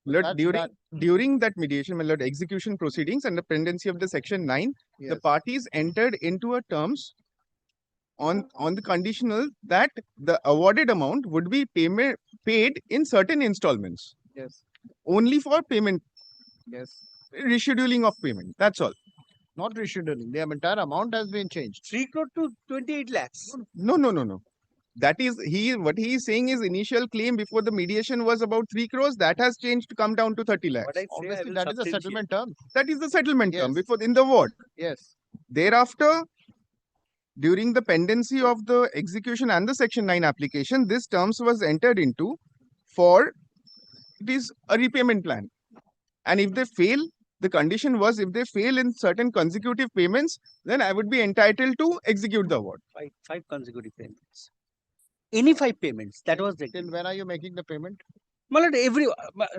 My lord, That's during that mediation, my lord, execution proceedings and the pendency of the section 9, the Yes. parties entered into a terms on the conditional that the awarded amount would be paid in certain installments. Yes. Only for payment, Yes. rescheduling of payment. That's all. Not rescheduling. The entire amount has been changed. 3 crore to 28 lakhs. No. That is what he is saying is initial claim before the mediation was about 3 crores. That has changed to come down to 30 lakhs. What I say, I Obviously, will that is a substantiate. settlement term. That is the settlement term Yes. before in the award. Yes. Thereafter, during the pendency of the execution and the section 9 application, this terms was entered into for it is a repayment plan. And if they fail, the condition was if they fail in certain consecutive payments, then I would be entitled to execute the award. Five consecutive payments. Any 5 payments. That was the. Till when are you making the payment? My lord,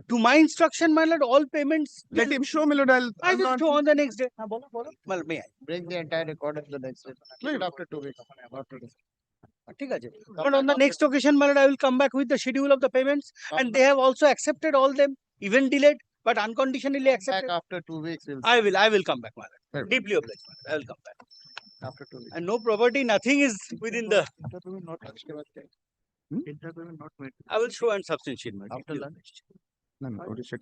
to my instruction, my lord, all payments. Let him show, my lord. I I'm will not- show on the next day. My lord, may I? Bring the entire record of the next day. Wait, after 2 weeks. After this. ঠিক আছে. But on the next occasion, my lord, I will come back with the schedule of the payments, and they have also accepted all them, even delayed, but unconditionally accepted. Back after 2 weeks. We'll I will come back, my lord. Fair. Deeply obliged, my lord. I will come back. after 2 weeks. And no property, nothing is within the. Not touched. Not made. I will show and substantiate, my lord. After Deeply lunch. No, what is it?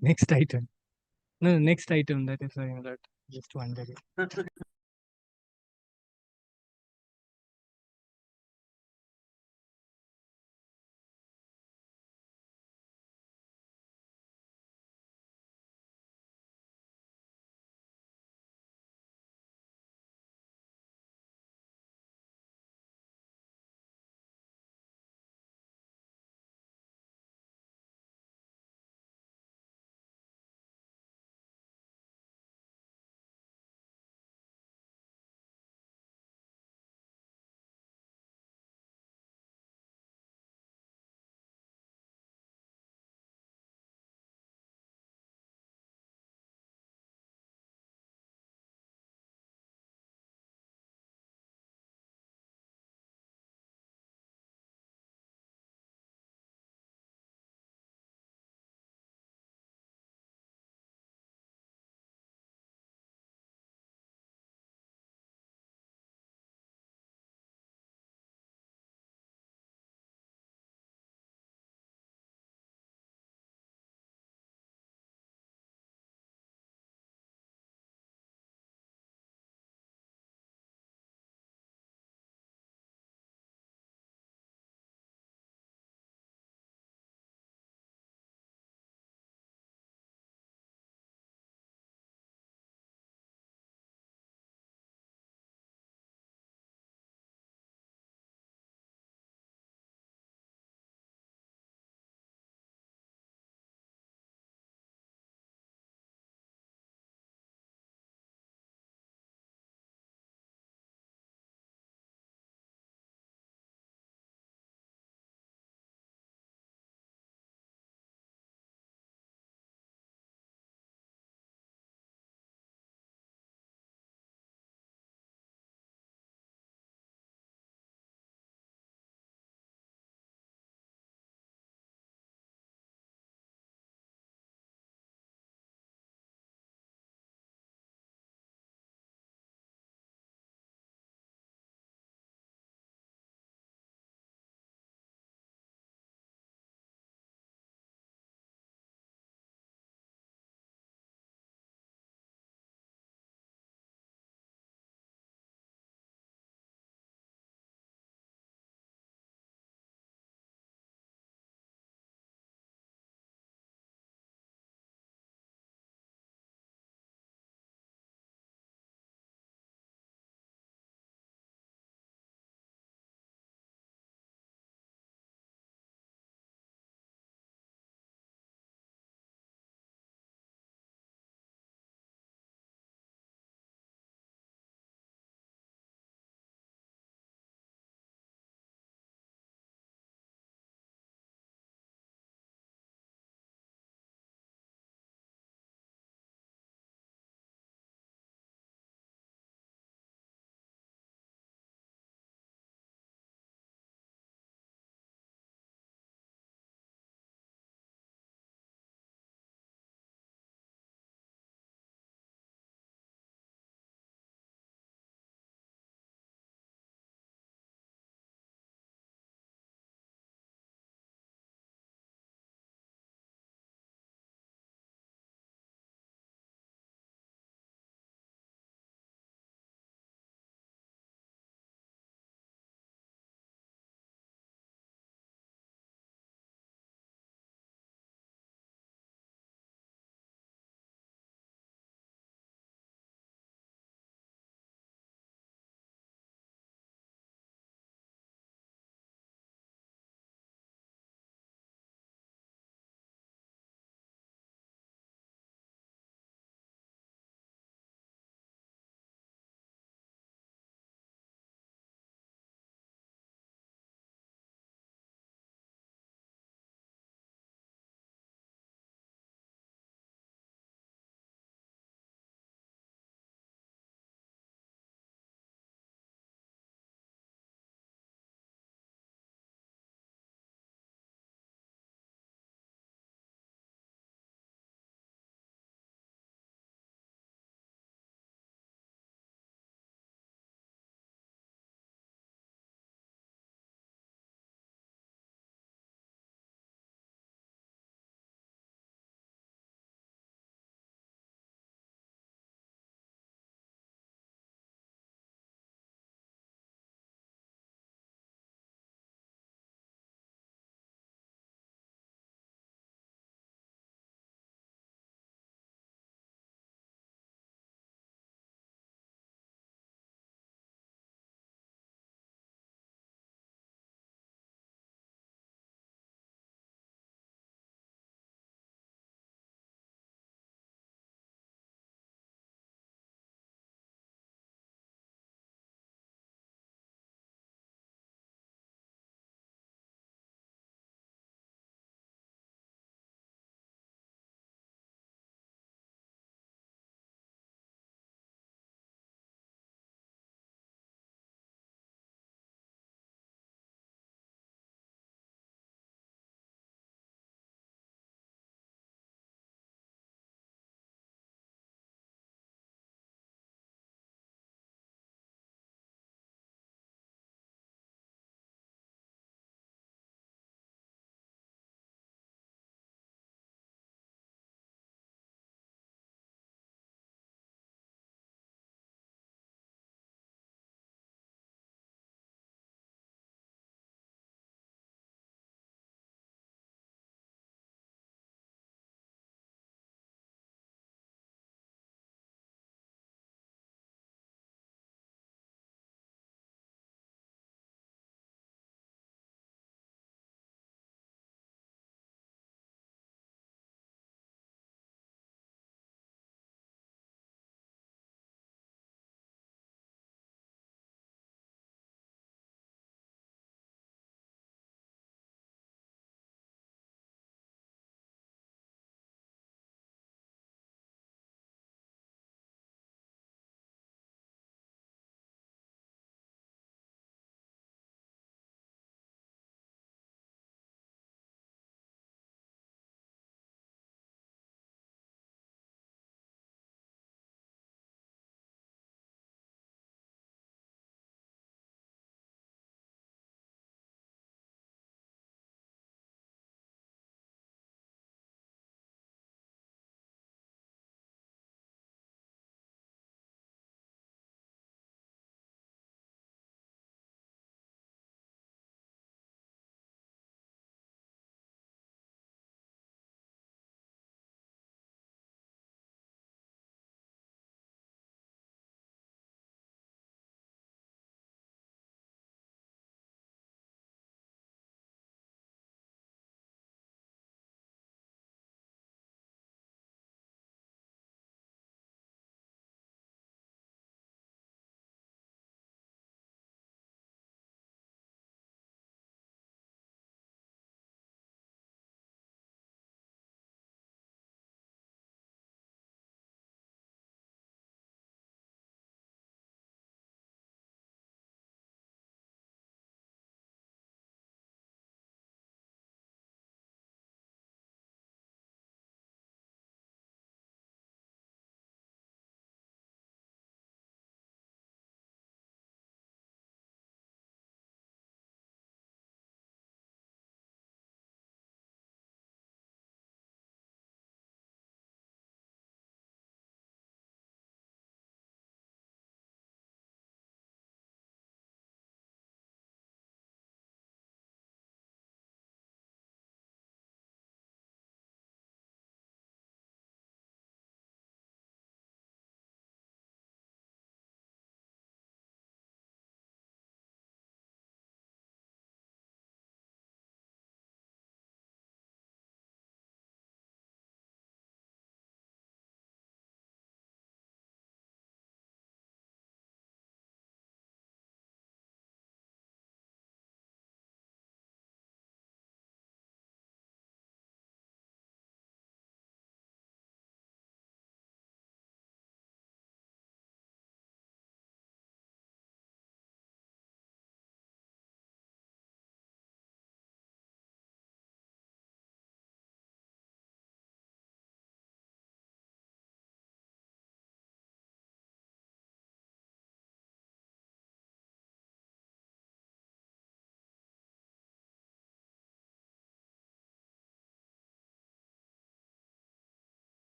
Next item. No, next item. That is that just one second.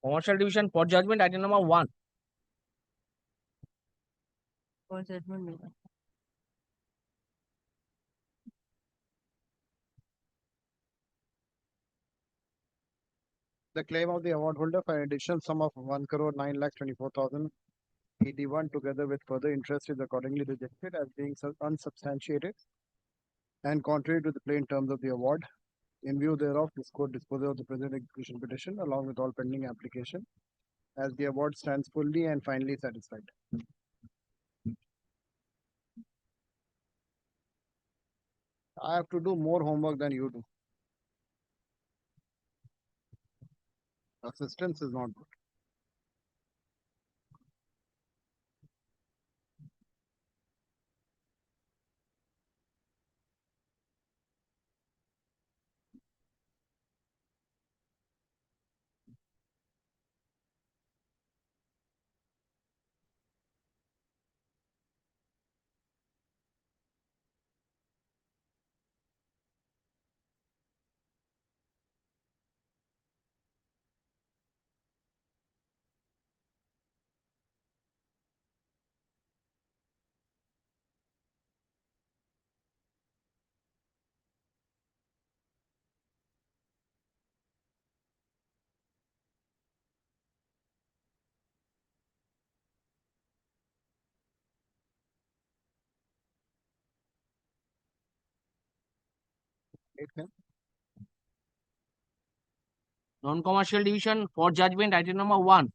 Commercial division for judgment item number 1. For judgment मेरा. The claim of the award holder for an additional sum of 1,09,24,081 together with further interest is accordingly rejected as being unsubstantiated and contrary to the plain terms of the award. In view thereof, this court disposes of the present execution petition along with all pending application as the award stands fully and finally satisfied. I have to do more homework than you do. Assistance is not good. Non-commercial division for judgment item number 1.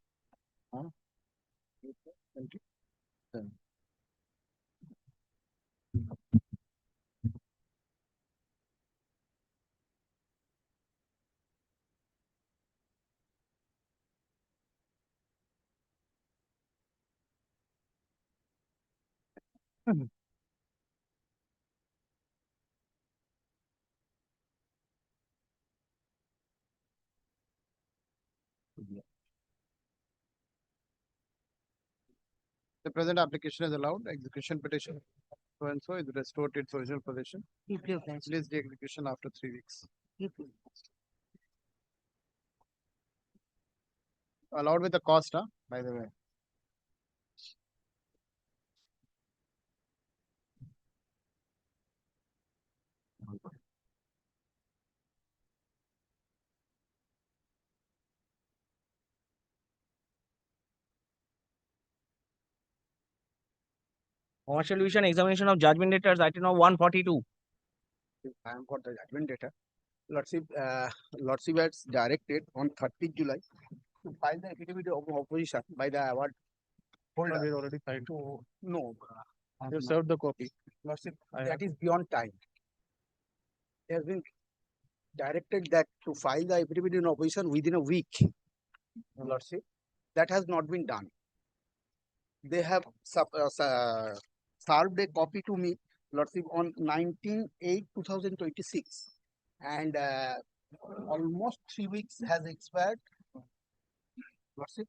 The present application is allowed. Execution petition so and so is restored to its original position. Please the execution after 3 weeks. Allowed with the cost, huh? By the way. Commercial division examination of judgment debtors item number 142. I am for the judgment data. Lordship has directed on 30th July to file the affidavit of opposition by the award holder. They already filed. No, You served the copy. Lordship, that is beyond time. They have been directed that to file the affidavit in opposition within a week. Lordship, that has not been done. They have served a copy to me, Lordship, on 19/8/2026, and almost 3 weeks has expired. Lordship,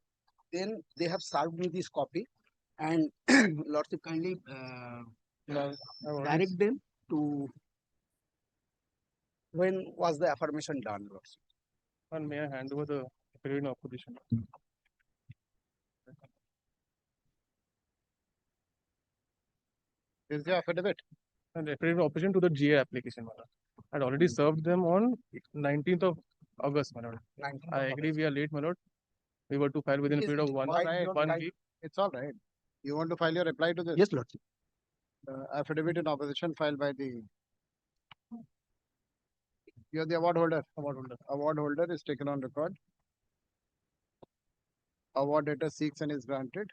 then they have served me this copy, and Lordship kindly direct them to when was the affirmation done, Lordship. And may I hand over the affidavit in opposition? Is the affidavit? And affidavit of opposition to the GA application. I had already served them on 19th of August, my lord. I agree we are late, my lord. We were to file within a period of one week. It's all right. You want to file your reply to this? Yes, Lordship. Affidavit in opposition filed by the. You are the award holder. Award holder is taken on record. Award debtor seeks and is granted.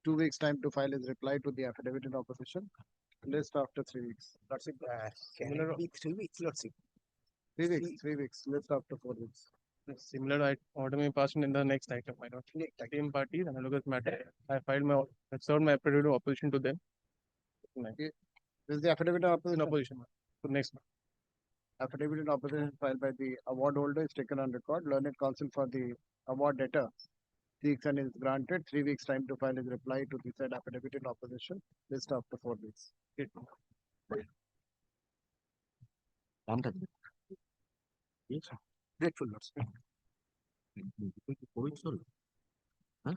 2 weeks time to file his reply to the affidavit in opposition. List after 3 weeks. Lordship, can it be 3 weeks, Lordship? 3 weeks, 3 weeks. List after 4 weeks. Similar order may pass in the next item, my lord. Same parties, analogous matter. I filed my, I served my affidavit of opposition to them. This is the affidavit of opposition. Opposition. So next one. Affidavit in opposition filed by the award holder is taken on record. Learned counsel for the award debtor seeks and is granted 3 weeks time to file his reply to the said affidavit in opposition. List after 4 weeks. Grateful, Lords. Huh?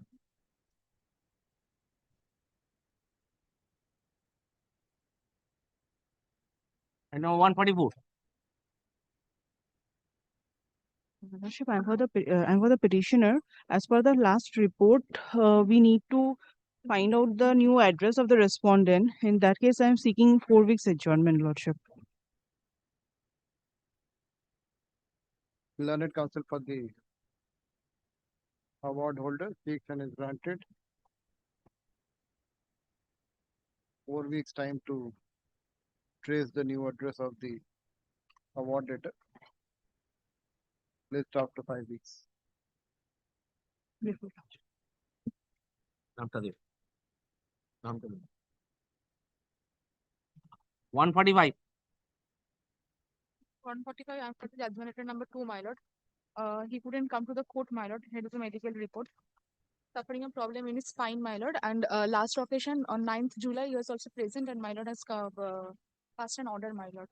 And now 144. Lordship, I'm for the petitioner. As per the last report, we need to find out the new address of the respondent. In that case, I'm seeking 4 weeks adjournment, Lordship. Learned counsel for the award holder seeks and is granted 4 weeks time to trace the new address of the award data. List after 5 weeks. After this. 145. 145, I'm for the judgment letter number 2, my lord. He couldn't come to the court, my lord, due to medical report. Suffering a problem in his spine, my lord. And last occasion on 9th July, he was also present, and my lord has passed an order, my lord.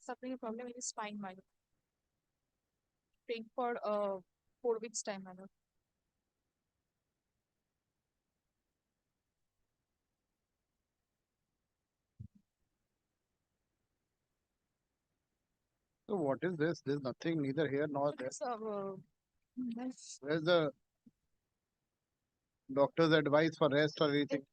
Suffering a problem in his spine, my lord. Praying for 4 weeks time, my lord. So what is this? There's nothing neither here nor there. Yes. Where's the doctor's advice for rest or anything?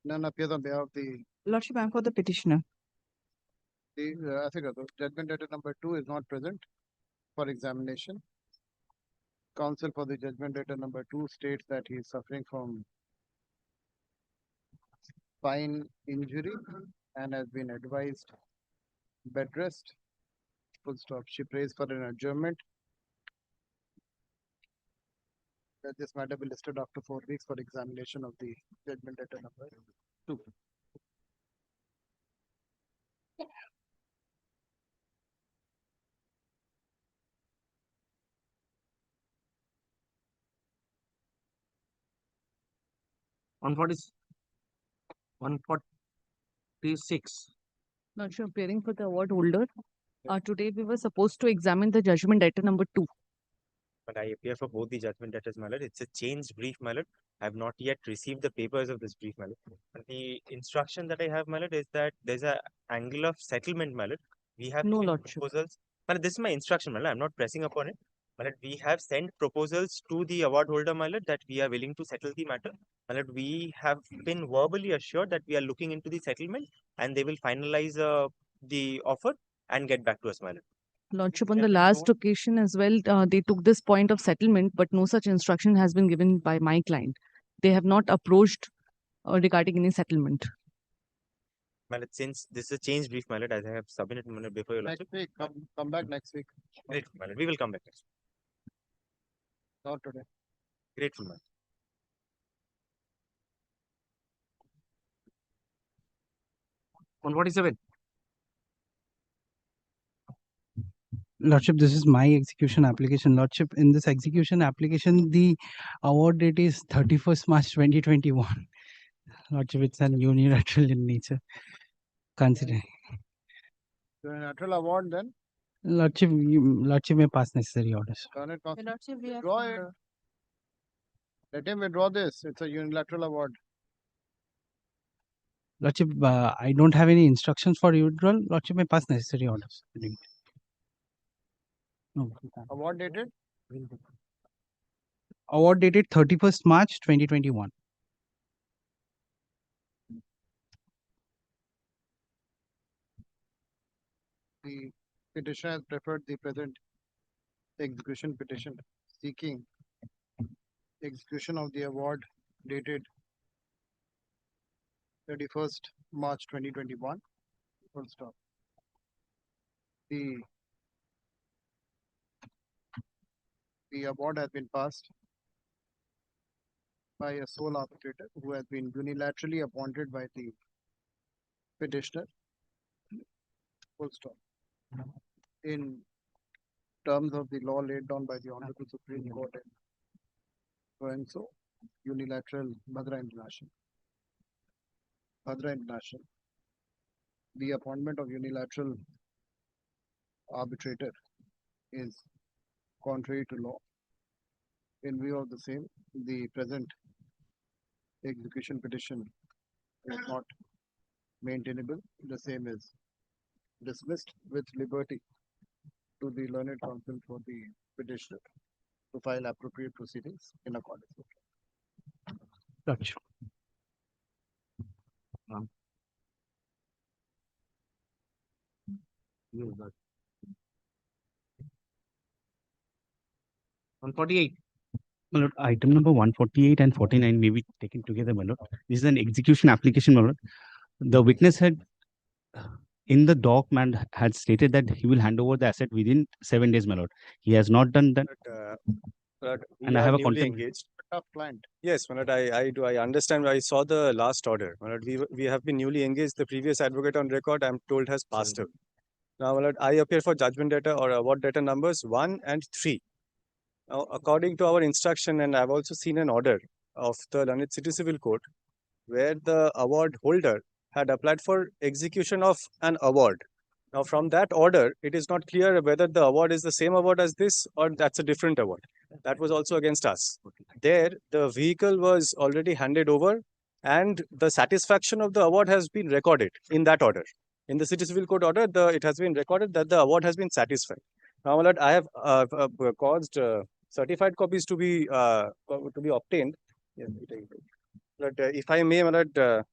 None appears on behalf of the Lordship, I'm for the petitioner. Judgment letter number 2 is not present for examination. Counsel for the judgment letter number 2 states that he is suffering from spine injury and has been advised bed rest. Full stop. She prays for an adjournment. That this matter be listed after 4 weeks for examination of the judgment letter number 2. One 146. Lordship, appearing for the award holder. Today we were supposed to examine the judgment letter number 2. But I appear for both the judgment letters, my lord. It's a changed brief, my lord. I have not yet received the papers of this brief, my lord. And the instruction that I have, my lord, is that there's a angle of settlement, my lord. We have No, sent Lordship. proposals. My lord, this is my instruction, my lord. I'm not pressing upon it. My lord, we have sent proposals to the award holder, my lord, that we are willing to settle the matter. My lord, we have been verbally assured that we are looking into the settlement and they will finalize the offer and get back to us, my lord. Lordship, on the last occasion as well, they took this point of settlement, but no such instruction has been given by my client. They have not approached regarding any settlement. My lord, since this is a change brief, my lord, as I have submitted, my lord, before your Next week, come back next week. Grateful, my lord. We will come back next week. Not today. Grateful, my lord. 147. Lordship, this is my execution application. Lordship, in this execution application, the award date is 31st March 2021. Lordship, it's an unilateral in nature. Considering. Unilateral award then? Lordship, Lordship may pass necessary orders. Lordship, we have Withdraw it. Let him withdraw this. It's a unilateral award. Lordship, I don't have any instructions for withdrawal. Lordship may pass necessary orders. No. Award dated? Award dated 31st March 2021. The petitioner has preferred the present execution petition seeking execution of the award dated 31st March 2021. Full stop. The award has been passed by a sole arbitrator who has been unilaterally appointed by the petitioner. Full stop. In terms of the law laid down by the Honorable Supreme Court in so and so, unilateral Bhadra International. Bhadra International. The appointment of unilateral arbitrator is contrary to law. In view of the same, the present execution petition is not maintainable. The same is dismissed with liberty to the learned counsel for the petitioner to file appropriate proceedings in accordance with law. Gotcha. Use that. 148. My lord, item number 148 and 49 may be taken together, my lord. This is an execution application, my lord. The witness had in the document had stated that he will hand over the asset within 7 days, my lord. He has not done that. We And I are have a newly contempt. engaged. Tough client. Yes, my lord, I understand. I saw the last order. My lord, we have been newly engaged. The previous advocate on record, I'm told, has passed away. Now, my lord, I appear for judgment data or award data numbers 1 and 3. Now, according to our instruction, and I've also seen an order of the Learned City Civil Court, where the award holder had applied for execution of an award. Now, from that order, it is not clear whether the award is the same award as this or that's a different award. That was also against us. There, the vehicle was already handed over and the satisfaction of the award has been recorded in that order. In the City Civil Court order, it has been recorded that the award has been satisfied. Now, my lord, I have caused certified copies to be obtained. Yes, but if I may, my lord,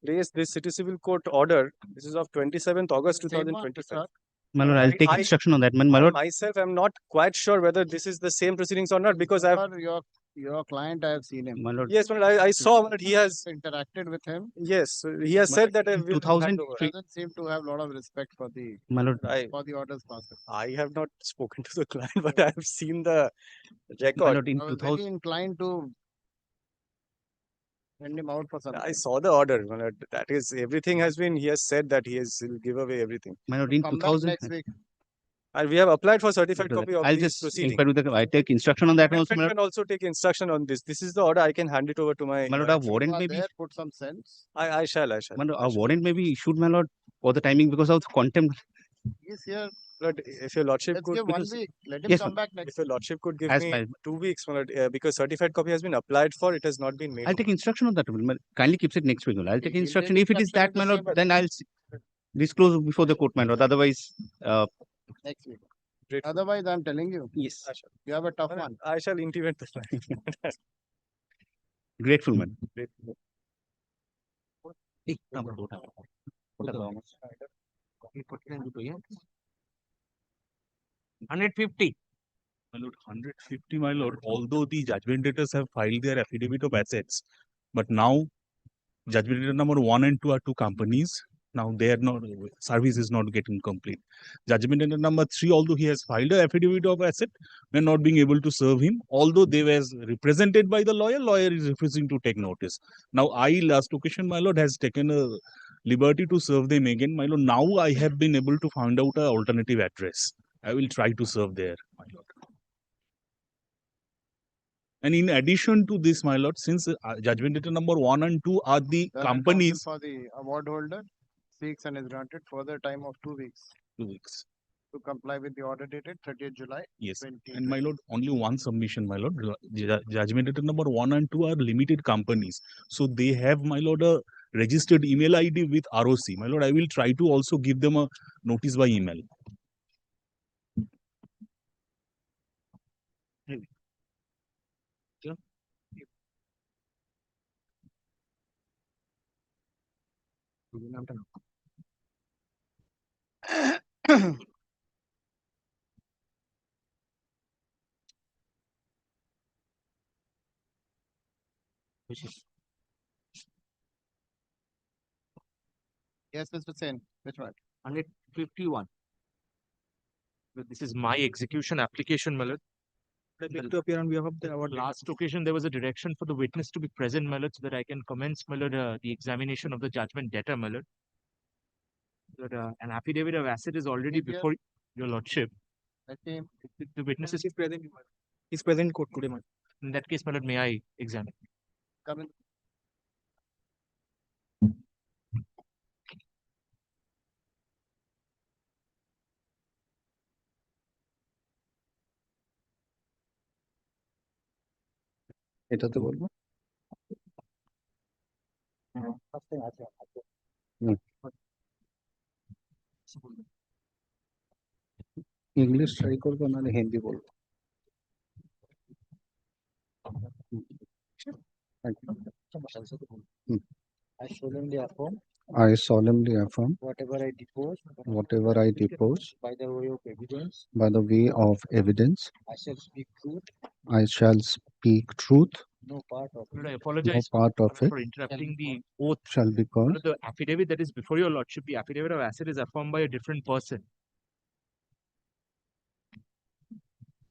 raise this City Civil Court order. This is of 27th August 2025. My lord, I'll take instruction on that, man. My I lord, myself am not quite sure whether this is the same proceedings or not because I've Your client, I have seen him. my lord. yes, my lord, I saw that he has interacted with him. Yes, he has said that in will 2003 doesn't seem to have a lot of respect for the my lord. for the orders passed. I have not spoken to the client, but I have seen the record. My lord, in I was very inclined to send him out for something. I saw the order. My lord. That is everything has been. He has said that he'll give away everything. My lord, in Come back 2000. next week. And we have applied for certified copy of I'll these just proceedings. inquire with the. I take instruction on that one also, my Management lord. can also take instruction on this. This is the order. I can hand it over to my. My lord, our warrant You are may be. there, put some sense. I shall. My lord, our warrant may be issued, my lord, for the timing because of contempt. He's here. Lord, if your lordship Let's could give 1 because- week. Let him Yes, come ma'am. back next. If your lordship could give As me my- 2 weeks, my lord, because certified copy has been applied for, it has not been made. I'll take instruction on that. My lord. Kindly keeps it next week. my lord. I'll take He'll instruction. take If it is instruction that, in the my lord, same then I'll disclose before the court, my lord. Otherwise, Next week. Grateful. Otherwise, I'm telling you, yes, I shall. you have a tough one. I shall intimate the client. grateful, man. Grateful. Yeah. 150. My lord, 150, my lord, although the judgment debtors have filed their affidavit of assets, but now judgment debtor number 1 and 2 are two companies. Now their service is not getting complete. Judgment debtor number 3, although he has filed an affidavit of asset, we are not being able to serve him. Although they were represented by the lawyer is refusing to take notice. Now I, last occasion, my lord, has taken a liberty to serve them again. My lord, now I have been able to find out an alternative address. I will try to serve there, my lord. And in addition to this, my lord, since judgment debtor number 1 and 2 are the The companies, counsel for the award holder seeks and is granted further time of 2 weeks 2 weeks. to comply with the order dated 30th July. Yes. 2020. And my lord, only one submission, my lord. Judgment debtor number 1 and 2 are limited companies. So they have, my lord, a registered email ID with ROC. My lord, I will try to also give them a notice by email. Yes, Mr. Sen. Which one? 151. This is my execution application, my lord. To appear on behalf of the award. Last occasion, there was a direction for the witness to be present, my lord, so that I can commence, my lord, the examination of the judgment debtor, my lord. But, an affidavit of asset is already before your lordship. The witness is present. He's present in court today, man. In that case, my lord, may I examine? Come in. এটাতে বলবো English try করবো নাহলে হিন্দি বলবো I solemnly affirm I solemnly affirm whatever I depose by the way of evidence I shall speak truth, I shall speak truth no part of Lord, I no apologize part of it for interrupting the oath. shall be called. Lord, the affidavit that is before your lordship, the affidavit of asset is affirmed by a different person.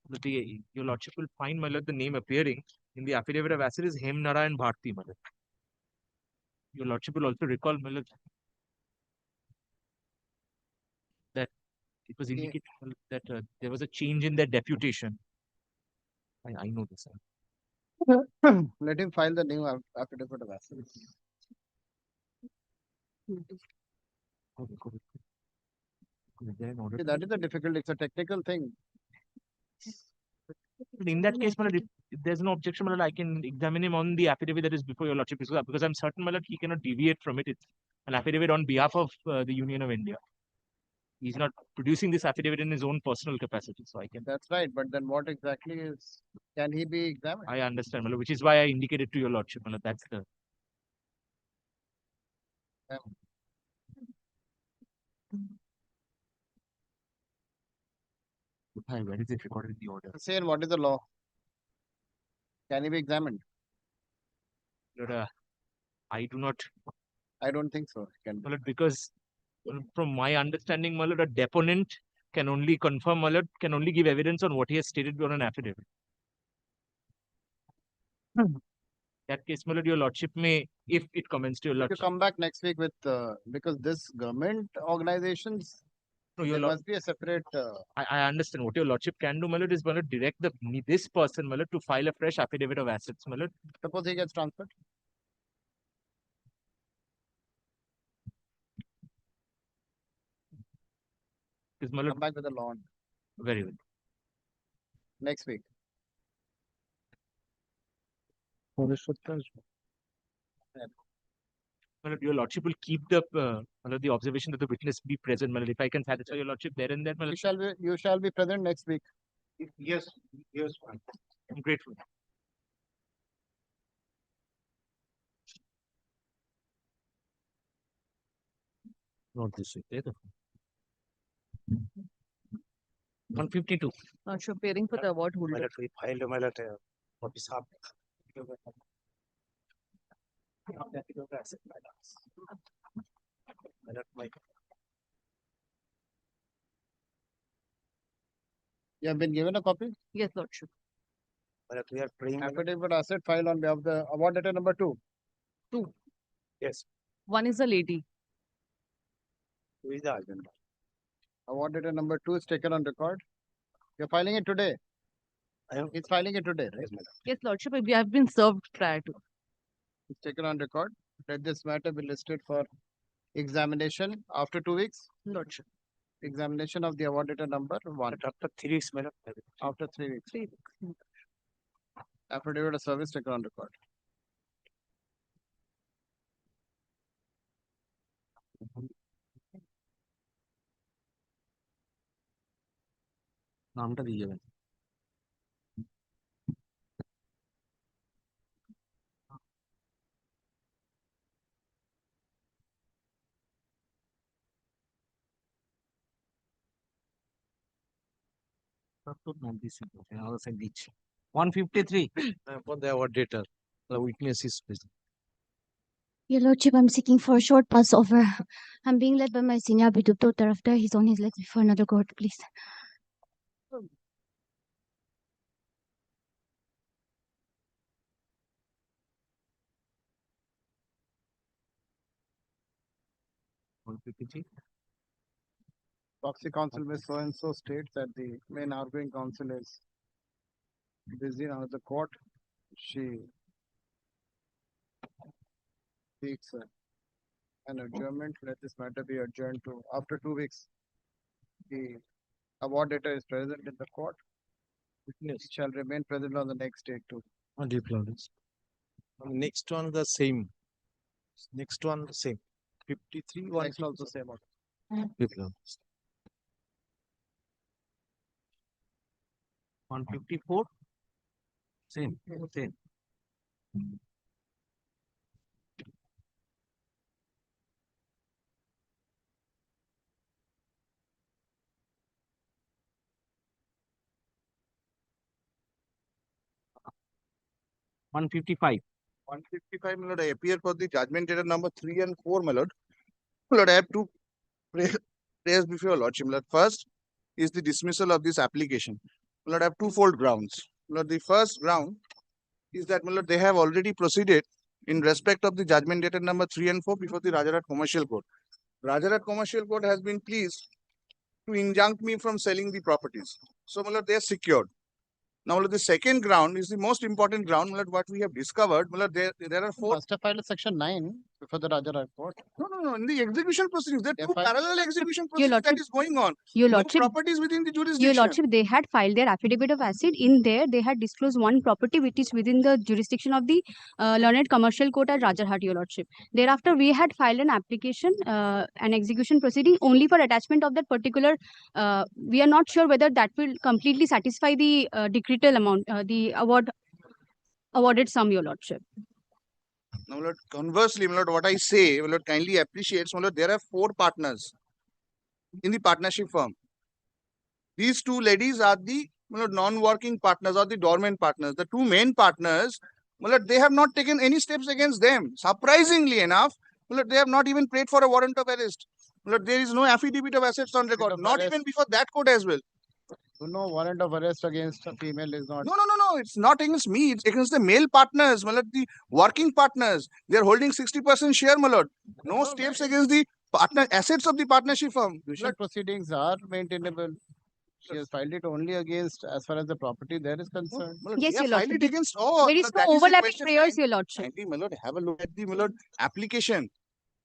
But your lordship will find, my lord, the name appearing in the affidavit of asset is Hem Narayan Bharti, my lord. Your lordship will also recall, my lord, that it was indicated that there was a change in their deputation. I know this. Let him file the new affidavit of assets. See, that is the difficult. It's a technical thing. In that case, my lord, if there's no objection, my lord, I can examine him on the affidavit that is before your lordship, because I'm certain, my lord, he cannot deviate from it. It's an affidavit on behalf of the Union of India. He's not producing this affidavit in his own personal capacity, so I can. That's right, but then what exactly is? Can he be examined? I understand, my lord, which is why I indicated to your lordship, my lord. That's the. Hi, where is it recorded in the order? Say, what is the law? Can he be examined? Lord, I do not. I don't think so. Can My lord, because from my understanding, my lord, a deponent can only confirm, my lord, can only give evidence on what he has stated on an affidavit. That case, my lord, your lordship may, if it commends to your you lordship. come back next week with because this government organizations, No, your there must be a separate. I understand what your lordship can do, my lord, is my lord, direct this person, my lord, to file a fresh affidavit of assets, my lord. Suppose he gets transferred. Is my lord come back with a law. Very well. Next week. My lord, your lordship will keep the my lord, the observation that the witness be present, my lord. If I can satisfy your lordship there and then, my lord. You shall be present next week. Yes, yes, I'm grateful. Not this week, 152. So appearing for the award holder. We filed my letter. What is happening? You have been given a copy? Yes, Lordship. We are praying. Affidavit asset file on behalf of the award letter number 2. 2. Yes. One is a lady. Who is the husband? Award letter number 2 is taken on record. You're filing it today. He's filing it today, right? Yes, Lordship. We have been served prior to. It's taken on record. Let this matter be listed for examination after 2 weeks. Lordship. Examination of the award letter number 1. After 3 weeks, madam. After 3 weeks. 3 weeks. Affidavit of service taken on record. নামটা দিয়ে যাবেন দিচ্ছি 153 for the award data. The witness is present. Your Lordship, I'm seeking for a short pass over. I'm being led by my senior Bidupto Taraftar. He's on his legs before another court, please. Proxy counsel may so and so states that the main arguing counsel is busy in another court. She seeks an adjournment. Let this matter be adjourned to after 2 weeks. The award data is present in the court. Witness shall remain present on the next date too. Next one the same. Next one the same. 53 one. Next also same. 154. Same. Same. One 55. 155, my lord, I appear for the judgment data number 3 and 4, my lord. My lord, I have two prayers before your lordship. My lord, first is the dismissal of this application. My lord, I have twofold grounds. My lord, the first ground is that, my lord, they have already proceeded in respect of the judgment dated number 3 and 4 before the Rajarat Commercial Court. Rajarat Commercial Court has been pleased to injunct me from selling the properties. So, my lord, they are secured. Now, my lord, the second ground is the most important ground. My lord, what we have discovered, my lord, there are four. Must have filed a section 9 before the Rajarat court. No. In the execution proceedings, there are two parallel execution Your proceedings that Lordship, is going on. Your No Lordship, properties within the jurisdiction. Your Lordship, they had filed their affidavit of asset. In there, they had disclosed one property which is within the jurisdiction of the Learned Commercial Court at Rajarhat, Your Lordship. Thereafter, we had filed an application, an execution proceeding only for attachment of that particular. We are not sure whether that will completely satisfy the decretal amount, the awarded sum, Your Lordship. Now, Lord, conversely, my lord, what I say, my lord, kindly appreciates, my lord, there are four partners in the partnership firm. These two ladies are the, my lord, non-working partners or the dormant partners. The two main partners, my lord, they have not taken any steps against them. Surprisingly enough, my lord, they have not even prayed for a warrant of arrest. My lord, there is no affidavit of assets on record, not even before that court as well. So no warrant of arrest against a female is not. No. It's not against me. It's against the male partners, my lord, the working partners. They are holding 60% share, my lord. No steps against the partner assets of the partnership firm. Execution proceedings are maintainable. She has filed it only against, as far as the property there is concerned. Yes, They Your have filed Lordship. it against all. There is That no the overlapping question. prayers, Your Lordship. Kindly, my lord, have a look at the, my lord, application.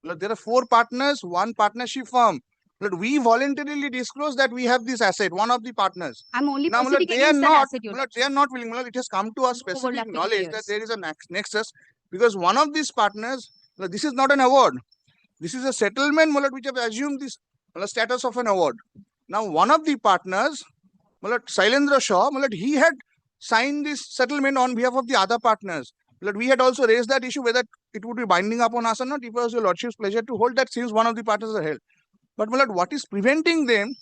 My lord, there are four partners, one partnership firm. Lord, we voluntarily disclose that we have this asset, one of the partners. I'm only Now, my lord, proceeding they are against that not, asset, Your my lord, they are not willing. My lord, it has come to our specific overlapping knowledge that prayers. there is a nexus because one of these partners, my lord, this is not an award. This is a settlement, my lord, which have assumed this, my lord, status of an award. Now, one of the partners, my lord, Sailendra Shaw, my lord, he had signed this settlement on behalf of the other partners. My lord, we had also raised that issue whether it would be binding upon us or not. It was your lordship's pleasure to hold that since one of the partners are held. But my lord, what is preventing them?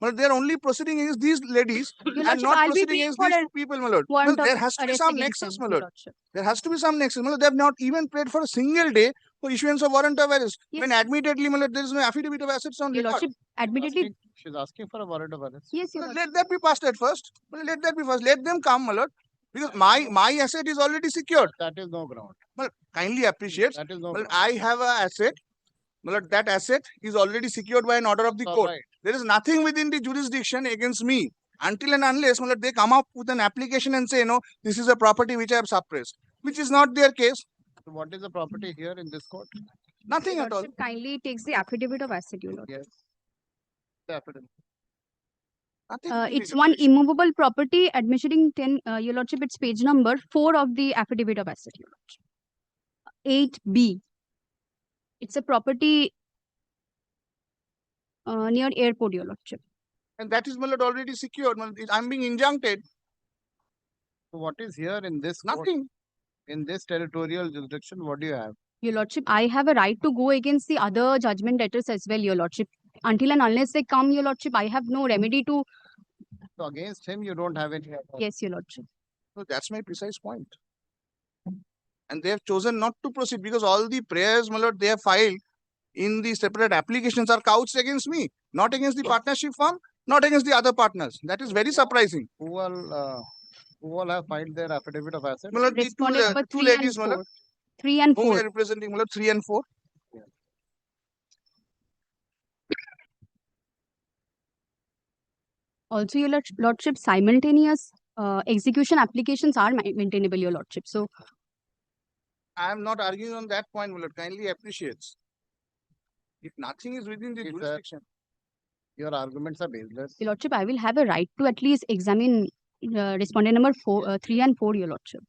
My lord, they are only proceeding against these ladies Your and Lordship, not I'll be proceeding paying against for these a two people, my lord. Well, warrant of there has to be arrest some against nexus, them, my Your lord. Lordship. There has to be some nexus. My lord, they have not even prayed for a single day for issuance of warrant of arrest. Yes. When admittedly, my lord, there is no affidavit of assets on Your record. Lordship, admittedly, She's asking for a warrant of arrest. yes, Your Well, Lordship. let that be passed at first. Well, let that be first. Let them come, my lord. Because my asset is already secured. That is no ground. Well, kindly appreciate. That is no Well, ground. I have an asset. Well, that asset is already secured by an order of the All court. right. There is nothing within the jurisdiction against me until and unless well, they come up with an application and say, no, this is a property which I have suppressed, which is not their case. So what is the property here in this court? Nothing Your at all. Lordship kindly takes the affidavit of asset, Your Lordship. Yes. The affidavit. Nothing within the It's one immovable property, admission 10, Your Lordship, it's page number 4 of the affidavit of asset, Your Lordship. 8B. It's a property near airport, Your Lordship. and that is my lord already secured. I'm being injuncted. So what is here in this court? Nothing. In this territorial jurisdiction, what do you have? Your Lordship, I have a right to go against the other judgment debtors as well, Your Lordship. Until and unless they come, Your Lordship, I have no remedy to. So against him, you don't have any. Yes, Your Lordship. So that's my precise point. and they have chosen not to proceed because all the prayers, my lord, they have filed in the separate applications are couched against me, not against the partnership firm, not against the other partners. That is very surprising. Who all have filed their affidavit of asset? My lord, the Responded for two 3 and ladies, my lord, 4. 3 and whom we 4. are representing, my lord, 3 and 4. Also, your lordship, simultaneous execution applications are maintainable, your lordship. So, I am not arguing on that point, my lord. Kindly appreciates. If nothing is within the jurisdiction. Your arguments are baseless. your lordship, I will have a right to at least examine respondent number 3 and 4, your lordship.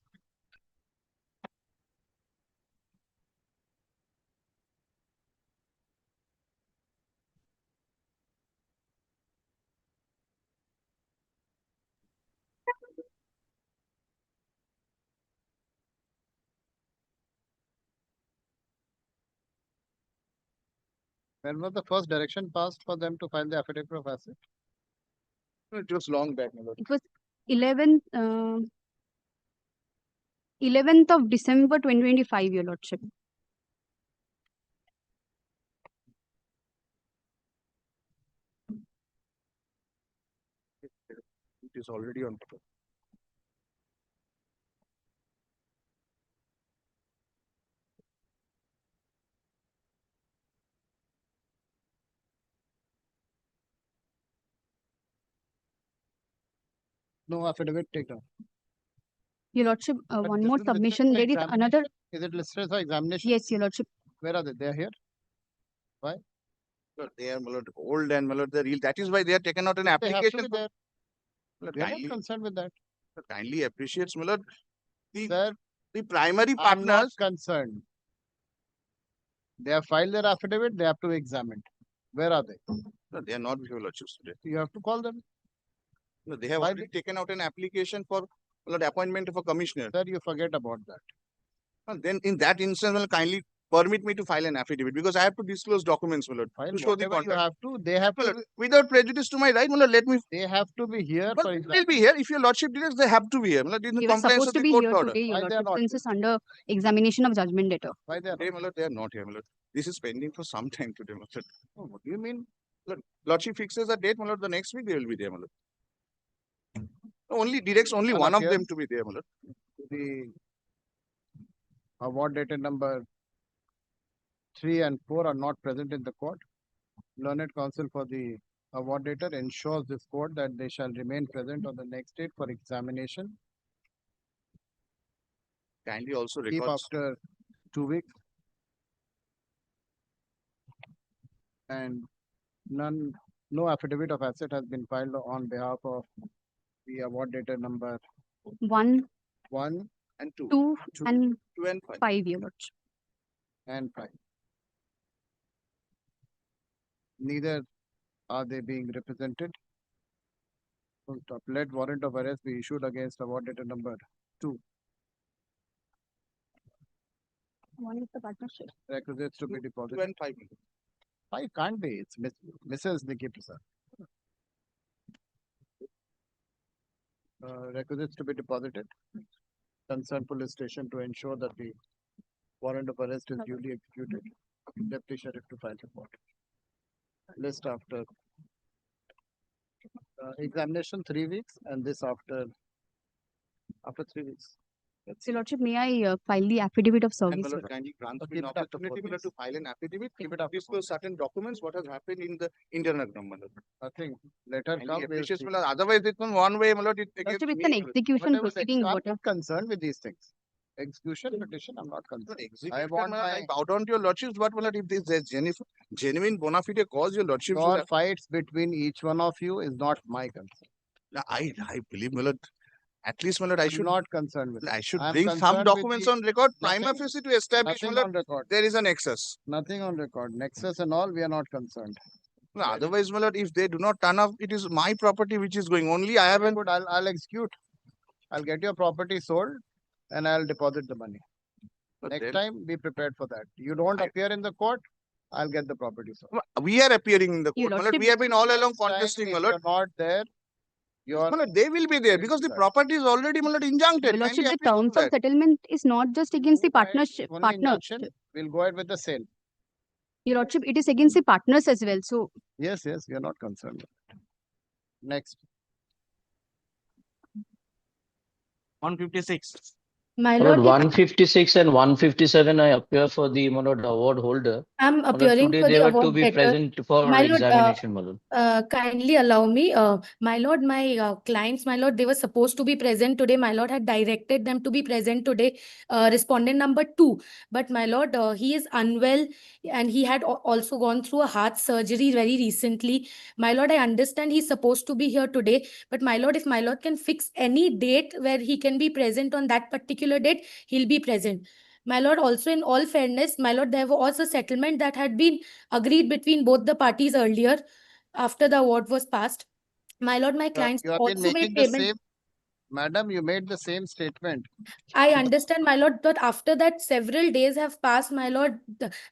When was the first direction passed for them to file the affidavit of asset? It was long back, my lord. It was 11th of December 2025, your lordship. It is already on paper. No affidavit taken. Your lordship, one this more is listed submission. for There is examination. another. Is it listed for examination? Yes, your lordship. Where are they? They are here. Why? Lord, they are, my lord, old and, my lord, the real. That is why they have taken out an They have to application. be there. Lord, We are not kindly, concerned with that. kindly appreciates, my lord. Sir, The primary I'm not partners. concerned. They have filed their affidavit. They have to be examined. Where are they? No, they are not with your lordships today. You have to call them. No, they have Why already taken out an application for, my lord, appointment of a commissioner. Sir, you forget about that. And then in that instance, will kindly permit me to file an affidavit because I have to disclose documents, my lord, File to show the whatever you contract. have to. They have My to. lord, without prejudice to my right, my lord, let me. They have to be here Well, for they example. will be here if your lordship directs. They have to be here. My lord, in They were compliance supposed of to the be court here order. today, your Why they are lordship, not since it's under examination of judgment debtor. Why they are Today, my lord, they are not here, my lord. This is pending for some time today, my lord. Oh, what do you mean? Lord, lordship fixes a date, my lord. The next week they will be there, my lord. Only directs only One one of appears. them to be there, my lord. The award dated number 3 and 4 are not present in the court. Learned counsel for the award dater ensures this court that they shall remain present on the next date for examination. Kindly also Keep records. after 2 weeks. And no affidavit of asset has been filed on behalf of the award dater number 1, 1 and 2. 2, Two. and 2 and 5. 5, your lordship. and 5. Neither are they being represented. Full stop. Let warrant of arrest be issued against award dater number 2. 1 is the partnership. Requisites to be 2 deposited. and 5. 5 can't be. It's Mrs. Nikki Prasad. Requisites to be deposited. Concerned police station to ensure that the warrant of arrest is duly executed. Deputy Sheriff to file report. List after examination 3 weeks and this after 3 weeks. So, lordship, may I file the affidavit of And service? my your lord, kindly grant Keep me an it after opportunity, 4 my lord, to weeks. file an affidavit. Keep it after Disclose certain documents, what has happened in the internal ground, my lord. Nothing. Let her Kindly come. We'll appreciates, see. my lord. Otherwise, it's one way, my lord. It against Lordship, it's me, an my lord. execution Whatever proceeding. I'm What not concerned with these things. Execution petition, I'm not Lord, concerned. execution, I want my lord, I my bow down to your lordships, but my lord, if there's genuine bona fide cause, your lordships will your have. fights between each one of you is not my concern. Now, I believe, my lord. At least, my lord, I I'm should not concerned with I it. should I'm bring some concerned with documents the on record, prima nothing- facie, to establish, my nothing lord, on record. there is an excess. Nothing on record. Nexus and all, we are not concerned. No, otherwise, my lord, if they do not turn up, it is my property which is going. Only I Very haven't. good. I'll execute. I'll get your property sold and I'll deposit the money. But Next then- time, be prepared for that. You don't appear in the court, I'll get the property sold. We are appearing in the Your court, my lord. lordship- We have been all along Next time, contesting, my if lord. you're not there, Your My lord, they will be there because the property is already, my lord, injuncted. My lordship, Kindly the appreciate terms of that. settlement is not just against the partnership. only injunction, we'll go ahead with the sale. Your lordship, it is against the partners as well. So Yes, we are not concerned. Next. 156. my My lord, lord, 156 and 157, I appear for the, my lord, award holder. I'm My lord, appearing today for they the were to award be debtor. present for My lord, examination, my lord. kindly allow me, my lord, my clients, my lord, they were supposed to be present today. My lord had directed them to be present today. Respondent number 2, but my lord, he is unwell and he had also gone through a heart surgery very recently. My lord, I understand he's supposed to be here today, but my lord, if my lord can fix any date where he can be present on that particular date, he'll be present. My lord, also in all fairness, my lord, there was a settlement that had been agreed between both the parties earlier after the award was passed. My lord, my clients You have been also making made the payment. same, madam, you made the same statement. I understand, my lord, but after that, several days have passed, my lord.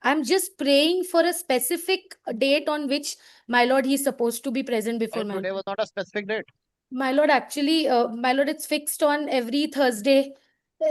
I'm just praying for a specific date on which, my lord, he's supposed to be present before my Today was not a specific date. My lord, actually, my lord, it's fixed on every Thursday.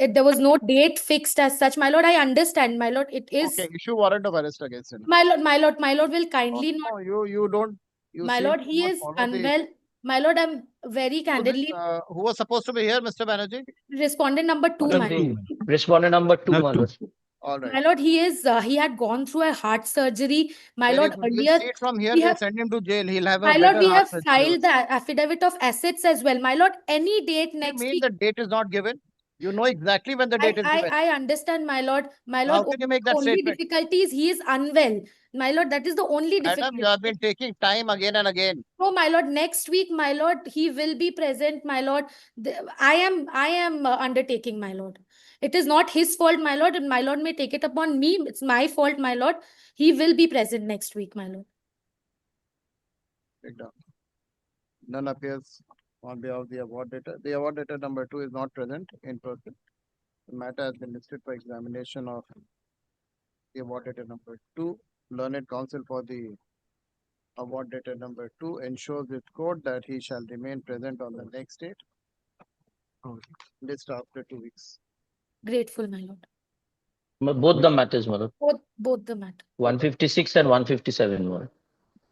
There was no date fixed as such. My lord, I understand, my lord, it is. Okay, issue warrant of arrest against him. My lord will kindly not. No, you don't. You My seem lord, to he not is follow the. unwell. My lord, I'm very candidly. Who was supposed to be here, Mr. Banerjee? Respondent number 2, My my lord, lord. the respondent number 2, my lord. All right. My lord, he had gone through a heart surgery. My Very lord, good. We'll earlier see it from here. we We'll have. send him to jail. He'll have a My lord, better we heart have surgery. filed the affidavit of assets as well. My lord, any date You next mean week. the date is not given? You know exactly when the date is given. I understand, my lord. My How lord, can you make that only statement? difficulty is he is unwell. My lord, that is the only Madam, difficulty. you have been taking time again and again. No, my lord, next week, my lord, he will be present, my lord. I am undertaking, my lord. It is not his fault, my lord, and my lord may take it upon me. It's my fault, my lord. He will be present next week, my lord. Take down. None appears on behalf of the award debtor. The award debtor number 2 is not present in person. The matter has been listed for examination of the award debtor number 2. Learned counsel for the award debtor number 2 ensures with court that he shall remain present on the next date. List after 2 weeks. Grateful, my lord. Both the matters, my lord. Both the matter. 156 and 157, my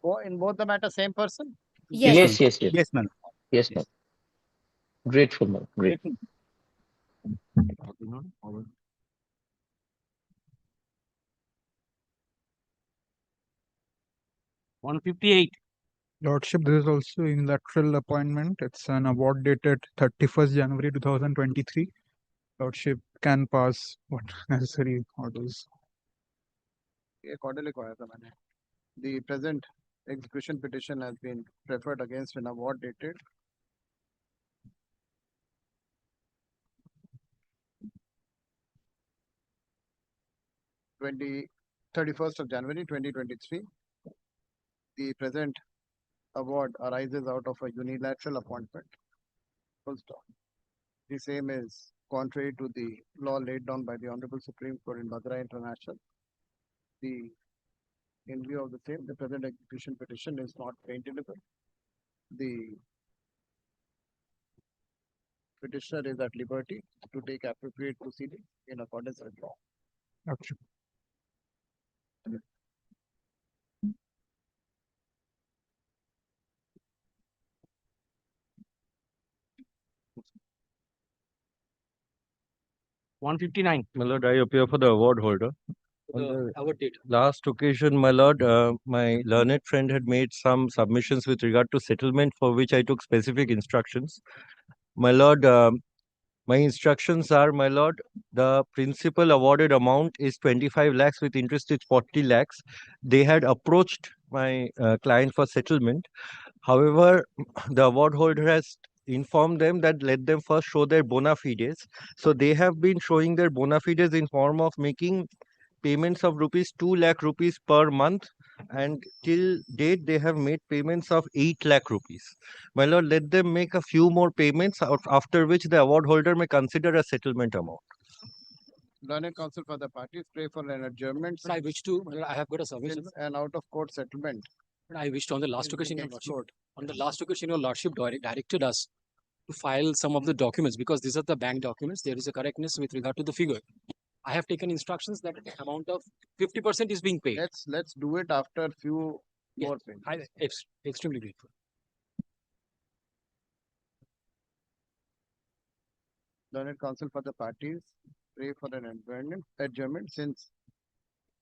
lord. In both the matter, same person? Yes. Yes. Yes, ma'am. Yes, ma'am. Grateful, ma'am. Grateful. 158. Lordship, this is also unilateral appointment. It's an award dated 31st January 2023. Lordship can pass what necessary orders. The present execution petition has been preferred against an award dated 31st of January 2023. The present award arises out of a unilateral appointment. Full stop. The same is contrary to the law laid down by the Honorable Supreme Court in Bhadra International. In view of the same, the present execution petition is not maintainable. The petitioner is at liberty to take appropriate proceedings in accordance with law. Lordship. $159. My lord, I appear for the award holder. On the Award date. last occasion, my lord, my learned friend had made some submissions with regard to settlement for which I took specific instructions. My lord, my instructions are, my lord, the principal awarded amount is 25 lakhs with interest is 40 lakhs. They had approached my client for settlement. However, the award holder has informed them that let them first show their bona fides. So they have been showing their bona fides in form of making payments of rupees 2 lakh rupees per month, and till date they have made payments of 8 lakh rupees. My lord, let them make a few more payments, after which the award holder may consider a settlement amount. Learned counsel for the parties pray for an adjournment. I wish to. I have got a submission. Since an out of court settlement I wished on the last Will occasion, get your lordship, on the last occasion, your lordship directed us to file some of the documents because these are the bank documents. There is a correctness with regard to the figure. I have taken instructions that amount of 50% is being paid. Let's do it after few Yeah, more payments. I extremely grateful. Learned counsel for the parties pray for an adjournment since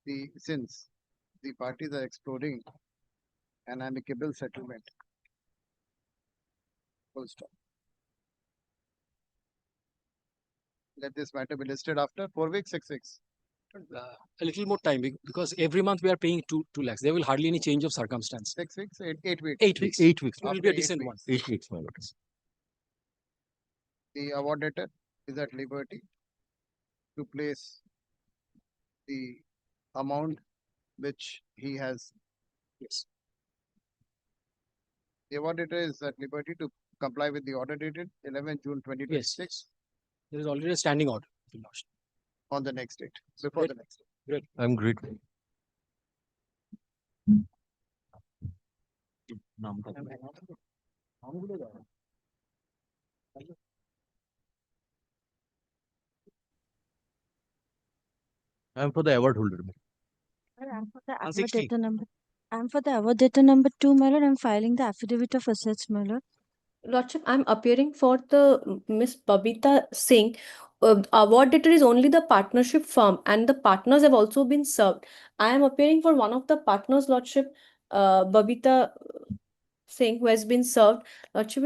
the parties are exploring an amicable settlement. Full stop. Let this matter be listed after 4 weeks, 6 weeks. A little more time because every month we are paying 2 lakhs. There will hardly any change of circumstance. 6 weeks, 8 weeks. 8 weeks. 8 weeks. It will After be a 8 decent one. weeks. 8 weeks, my lord. The award debtor is at liberty to place the amount which he has. Yes. The award debtor is at liberty to comply with the order dated 11 June 2026 Yes. There is already a standing order. Your lordship. on the next date, before the next date. Great. I'm grateful. I'm for the award holder. I'm for the award 160. data number. I'm for the award data number 2, my lord. I'm filing the affidavit of assets, my lord. Lordship, I'm appearing for the Miss Babita Singh. Award debtor is only the partnership firm, and the partners have also been served. I am appearing for one of the partners, Lordship, Babita Singh, who has been served. Lordship,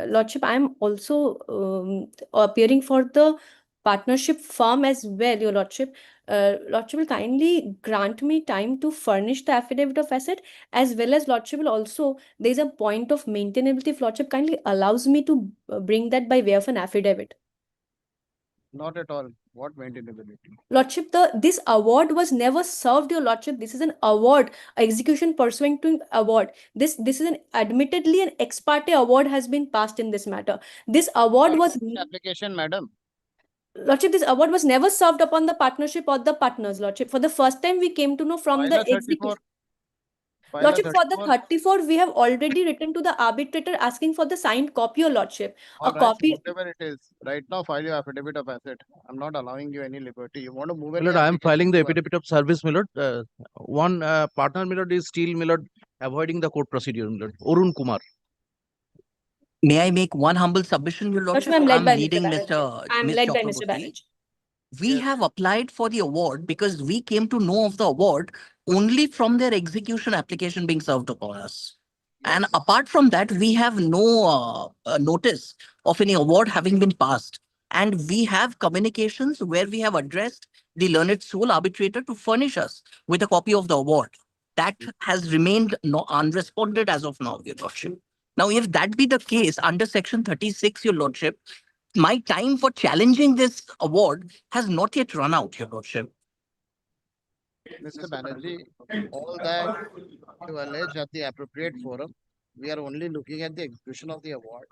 Lordship, I am also appearing for the partnership firm as well, Your Lordship. Lordship will kindly grant me time to furnish the affidavit of asset, as well as Lordship will also, there is a point of maintainability. If Lordship kindly allows me to bring that by way of an affidavit. Not at all. What maintainability? Lordship, this award was never served, Your Lordship. This is an award, execution pursuant to award. This is an admittedly an ex parte award has been passed in this matter. This award was Application, madam. Lordship, this award was never served upon the partnership or the partners, Lordship. For the first time, we came to know from File the a 34. execution. File a Lordship, for the 34. 34, we have already written to the arbitrator asking for the signed copy, Your Lordship. All A right, copy. whatever it is. Right now, file your affidavit of asset. I'm not allowing you any liberty. You want to move My any lord, I am application filing the forward. affidavit of service, my lord. One partner, my lord, is still, my lord, avoiding the court procedure, my lord. Arun Kumar. May I make one humble submission, Your Lordship? I'm led by Mr. leading Banerjee. I'm Ms. led by Mr. Chakraborty. Banerjee. We have applied for the award because we came to know of the award only from their execution application being served upon us. And apart from that, we have no notice of any award having been passed. And we have communications where we have addressed the learned sole arbitrator to furnish us with a copy of the award. That has remained unresponded as of now, Your Lordship. Now, if that be the case, under Section 36, Your Lordship, my time for challenging this award has not yet run out, Your Lordship. Mr. Banerjee, all that you allege at the appropriate forum, we are only looking at the execution of the award.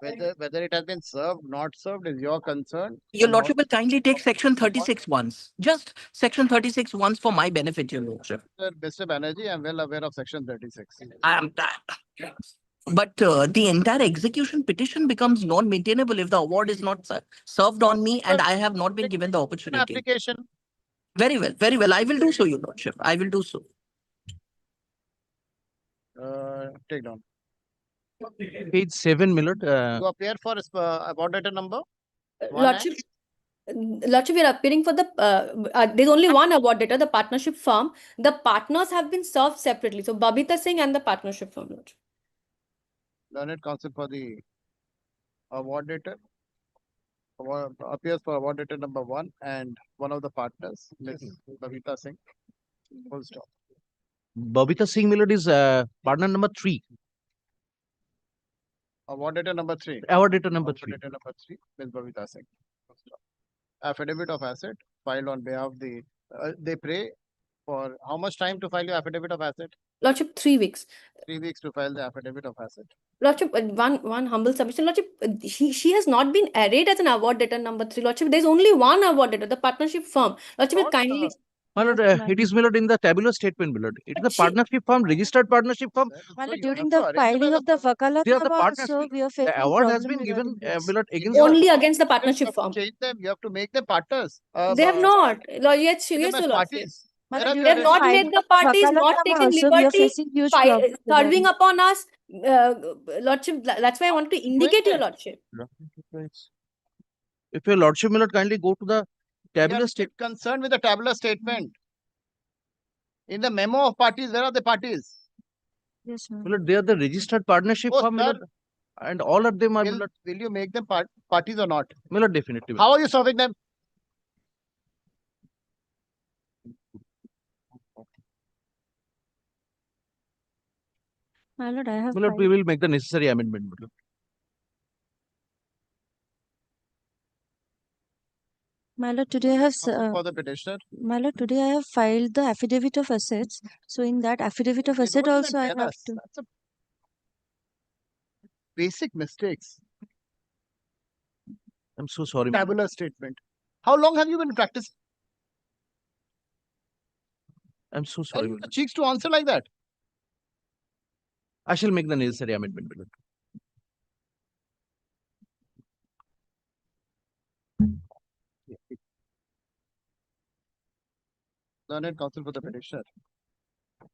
Whether it has been served, not served is your concern. Your Lordship will kindly take Section 36 once. Just Section 36 once for my benefit, Your Lordship. Mr. Banerjee, I'm well aware of Section 36. But the entire execution petition becomes non-maintainable if the award is not served on me and I have not been given the opportunity. Application. Very well, very well. I will do so, Your Lordship. I will do so. Take down. Page 7, my lord. You appear for award data number? Lordship, Lordship, we are appearing for the, there's only one award debtor, the partnership firm. The partners have been served separately. So Babita Singh and the partnership firm, Lordship. Learned counsel for the award data appears for award data number 1 and one of the partners, Ms. Babita Singh. Full stop. Babita Singh, my lord, is partner number 3. Award data number 3. Award data number 3. Award data number 3, Ms. Babita Singh. Full stop. Affidavit of asset filed on behalf of the, they pray for how much time to file your affidavit of asset? Lordship, 3 weeks. 3 weeks to file the affidavit of asset. Lordship, one humble submission. Lordship, she has not been arrayed as an award debtor number 3. Lordship, there's only one award debtor, the partnership firm. Lordship, will kindly. My lord, it is, my lord, in the tabular statement, my lord. It is a partnership firm, registered partnership firm. My lord, during the filing of the They are the Vakalatnama partners. also, we are facing The award has problem been given, regarding my lord, this. against Only against the partnership You firm. change them. You have to make them partners. They have not. Yes, Make them yes, as Your Lordship. parties. My Where lord, have you They have during the not arranged? made filing the of parties, not Vakalatnama taken also, we are liberty, facing huge problem serving regarding. upon us. Lordship, that's why I want to indicate, Your Lordship. If your lordship, my lord, kindly go to the We tabular are statement. concerned with the tabular statement. In the memo of parties, where are the parties? Yes, My lord, they are the registered partnership Oh, firm, my sir. lord, and all of them are, my lord. Will you make them parties or not? My lord, definitely. How are you serving them? My lord, I have My lord, we filed. will make the necessary amendment, my lord. My lord, today I have For the petitioner. my lord, today I have filed the affidavit of assets. So in that affidavit of asset don't even also I tell have us. to. That's a basic mistakes. I'm so sorry. my lord. Tabular statement. How long have you been practicing? I'm so sorry. my The lord. cheeks to answer like that. I shall make the necessary amendment, my lord. Learned counsel for the petitioner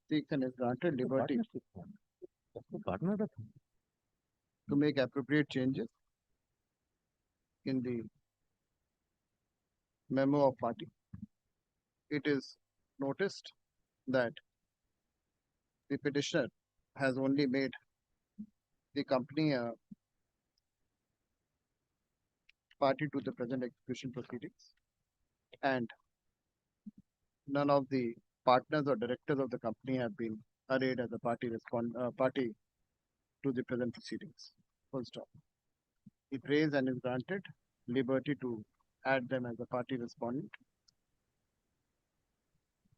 seeks and is granted liberty to make appropriate changes in the memo of party. It is noticed that the petitioner has only made the company a party to the present execution proceedings, and none of the partners or directors of the company have been arrayed as a party to the present proceedings. Full stop. He prays and is granted liberty to add them as a party respondent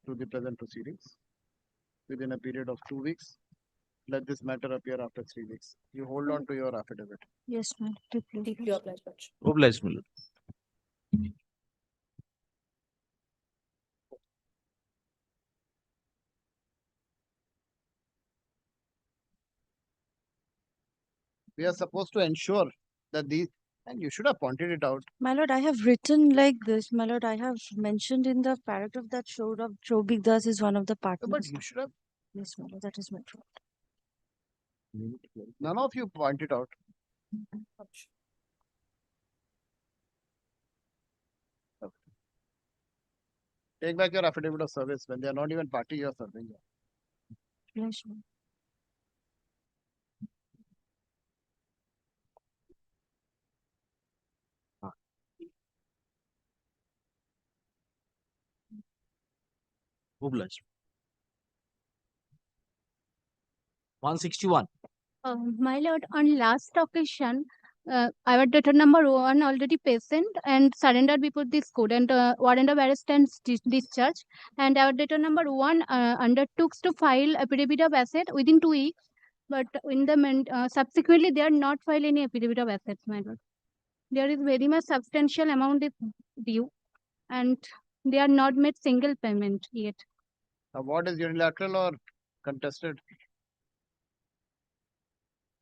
to the present proceedings within a period of 2 weeks. Let this matter appear after 3 weeks. You hold on to your affidavit. Yes, ma'am. Deeply obliged, Lordship. Obliged, my lord. We are supposed to ensure that these, and you should have pointed it out. My lord, I have written like this. My lord, I have mentioned in the paragraph that Shobik Das is one of the partners. But you should have. Yes, my lord, that is my fault. None of you pointed out. Take back your affidavit of service when they are not even party you are serving. Yes, ma'am. Obliged. 161. My lord, on last occasion, our debtor number 1 already present and surrendered before this court, and warrant of arrest and discharge. And our debtor number 1 undertook to file affidavit of asset within 2 weeks, but in the subsequently they are not filed any affidavit of assets, my lord. There is very much substantial amount is due, and they are not made single payment yet. Award is unilateral or contested?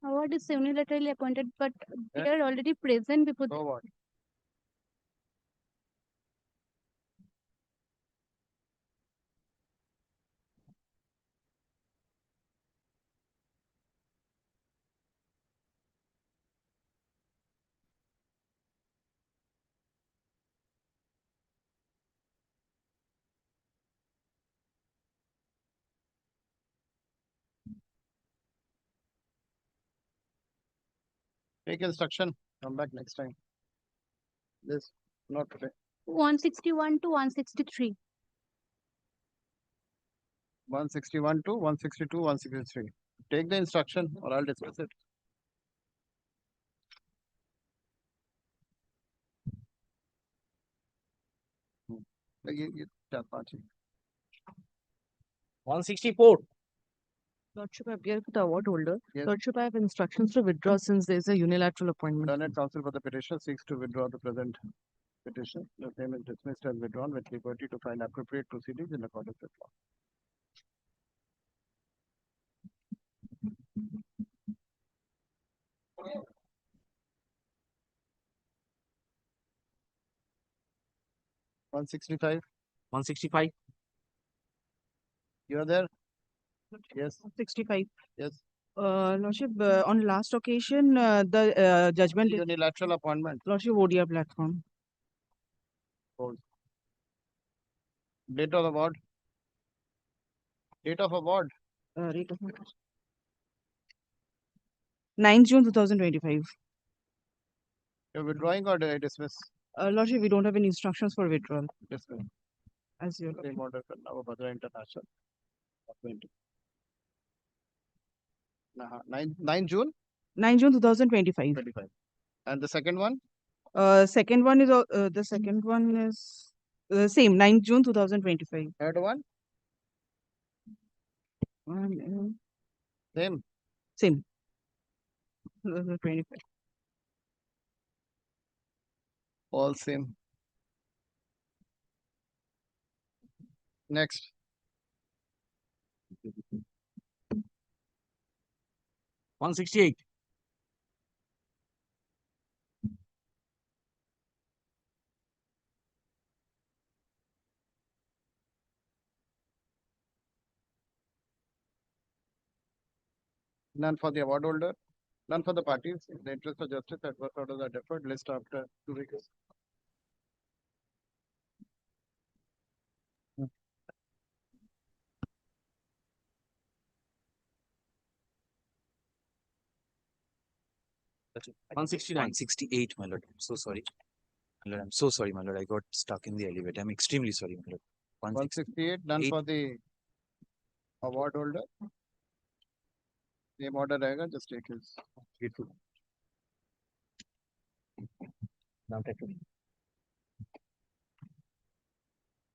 Award is unilaterally appointed, but they are already present before. So what? Take instruction. Come back next time. This not today. 161 to 163. 161 to 162, 163. Take the instruction or I'll discuss it. Tap party. 164. Lordship, I appear for the award holder. Yes. Lordship, I have instructions to withdraw since there is a unilateral appointment. Learned counsel for the petitioner seeks to withdraw the present petition. The same is dismissed and withdrawn with liberty to file appropriate proceedings in accordance with law. One 165. You are there? Yes. 65. Yes. Lordship, on last occasion, the judgment is Unilateral appointment. Lordship ODR platform. Hold. Date of award. Date of award. Rate of 9 June 2025. You're withdrawing or did I dismiss? Lordship, we don't have any instructions for withdrawal. Dismiss. As you Same order for Navabhadra International. 9 June 9 June 2025. 25. And the second one? Second one is the second one is same 9 June 2025. Third one? Same. Same. 2025. All same. Next. 168. None for the award holder. None for the parties. In the interest of justice, adverse orders are deferred. List after 2 weeks. That's it. 169. 168, my lord. I'm so sorry. My lord, I'm so sorry, my lord. I got stuck in the elevator. I'm extremely sorry, my lord. 168. None for the award holder. Same order रहेगा. Just take his. Now take it.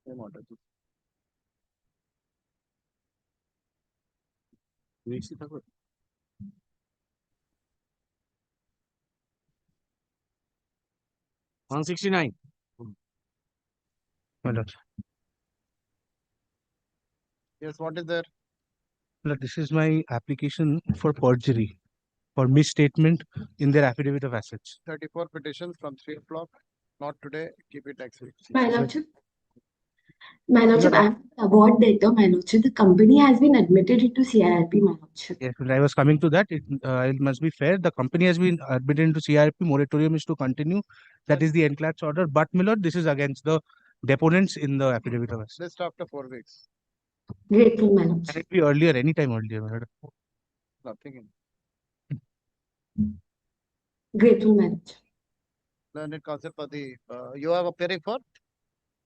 Same order. VC থাকবে? One 169. My lord. Yes, what is there? Lord, this is my application for perjury, for misstatement in their affidavit of assets. 34 petitions from 3 o'clock. Not today. Keep it next week. My lordship, my lordship, I have award data, my lordship. The company has been admitted into CIRP, my lordship. Yes, when I was coming to that, it must be fair. The company has been admitted into CIRP. Moratorium is to continue. That is the enclats order. But, my lord, this is against the deponents in the affidavit of assets. List after 4 weeks. Grateful, my Can lordship. it be earlier, anytime earlier, my lord? Nothing in. Grateful, my lordship. Learned counsel for the you have appearing for?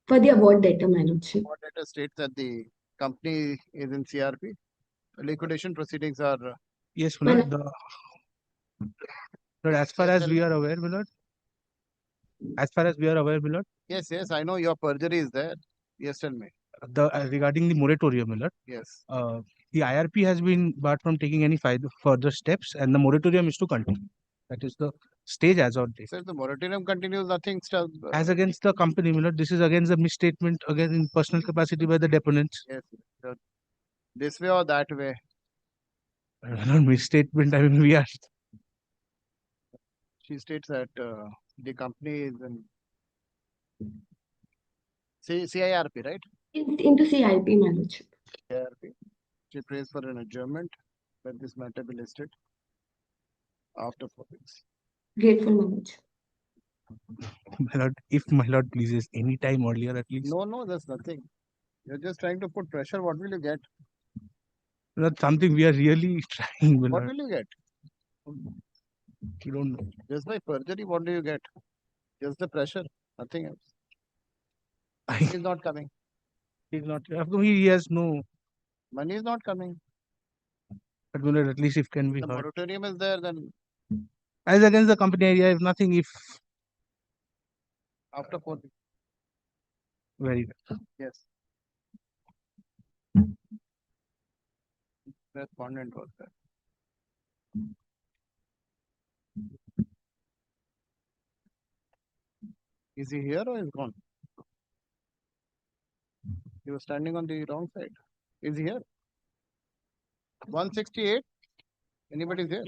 For the award data, my lordship. Award data states that the company is in CRP. Liquidation proceedings are. Yes, my lord. But as far as we are aware, my lord. As far as we are aware, my lord. Yes, yes, I know your perjury is there. Yes, tell me. Regarding the moratorium, my lord. Yes. The IRP has been barred from taking any further steps, and the moratorium is to continue. That is the stage as on date. So if the moratorium continues, nothing still. As against the company, my lord, this is against the misstatement, again in personal capacity by the deponents. Yes. This way or that way. Not misstatement. I mean, we are. She states that the company is in CIRP, right? Into CIP, my lordship. CIRP. She prays for an adjournment. Let this matter be listed after 4 weeks. Grateful, my lordship. My lord, if my lord pleases, any time earlier at least. No, there's nothing. You're just trying to put pressure. What will you get? That's something we are really trying. What will you get? You don't know. Just by perjury, what do you get? Just the pressure, nothing else. He's not coming. He's not. He has no. Money is not coming. But at least if can be the heard. moratorium is there, then. As against the company, I have nothing. If after 4 weeks. Very good. Yes. Respondent was there. Is he here or is gone? He was standing on the wrong side. Is he here? 168. Anybody there?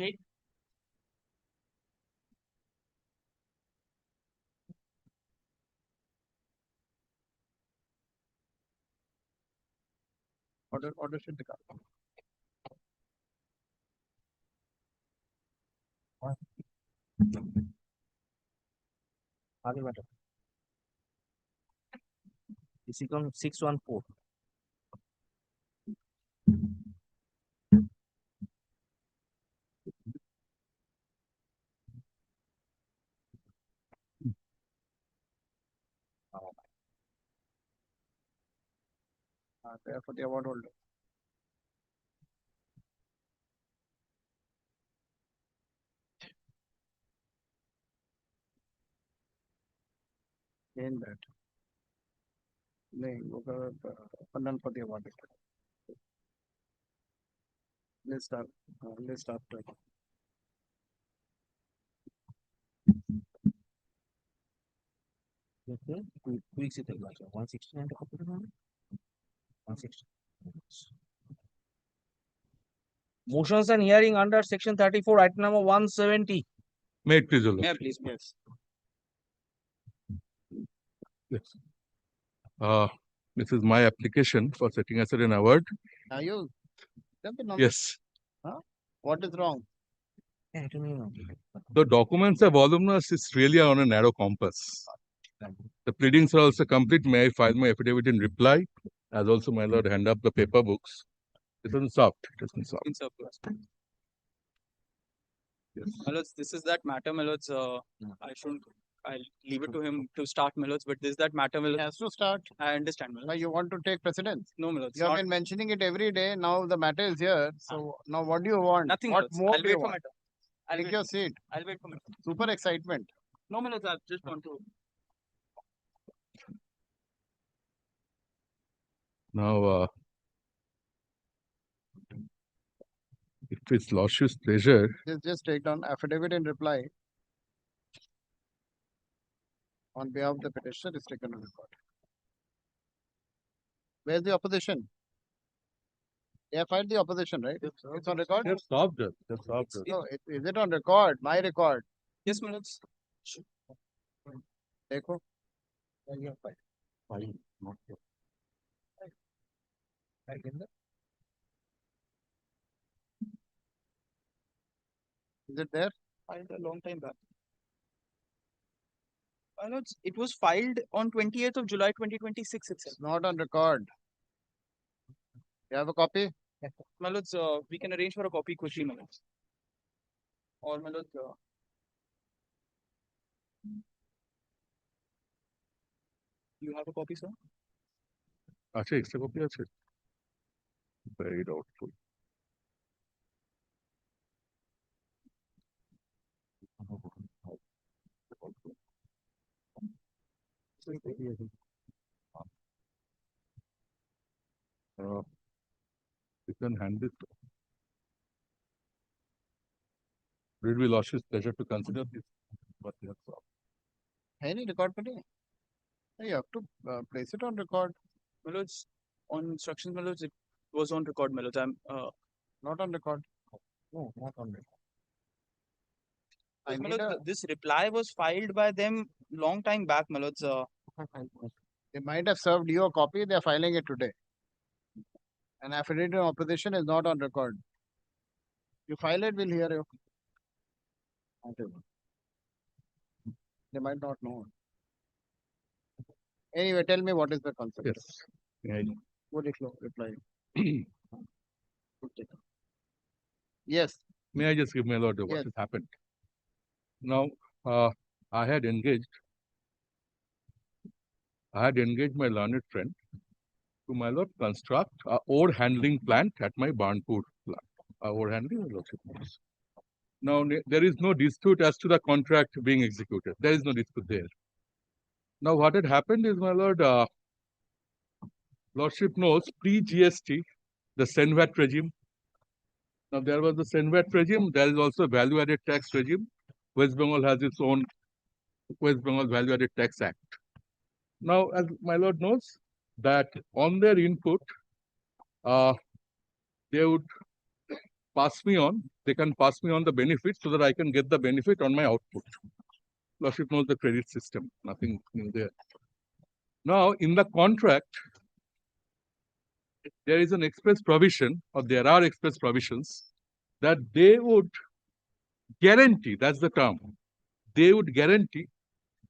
Order should be come. आगे बैठो इसी को हम 614 There for the award holder. In that. नहीं वो Pandan for the award. List after. Okay, 2 weeks it 169 160 motions and hearing under section 34 item number 170. May it please, Your May I Lordship. please, yes. Yes. This is my application for setting aside an award. Are you? Yes. Huh? What is wrong? The documents are voluminous. It's really on a narrow compass. The pleadings are also complete. May I file my affidavit in reply? As also, my lord, hand up the paper books. It isn't soft. It isn't soft. In surplus. Yes. My lords, this is that matter, my lords. I'll leave it to him to start, my lords, but this is that matter, my lords. He has to start. I understand, my lords. Why you want to take precedence? No, my lords. You have not- been mentioning it every day. Now the matter is here. So now what do you want? Nothing, my What lords. more I'll do you wait for my want? turn. I'll Take wait- your seat. I'll wait for my turn. Super excitement. No, my lords, I just want to. Now, if it's Lordship's pleasure, Just take down affidavit in reply. On behalf of the petitioner is taken on record. Where's the opposition? They have filed the opposition, right? It's on record? they've stopped it. They've stopped it. No, is it on record? My record. Yes, my lords. देखो. Is it there? Filed a long time back. My lords, it was filed on 28th of July 2026 itself. It's not on record. You have a copy? My lords, we can arrange for a copy quickly, my lords. Or my lords, you have a copy, sir? Acha, extra copy ache. Very doubtful. You can hand it. Would it be Lordship's pleasure to consider this? What you have brought? Any record पर नहीं? You have to place it on record. My lords, on instructions, my lords, it was on record, my lords. I'm Not on record. No, not on record. I my need lords, a, this reply was filed by them long time back, my lords. they might have served you a copy. They are filing it today. An affidavit in opposition is not on record. You file it, we'll hear you. They might not know. Anyway, tell me what is the concept. Yes. Yeah, What reply? Yes. May I just give my lord what Yes. has happened? Now, I had engaged my learned friend to, my lord, construct a ore handling plant at my Barnpur plant. Ore handling, my lordship knows. Now, there is no dispute as to the contract being executed. There is no dispute there. Now, what had happened is, my lord, lordship knows pre-GST, the SENVAT regime. Now, there was the SENVAT regime. There is also value-added tax regime. West Bengal has its own West Bengal Value Added Tax Act. Now, as my lord knows, that on their input, they would pass me on, they can pass me on the benefit so that I can get the benefit on my output. Lordship knows the credit system, nothing new there. Now, in the contract, there is an express provision, or there are express provisions, that they would guarantee, that's the term, they would guarantee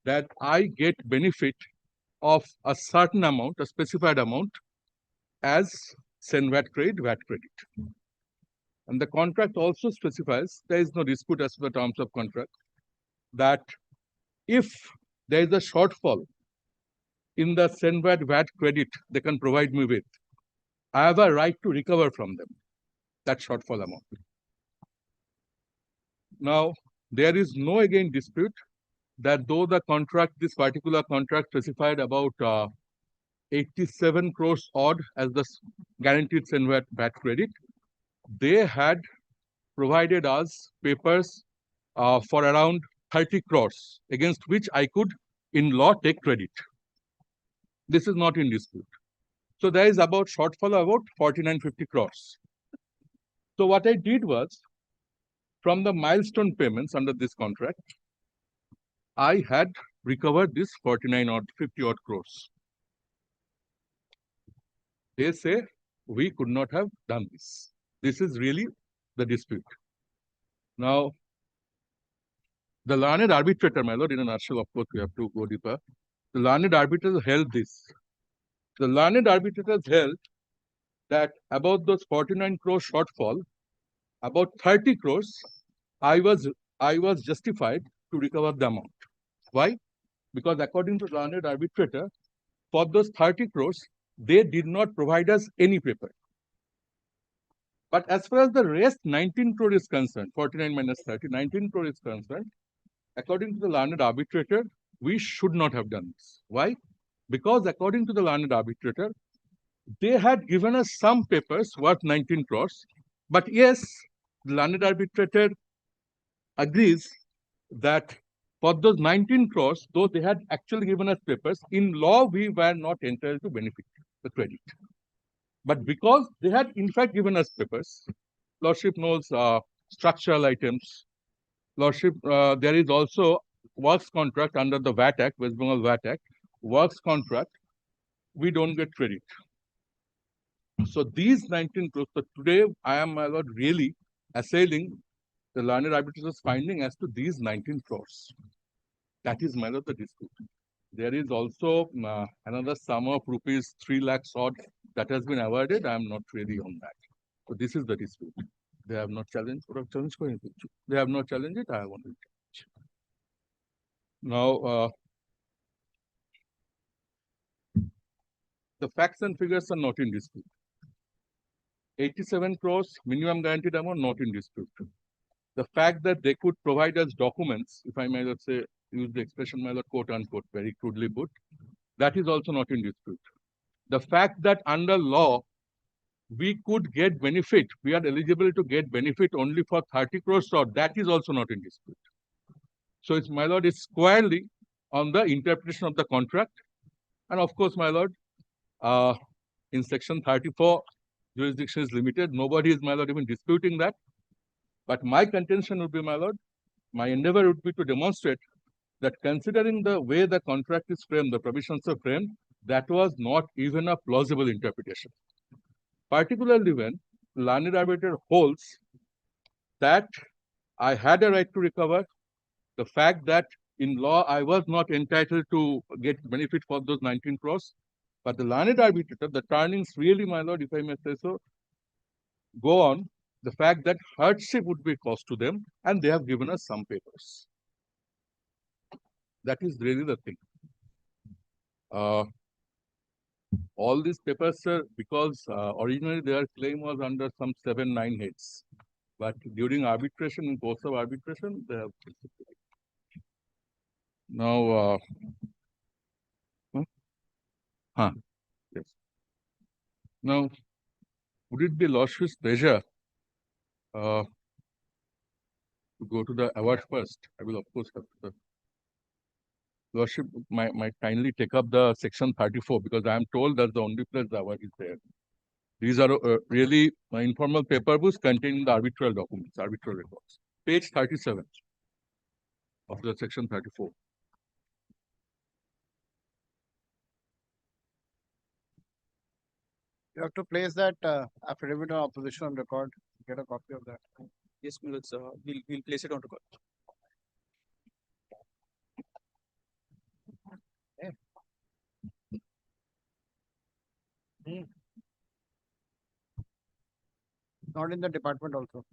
that I get benefit of a certain amount, a specified amount, as VAT credit, VAT credit. And the contract also specifies, there is no dispute as to the terms of contract, that if there is a shortfall in the VAT credit they can provide me with, I have a right to recover from them that shortfall amount. Now, there is no again dispute that though the contract, this particular contract specified about 87 crores odd as the guaranteed VAT credit, they had provided us papers for around 30 crores against which I could in law take credit. This is not in dispute. So there is about shortfall about 4950 crores. So what I did was, from the milestone payments under this contract, I had recovered this 50 odd crores. They say we could not have done this. This is really the dispute. Now, the learned arbitrator, my lord, in a nutshell, of course, we have to go deeper. The learned arbitrators held this. The learned arbitrators held that about those 49 crore shortfall, about 30 crores, I was justified to recover the amount. Why? Because according to the learned arbitrator, for those 30 crores, they did not provide us any paper. But as far as the rest 19 crore is concerned, 49 minus 30, 19 crore is concerned, according to the learned arbitrator, we should not have done this. Why? Because according to the learned arbitrator, they had given us some papers worth 19 crores, but yes, the learned arbitrator agrees that for those 19 crores, though they had actually given us papers, in law we were not entitled to benefit the credit. But because they had in fact given us papers, Lordship knows structural items. Lordship, there is also works contract under the VAT Act, West Bengal VAT Act, works contract, we don't get credit. So these 19 crores, so today I am, my lord, really assailing the learned arbitrator's finding as to these 19 crores. That is, my lord, the dispute. There is also another sum of rupees 3 lakhs odd that has been awarded. I am not really on that. So this is the dispute. They have not challenged or challenged for anything. They have not challenged it. I have wanted to challenge. Now, the facts and figures are not in dispute. 87 crores minimum guaranteed amount not in dispute. The fact that they could provide us documents, if I may let's say use the expression, my lord, quote unquote, very crudely put, that is also not in dispute. The fact that under law we could get benefit, we are eligible to get benefit only for 30 crores, or that is also not in dispute. So it's, my lord, is squarely on the interpretation of the contract. And of course, my lord, in section 34, jurisdiction is limited. Nobody is, my lord, even disputing that. But my contention would be, my lord, my endeavor would be to demonstrate that considering the way the contract is framed, the provisions are framed, that was not even a plausible interpretation. Particularly when learned arbitrator holds that I had a right to recover, the fact that in law I was not entitled to get benefit for those 19 crores, but the learned arbitrator, the turnings really, my lord, if I may say so, go on the fact that hardship would be caused to them, and they have given us some papers. That is really the thing. All these papers, sir, because originally their claim was under some 7-9 heads, but during arbitration, in course of arbitration, they have. Now, yes. Now, would it be Lordship's pleasure to go to the award first? I will, of course, have to. Lordship might kindly take up the section 34 because I am told that's the only place the award is there. These are really informal paper books containing the arbitral documents, arbitral records. Page 37 of the section 34. You have to place that affidavit of opposition on record. Get a copy of that. Yes, my lords, we'll place it on record. Not in the department also.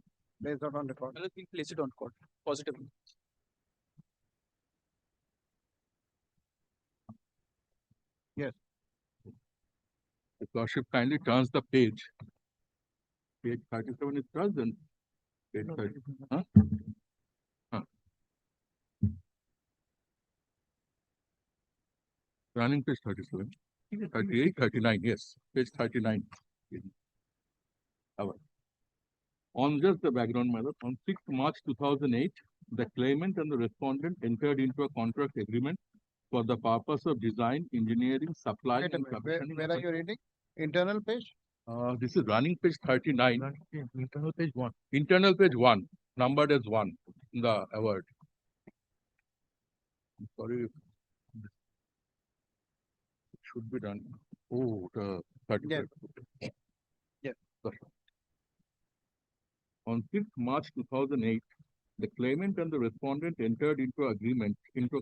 Place that on record. My lords, we'll place it on record positively. Yes. The Lordship kindly turns the page. Page 37 is turns and page 30. Huh? Huh. Running page 37. 38, 39, yes. Page 39. On just the background, my lord, on 6th March 2008, the claimant and the respondent entered into a contract agreement for the purpose of design, engineering, supply, Wait a and minute. commissioning. Where are you reading? Internal page? This is running page 39. Internal page 1. Internal page 1, numbered as 1 in the award. Sorry, it should be done. Oh, the 35. Yeah. Sorry. On 5th March 2008, the claimant and the respondent entered into a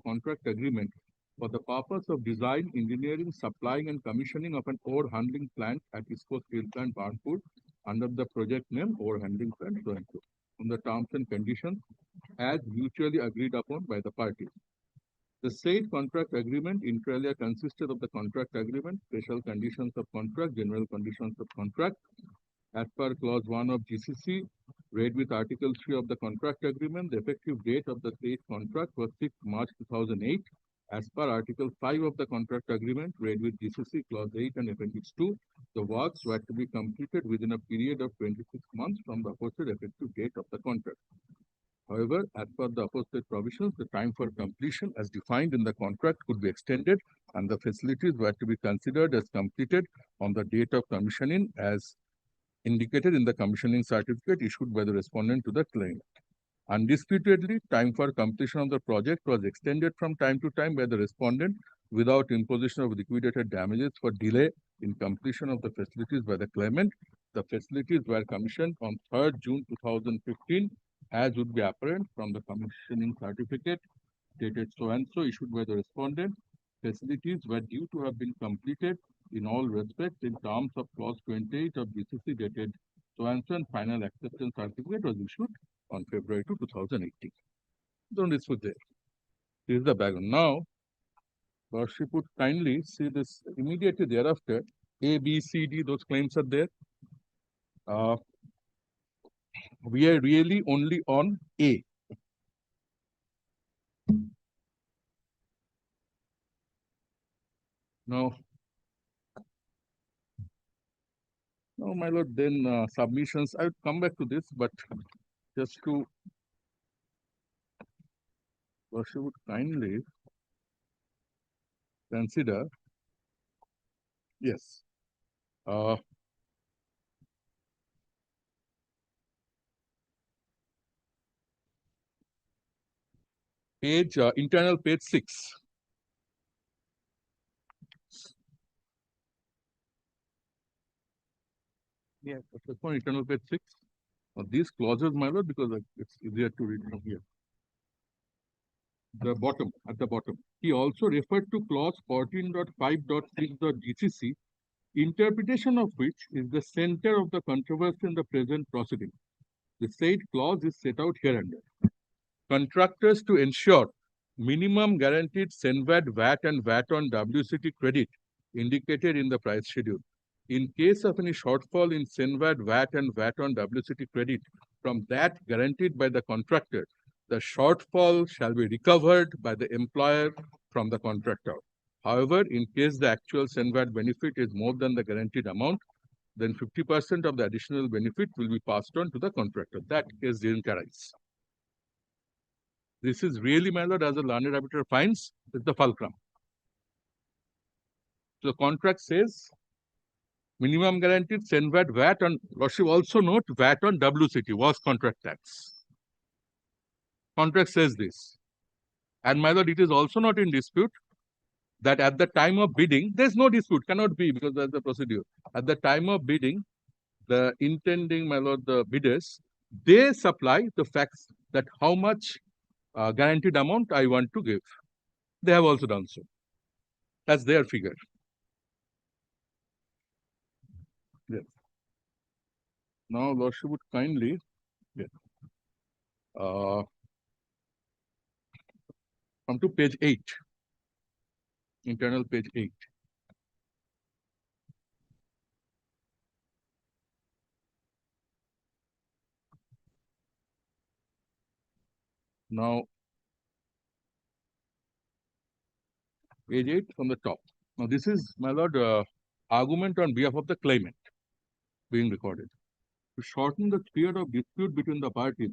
contract agreement for the purpose of design, engineering, supplying, and commissioning of an ore handling plant at ISCO Steel Plant, Barnpur, under the project name Ore Handling Plant, so and so, on the terms and conditions as mutually agreed upon by the parties. The said contract agreement inter alia consisted of the contract agreement, special conditions of contract, general conditions of contract, as per clause 1 of GCC, read with article 3 of the contract agreement. The effective date of the said contract was 6th March 2008. As per article 5 of the contract agreement, read with GCC, clause 8 and appendix 2, the works were to be completed within a period of 26 months from the aforesaid effective date of the contract. However, as per the aforesaid provisions, the time for completion as defined in the contract could be extended and the facilities were to be considered as completed on the date of commissioning as indicated in the commissioning certificate issued by the respondent to the claim. Undisputedly, time for completion of the project was extended from time to time by the respondent without imposition of liquidated damages for delay in completion of the facilities by the claimant. The facilities were commissioned on 3rd June 2015, as would be apparent from the commissioning certificate dated so and so issued by the respondent. Facilities were due to have been completed in all respects in terms of clause 28 of GCC dated so and so, and final acceptance certificate was issued on February 2, 2018. Don't this was there. This is the background. Now, Lordship would kindly see this immediately thereafter. A, B, C, D, those claims are there. We are really only on A. Now, my lord, then submissions. I would come back to this, but just to Lordship would kindly consider, yes, page, internal page 6. Yes. That's on internal page 6. These clauses, my lord, because it's easier to read from here. The bottom, at the bottom. He also referred to clause 14.5.6.GCC, interpretation of which is the center of the controversy in the present proceeding. The said clause is set out hereunder. Contractors to ensure minimum guaranteed SENVAT, VAT and VAT on WCT credit indicated in the price schedule. In case of any shortfall in SENVAT, VAT and VAT on WCT credit from that guaranteed by the contractor, the shortfall shall be recovered by the employer from the contractor. However, in case the actual SENVAT benefit is more than the guaranteed amount, then 50% of the additional benefit will be passed on to the contractor. That case didn't arise. This is really, my lord, as a learned arbiter finds, is the fulcrum. So the contract says minimum guaranteed SENVAT VAT on, lordship also note VAT on WCT was contract tax. Contract says this. And my lord, it is also not in dispute that at the time of bidding, there is no dispute, cannot be because that's the procedure. At the time of bidding, the intending, my lord, the bidders, they supply the facts that how much guaranteed amount I want to give. They have also done so. That's their figure. Yes. Now, lordship would kindly come to page 8, internal page 8. Now, page 8 from the top. Now, this is, my lord, argument on behalf of the claimant being recorded. To shorten the period of dispute between the parties,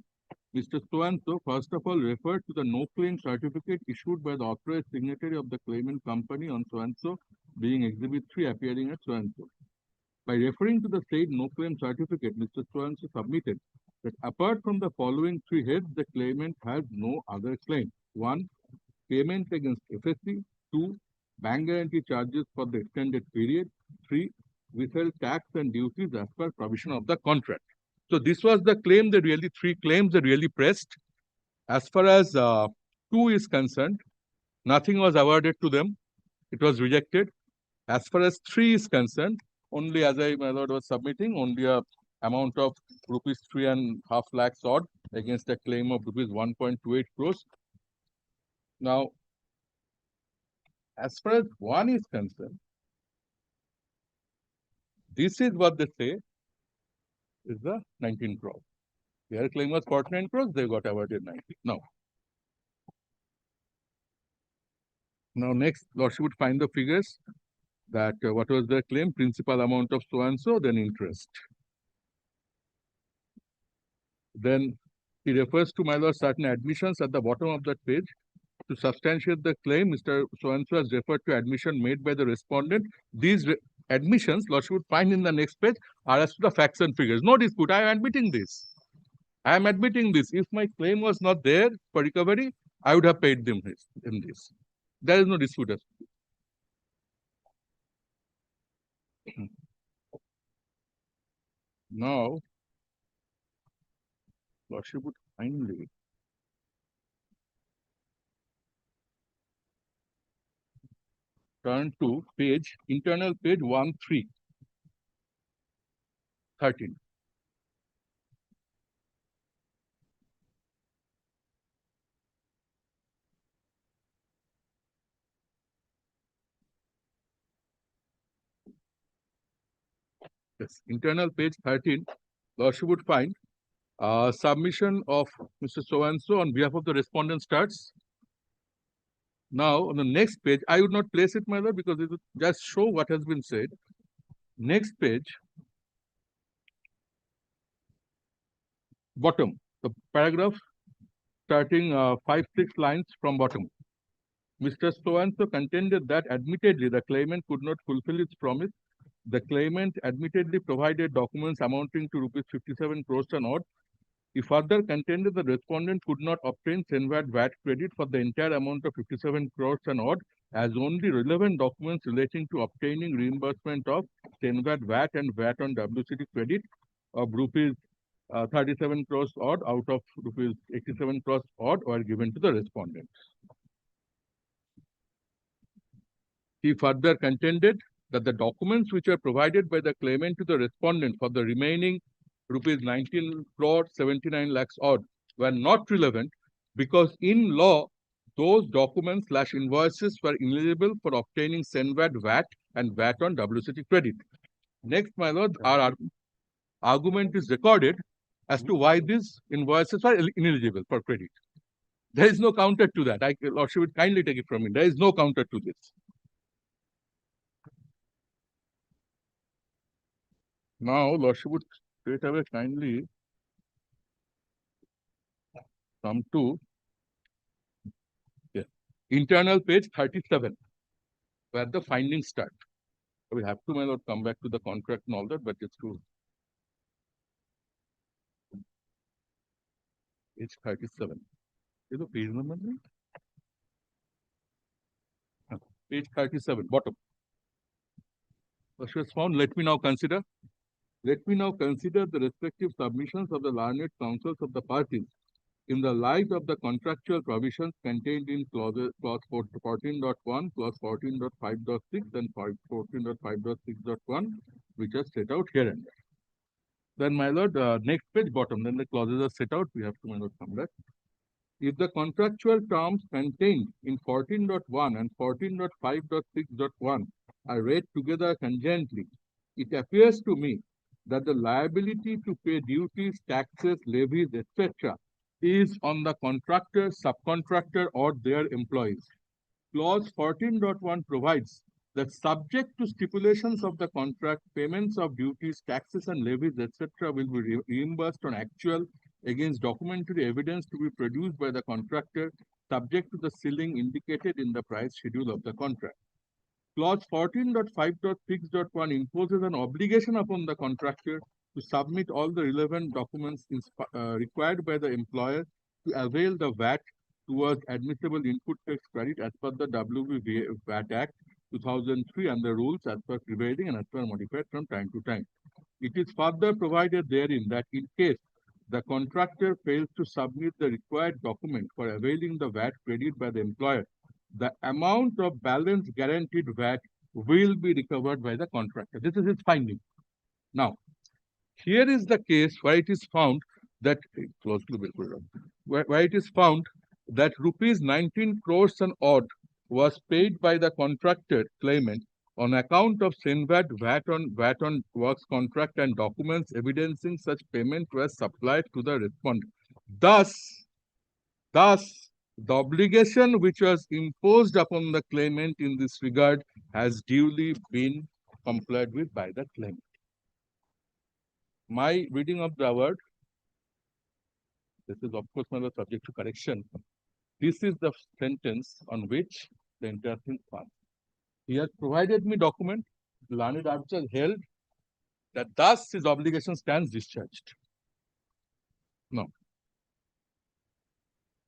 Mr. So-and-so first of all referred to the no-claim certificate issued by the authorized signatory of the claimant company on so-and-so being Exhibit 3 appearing at so-and-so. By referring to the said no-claim certificate, Mr. So-and-so submitted that apart from the following three heads, the claimant has no other claim. 1. Payment against FSC. 2. Bank guarantee charges for the extended period. 3. Withheld tax and duties as per provision of the contract. So this was the claim, three claims that really pressed. As far as 2 is concerned, nothing was awarded to them. It was rejected. As far as 3 is concerned, only, as my lord was submitting, only a amount of rupees 3.5 lakhs odd against a claim of rupees 1.28 crores. Now, as far as 1 is concerned, this is what they say is the 19 crores. Their claim was 49 crores, they got awarded 19. Now next, lordship would find the figures that what was the claim, principal amount of so and so, then interest. Then he refers to, my lord, certain admissions at the bottom of that page. To substantiate the claim, Mr. So-and-so has referred to admission made by the respondent. These admissions, lordship would find in the next page, are as to the facts and figures. No dispute, I am admitting this. I am admitting this. If my claim was not there for recovery, I would have paid them this. There is no dispute. Now, lordship would kindly turn to internal page 13. Yes, internal page 13, lordship would find submission of Mr. So-and-so on behalf of the respondent starts. Now, on the next page, I would not place it, my lord, because it would just show what has been said. Next page, bottom, the paragraph starting 5-6 lines from bottom. Mr. So-and-so contended that admittedly the claimant could not fulfill its promise. The claimant admittedly provided documents amounting to rupees 57 crores and odd. He further contended the respondent could not obtain SENVAT VAT credit for the entire amount of 57 crores and odd, as only relevant documents relating to obtaining reimbursement of SENVAT VAT and VAT on WCT credit of rupees 37 crores odd out of rupees 87 crores odd were given to the respondent. He further contended that the documents which were provided by the claimant to the respondent for the remaining rupees 19 crore 79 lakhs odd were not relevant because in law, those documents / invoices were ineligible for obtaining SENVAT VAT and VAT on WCT credit. Next, my lord, our argument is recorded as to why these invoices are ineligible for credit. There is no counter to that. Lordship would kindly take it from me. There is no counter to this. Now, lordship would straight away kindly come to internal page 37, where the findings start. I will have to, my lord, come back to the contract and all that, but it's true. Page 37. Is the page number? Page 37, bottom. Was found. Let me now consider the respective submissions of the learned counsels of the parties in the light of the contractual provisions contained in clause 14.1, clause 14.5.6, and 14.5.6.1, which are set out here and there. Then, my lord, next page, bottom, then the clauses are set out. We have to, my lord, come back. If the contractual terms contained in 14.1 and 14.5.6.1 are read together conjointly, it appears to me that the liability to pay duties, taxes, levies, etc. is on the contractor, subcontractor, or their employees. Clause 14.1 provides that subject to stipulations of the contract, payments of duties, taxes, and levies, etc. will be reimbursed on actual against documentary evidence to be produced by the contractor, subject to the ceiling indicated in the price schedule of the contract. Clause 14.5.6.1 imposes an obligation upon the contractor to submit all the relevant documents required by the employer to avail the VAT towards admissible input tax credit as per the WB VAT Act 2003 and the rules as per prevailing and as per modified from time to time. It is further provided therein that in case the contractor fails to submit the required document for availing the VAT credit by the employer, the amount of balance guaranteed VAT will be recovered by the contractor. This is his finding. Now, here is the case where it is found that where it is found that rupees 19 crores and odd was paid by the contractor claimant on account of SENVAT VAT on works contract and documents evidencing such payment was supplied to the respondent. Thus, the obligation which was imposed upon the claimant in this regard has duly been complied with by the claimant. My reading of the word, this is of course not subject to correction. This is the sentence on which the entire thing passed. He has provided me document, the learned arbiter held that thus his obligation stands discharged. No.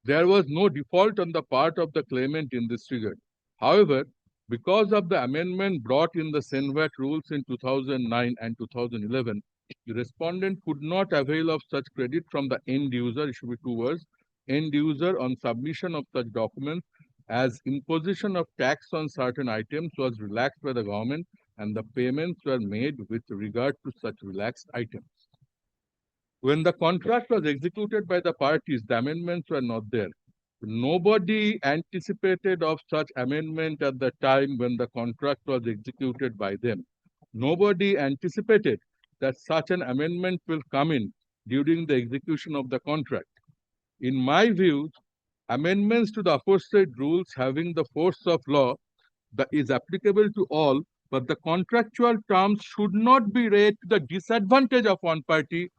There was no default on the part of the claimant in this regard. However, because of the amendment brought in the SENVAT rules in 2009 and 2011, the respondent could not avail of such credit from the end user, it should be 2 words, end user on submission of such documents as imposition of tax on certain items was relaxed by the government and the payments were made with regard to such relaxed items. When the contract was executed by the parties, the amendments were not there. Nobody anticipated of such amendment at the time when the contract was executed by them. Nobody anticipated that such an amendment will come in during the execution of the contract. In my view, amendments to the aforesaid rules having the force of law that is applicable to all, but the contractual terms should not be read to the disadvantage of one party,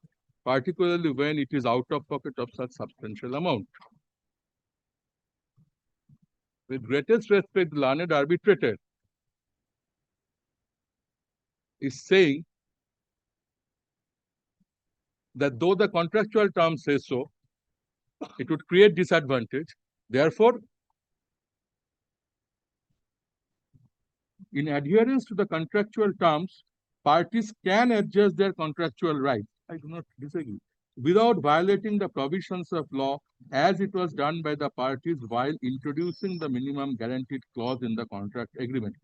particularly when it is out of pocket of such substantial amount. With greatest respect, the learned arbitrator is saying that though the contractual terms say so, it would create disadvantage. Therefore, in adherence to the contractual terms, parties can adjust their contractual rights. I do not disagree. Without violating the provisions of law as it was done by the parties while introducing the minimum guaranteed clause in the contract agreement.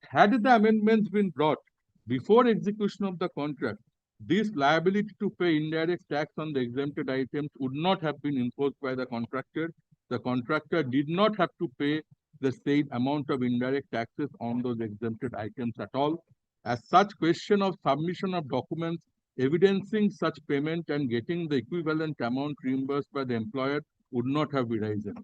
Had the amendments been brought before execution of the contract, this liability to pay indirect tax on the exempted items would not have been imposed by the contractor. The contractor did not have to pay the same amount of indirect taxes on those exempted items at all. As such, question of submission of documents evidencing such payment and getting the equivalent amount reimbursed by the employer would not have arisen.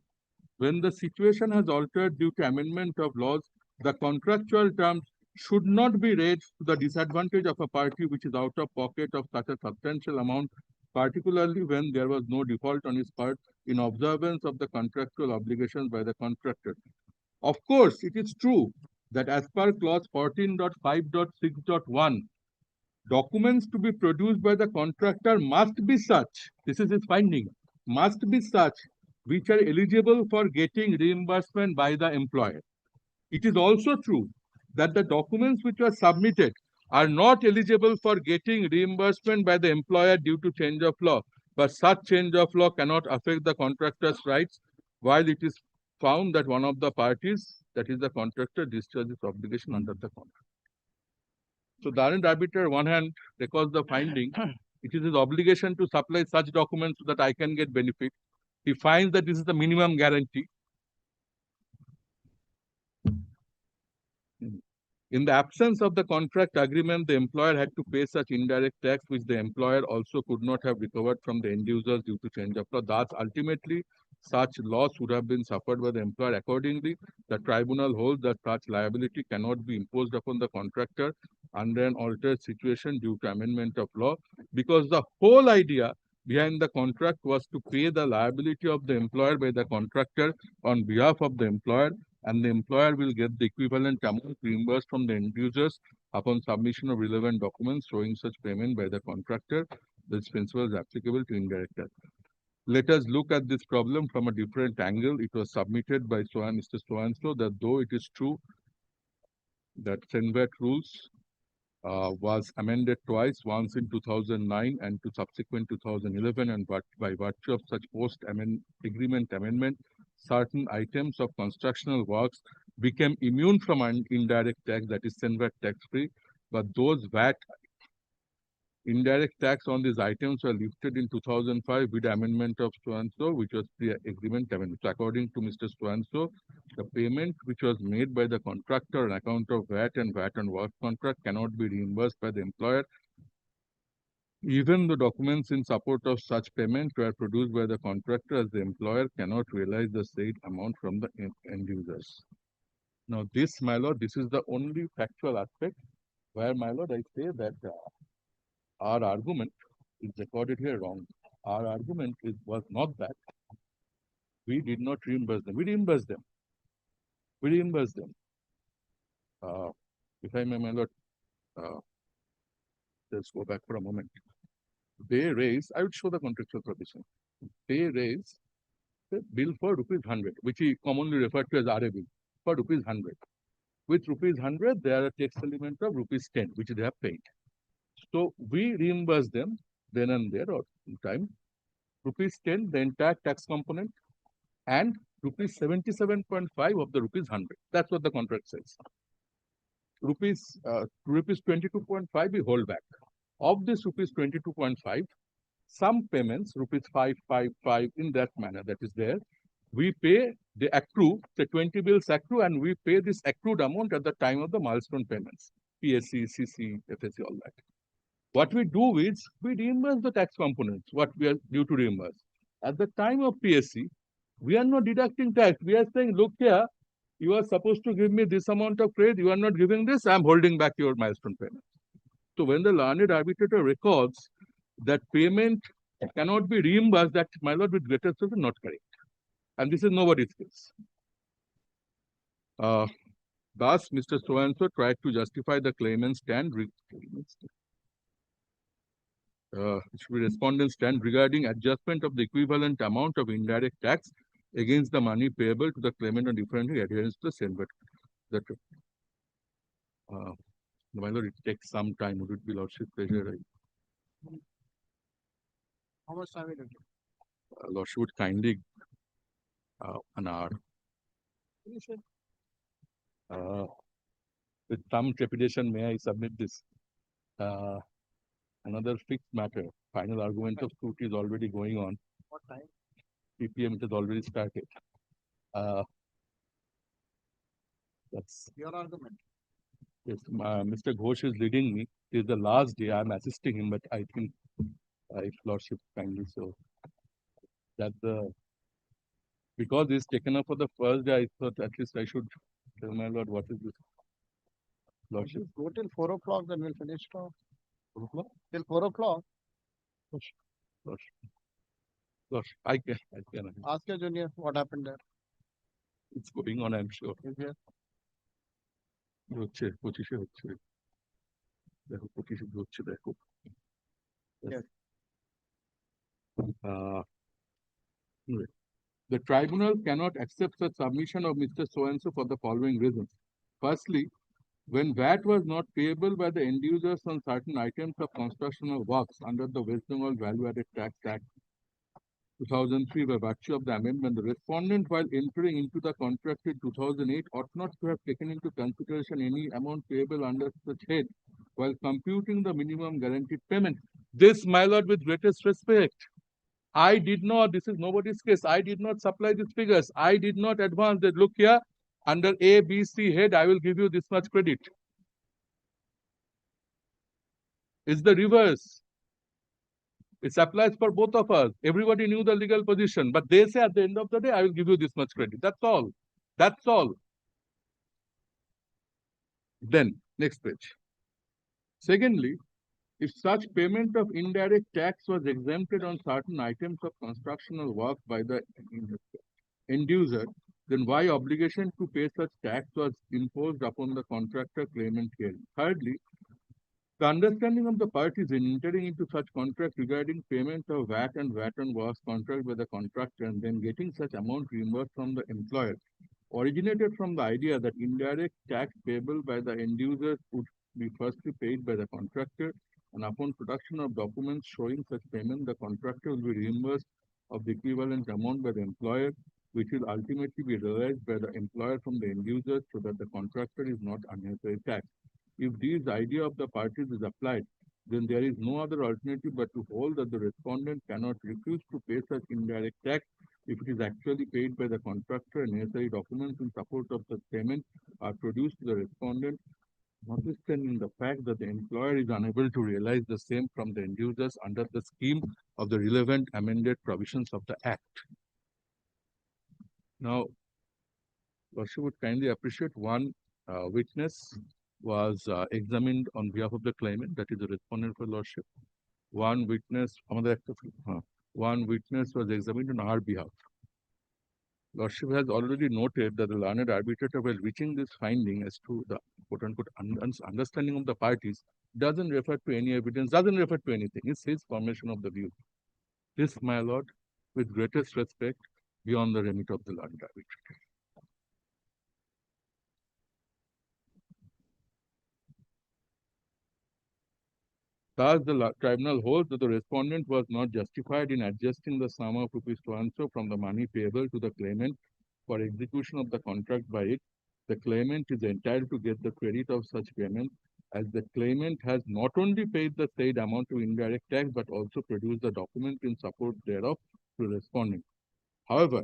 When the situation has altered due to amendment of laws, the contractual terms should not be read to the disadvantage of a party which is out of pocket of such a substantial amount, particularly when there was no default on his part in observance of the contractual obligations by the contractor. Of course, it is true that as per clause 14.5.6.1, documents to be produced by the contractor must be such, this is his finding, must be such which are eligible for getting reimbursement by the employer. It is also true that the documents which were submitted are not eligible for getting reimbursement by the employer due to change of law, but such change of law cannot affect the contractor's rights while it is found that one of the parties, that is the contractor, discharges obligation under the contract. So the learned arbitrator, one hand, records the finding, it is his obligation to supply such documents so that I can get benefit. He finds that this is the minimum guarantee. In the absence of the contract agreement, the employer had to pay such indirect tax, which the employer also could not have recovered from the end users due to change of law. Thus, ultimately, such loss would have been suffered by the employer. Accordingly, the tribunal holds that such liability cannot be imposed upon the contractor under an altered situation due to amendment of law, because the whole idea behind the contract was to pay the liability of the employer by the contractor on behalf of the employer, and the employer will get the equivalent amount reimbursed from the end users upon submission of relevant documents showing such payment by the contractor. This principle is applicable to indirect tax. Let us look at this problem from a different angle. It was submitted by Mr. So-and-so that though it is true that SENVAT rules was amended twice, once in 2009 and to subsequent 2011, and but by virtue of such post-agreement amendment, certain items of constructional works became immune from indirect tax, that is SENVAT tax-free, but those VAT indirect tax on these items were lifted in 2005 with amendment of so-and-so, which was pre-agreement amendment. So according to Mr. So-and-so, the payment which was made by the contractor on account of VAT and VAT on work contract cannot be reimbursed by the employer. Even the documents in support of such payment were produced by the contractor, as the employer cannot realize the said amount from the end users. Now this, my lord, this is the only factual aspect where, my lord, I say that our argument is recorded here wrong. Our argument was not that we did not reimburse them. We reimbursed them. We reimbursed them. If I may, my lord, let's go back for a moment. They raise, I would show the contractual provision. They raise the bill for ₹100, which is commonly referred to as RA bill, for ₹100. With ₹100, there are a tax element of ₹10, which they have paid. So we reimburse them then and there, or in time, ₹10, the entire tax component, and ₹77.5 of the ₹100. That's what the contract says. Rupees 22.5 we hold back. Of this ₹22.5, some payments, ₹555 in that manner, that is there, we pay, they accrue, the 20 bills accrue, and we pay this accrued amount at the time of the milestone payments, PSC, CC, FSC, all that. What we do is, we reimburse the tax components, what we are due to reimburse. At the time of PSC, we are not deducting tax. We are saying, look here, you are supposed to give me this amount of credit, you are not giving this, I am holding back your milestone payment. So when the learned arbitrator records that payment cannot be reimbursed, that, my lord, with greater certainty, not correct. And this is nobody's case. Thus, Mr. So-and-so tried to justify the claimant's stand, respondent's stand regarding adjustment of the equivalent amount of indirect tax against the money payable to the claimant on different adherence to the same. But that, my lord, it takes some time. Would it be lordship pleasure? How much time will it take? Lordship would kindly an hour. With some trepidation, may I submit this? Another fixed matter. Final argument of suit is already going on. What time? 3 p.m. it has already started. That's Your argument. yes. Mr. Ghosh is leading me. It is the last day. I'm assisting him, but I think if lordship kindly so that because it's taken up for the first day, I thought at least I should tell my lord what is this. Lordship. Go till 4 o'clock, then we'll finish talk. 4 o'clock? Till 4 o'clock. Lordship, I can. Ask your junior what happened there. It's going on, I'm sure. Is here? হচ্ছে 25-এ হচ্ছে দেখো 25-এ হচ্ছে দেখো Yes. Anyway, the tribunal cannot accept such submission of Mr. So-and-so for the following reasons. Firstly, when VAT was not payable by the end users on certain items of constructional works under the West Bengal Value Added Tax Act 2003 by virtue of the amendment, the respondent, while entering into the contract in 2008, ought not to have taken into consideration any amount payable under such head while computing the minimum guaranteed payment. This, my lord, with greatest respect, I did not, this is nobody's case, I did not supply these figures. I did not advance that, look here, under A, B, C head, I will give you this much credit. It's the reverse. It applies for both of us. Everybody knew the legal position, but they say at the end of the day, I will give you this much credit. That's all. That's all. Then, next page. Secondly, if such payment of indirect tax was exempted on certain items of constructional work by the end user, then why obligation to pay such tax was imposed upon the contractor claimant here? Thirdly, the understanding of the parties in entering into such contract regarding payment of VAT and VAT on works contract by the contractor and then getting such amount reimbursed from the employer originated from the idea that indirect tax payable by the end users would be firstly paid by the contractor, and upon production of documents showing such payment, the contractor will be reimbursed of the equivalent amount by the employer, which will ultimately be realized by the employer from the end users so that the contractor is not unnecessary tax. If this idea of the parties is applied, then there is no other alternative but to hold that the respondent cannot refuse to pay such indirect tax if it is actually paid by the contractor and necessary documents in support of such payment are produced to the respondent, notwithstanding the fact that the employer is unable to realize the same from the end users under the scheme of the relevant amended provisions of the Act. Now, Lordship would kindly appreciate one witness was examined on behalf of the claimant, that is the respondent for Lordship. One witness was examined on our behalf. Lordship has already noted that the learned arbitrator, while reaching this finding as to the quote-unquote understanding of the parties, doesn't refer to any evidence, doesn't refer to anything. It's his formation of the view. This, my lord, with greatest respect, beyond the remit of the learned arbitrator. Thus, the tribunal holds that the respondent was not justified in adjusting the sum of rupees 200 from the money payable to the claimant for execution of the contract by it. The claimant is entitled to get the credit of such payment, as the claimant has not only paid the said amount to indirect tax but also produced the document in support thereof to the respondent. However,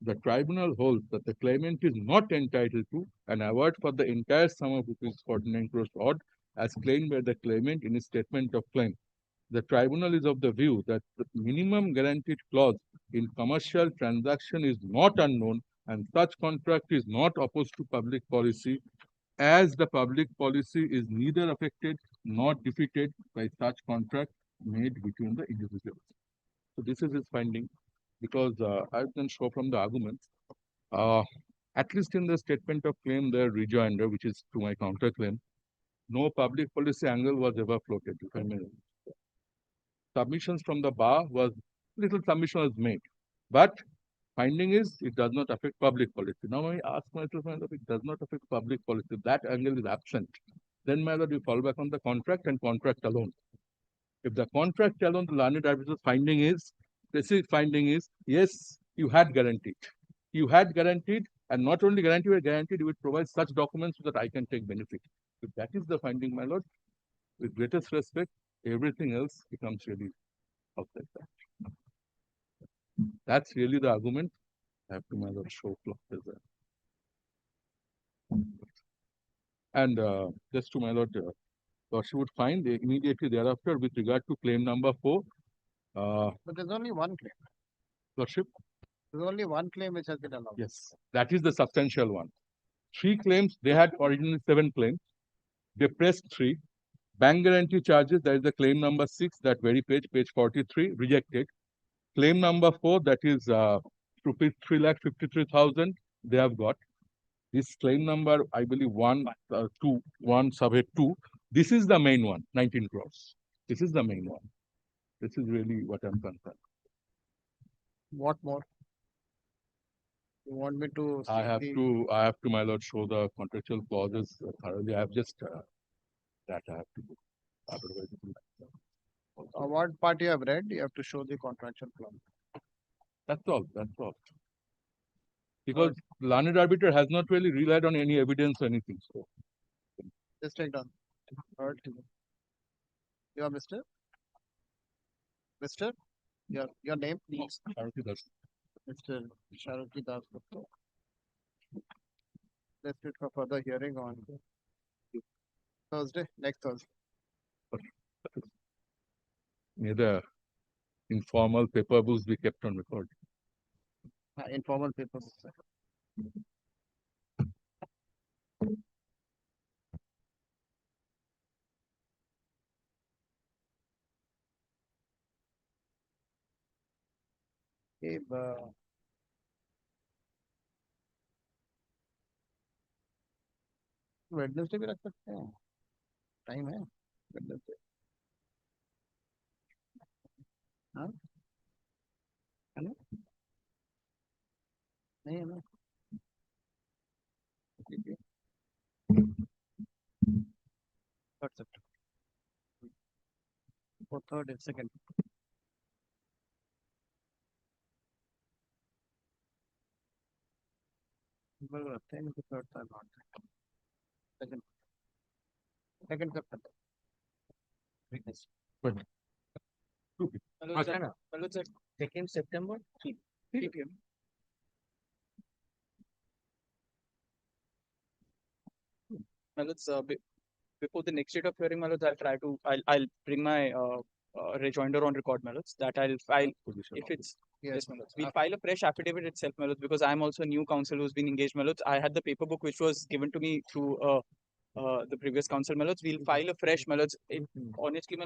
the tribunal holds that the claimant is not entitled to an award for the entire sum of rupees 49 crores odd as claimed by the claimant in his statement of claim. The tribunal is of the view that the minimum guaranteed clause in commercial transaction is not unknown and such contract is not opposed to public policy, as the public policy is neither affected nor defeated by such contract made between the individuals. So this is his finding, because I can show from the arguments, at least in the statement of claim, the rejoinder, which is to my counterclaim, no public policy angle was ever floated, if I may. Submissions from the bar little submission was made, but finding is it does not affect public policy. Now I ask myself, it does not affect public policy. That angle is absent. Then, my lord, you fall back on the contract and contract alone. If the contract alone, the learned arbitrator's finding is, specific finding is, yes, you had guaranteed. You had guaranteed, and not only guaranteed, you guaranteed you would provide such documents so that I can take benefit. If that is the finding, my lord, with greatest respect, everything else becomes really outside that. That's really the argument. I have to, my lord, show clock as well. And just to my lord, Lordship would find immediately thereafter with regard to claim number 4. But there's only one claim. Lordship? There's only one claim which has been allowed. Yes, that is the substantial one. 3 claims, they had originally 7 claims. They pressed 3. Bank guarantee charges, that is the claim number 6, that very page 43, rejected. Claim number 4, that is rupees 3,53,000, they have got. This claim number, I believe 1 subhead 2. This is the main one, 19 crores. This is the main one. This is really what I'm concerned. What more? You want me to? I have to, my lord, show the contractual clauses thoroughly. I have just that I have to do. Otherwise, it will- What part you have read? You have to show the contractual clause. That's all. That's all. Because learned arbiter has not really relied on any evidence or anything. So Just take down. Heard. You are Mr. Mr. Your name, please. Mr. Sharuki Das Gupta. Let's wait for further hearing on Thursday, next Thursday. may the informal paper books be kept on record. Informal papers. Okay, Wednesday भी रख सकते हैं time है Wednesday हाँ है ना नहीं है ना third September for third and second well third time not second September But Hello, sir. 2nd September, 3 p.m. Before the next date of hearing, I'll bring my rejoinder on record, that I'll file if it's yes, we'll file a fresh affidavit itself, because I'm also a new counsel who's been engaged, I had the paper book which was given to me through the previous counsel, we'll file a fresh, honestly,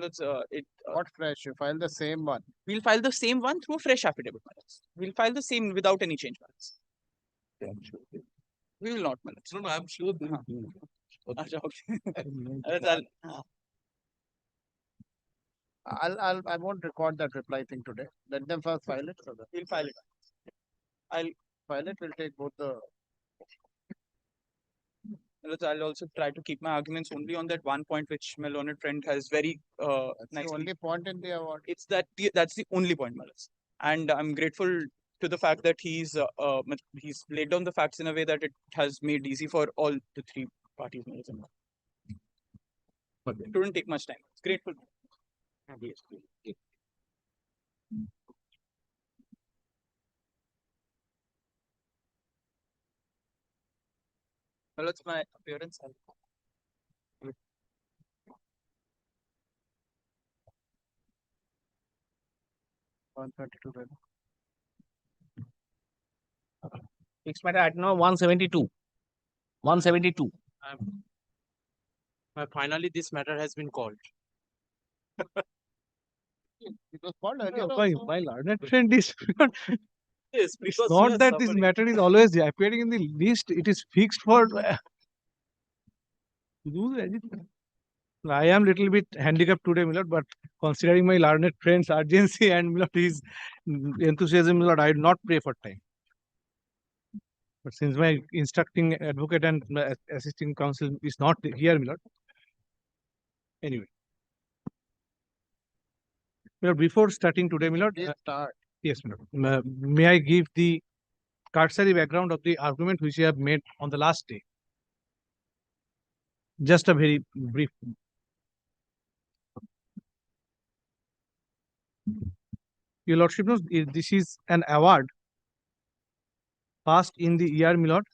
what fresh? You file the same one. We'll file the same one through a fresh affidavit, We'll file the same without any change, Yeah, I'm sure. We will not, No, I'm sure they will do. I won't record that reply thing today. Let them first file it. So that We'll file it. I'll file it. We'll take both the. I'll also try to keep my arguments only on that one point which my learned friend has very That's the only point in the award. It's that's the only point, and I'm grateful to the fact that he's laid down the facts in a way that it has made easy for all the three parties. But it wouldn't take much time. It's grateful. Well, it's my appearance. 132. Fixed matter at now 172. 172. Finally, this matter has been called. It was called earlier. My learned friend is Yes, because not that this matter is always appearing in the list. It is fixed for. I am little bit handicapped today, my lord, but considering my learned friend's urgency and my lord, his enthusiasm, my lord, I did not pray for time. But since my instructing advocate and assisting counsel is not here, my lord. Anyway. My lord, before starting today, my lord. Please start. Yes, my lord. May I give the cursory background of the argument which you have made on the last day? Just a very brief. Your lordship knows this is an award passed in the year, my lord.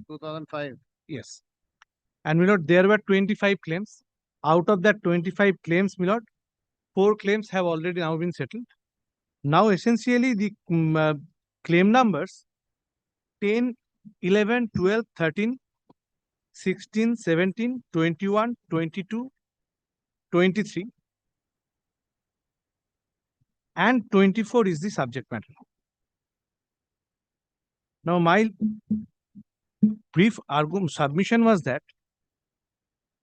2005. Yes. And my lord, there were 25 claims. Out of that 25 claims, my lord, 4 claims have already now been settled. Now, essentially, the claim numbers 10, 11, 12, 13 16, 17, 21, 22, 23, and 24 is the subject matter. Now, my brief argument submission was that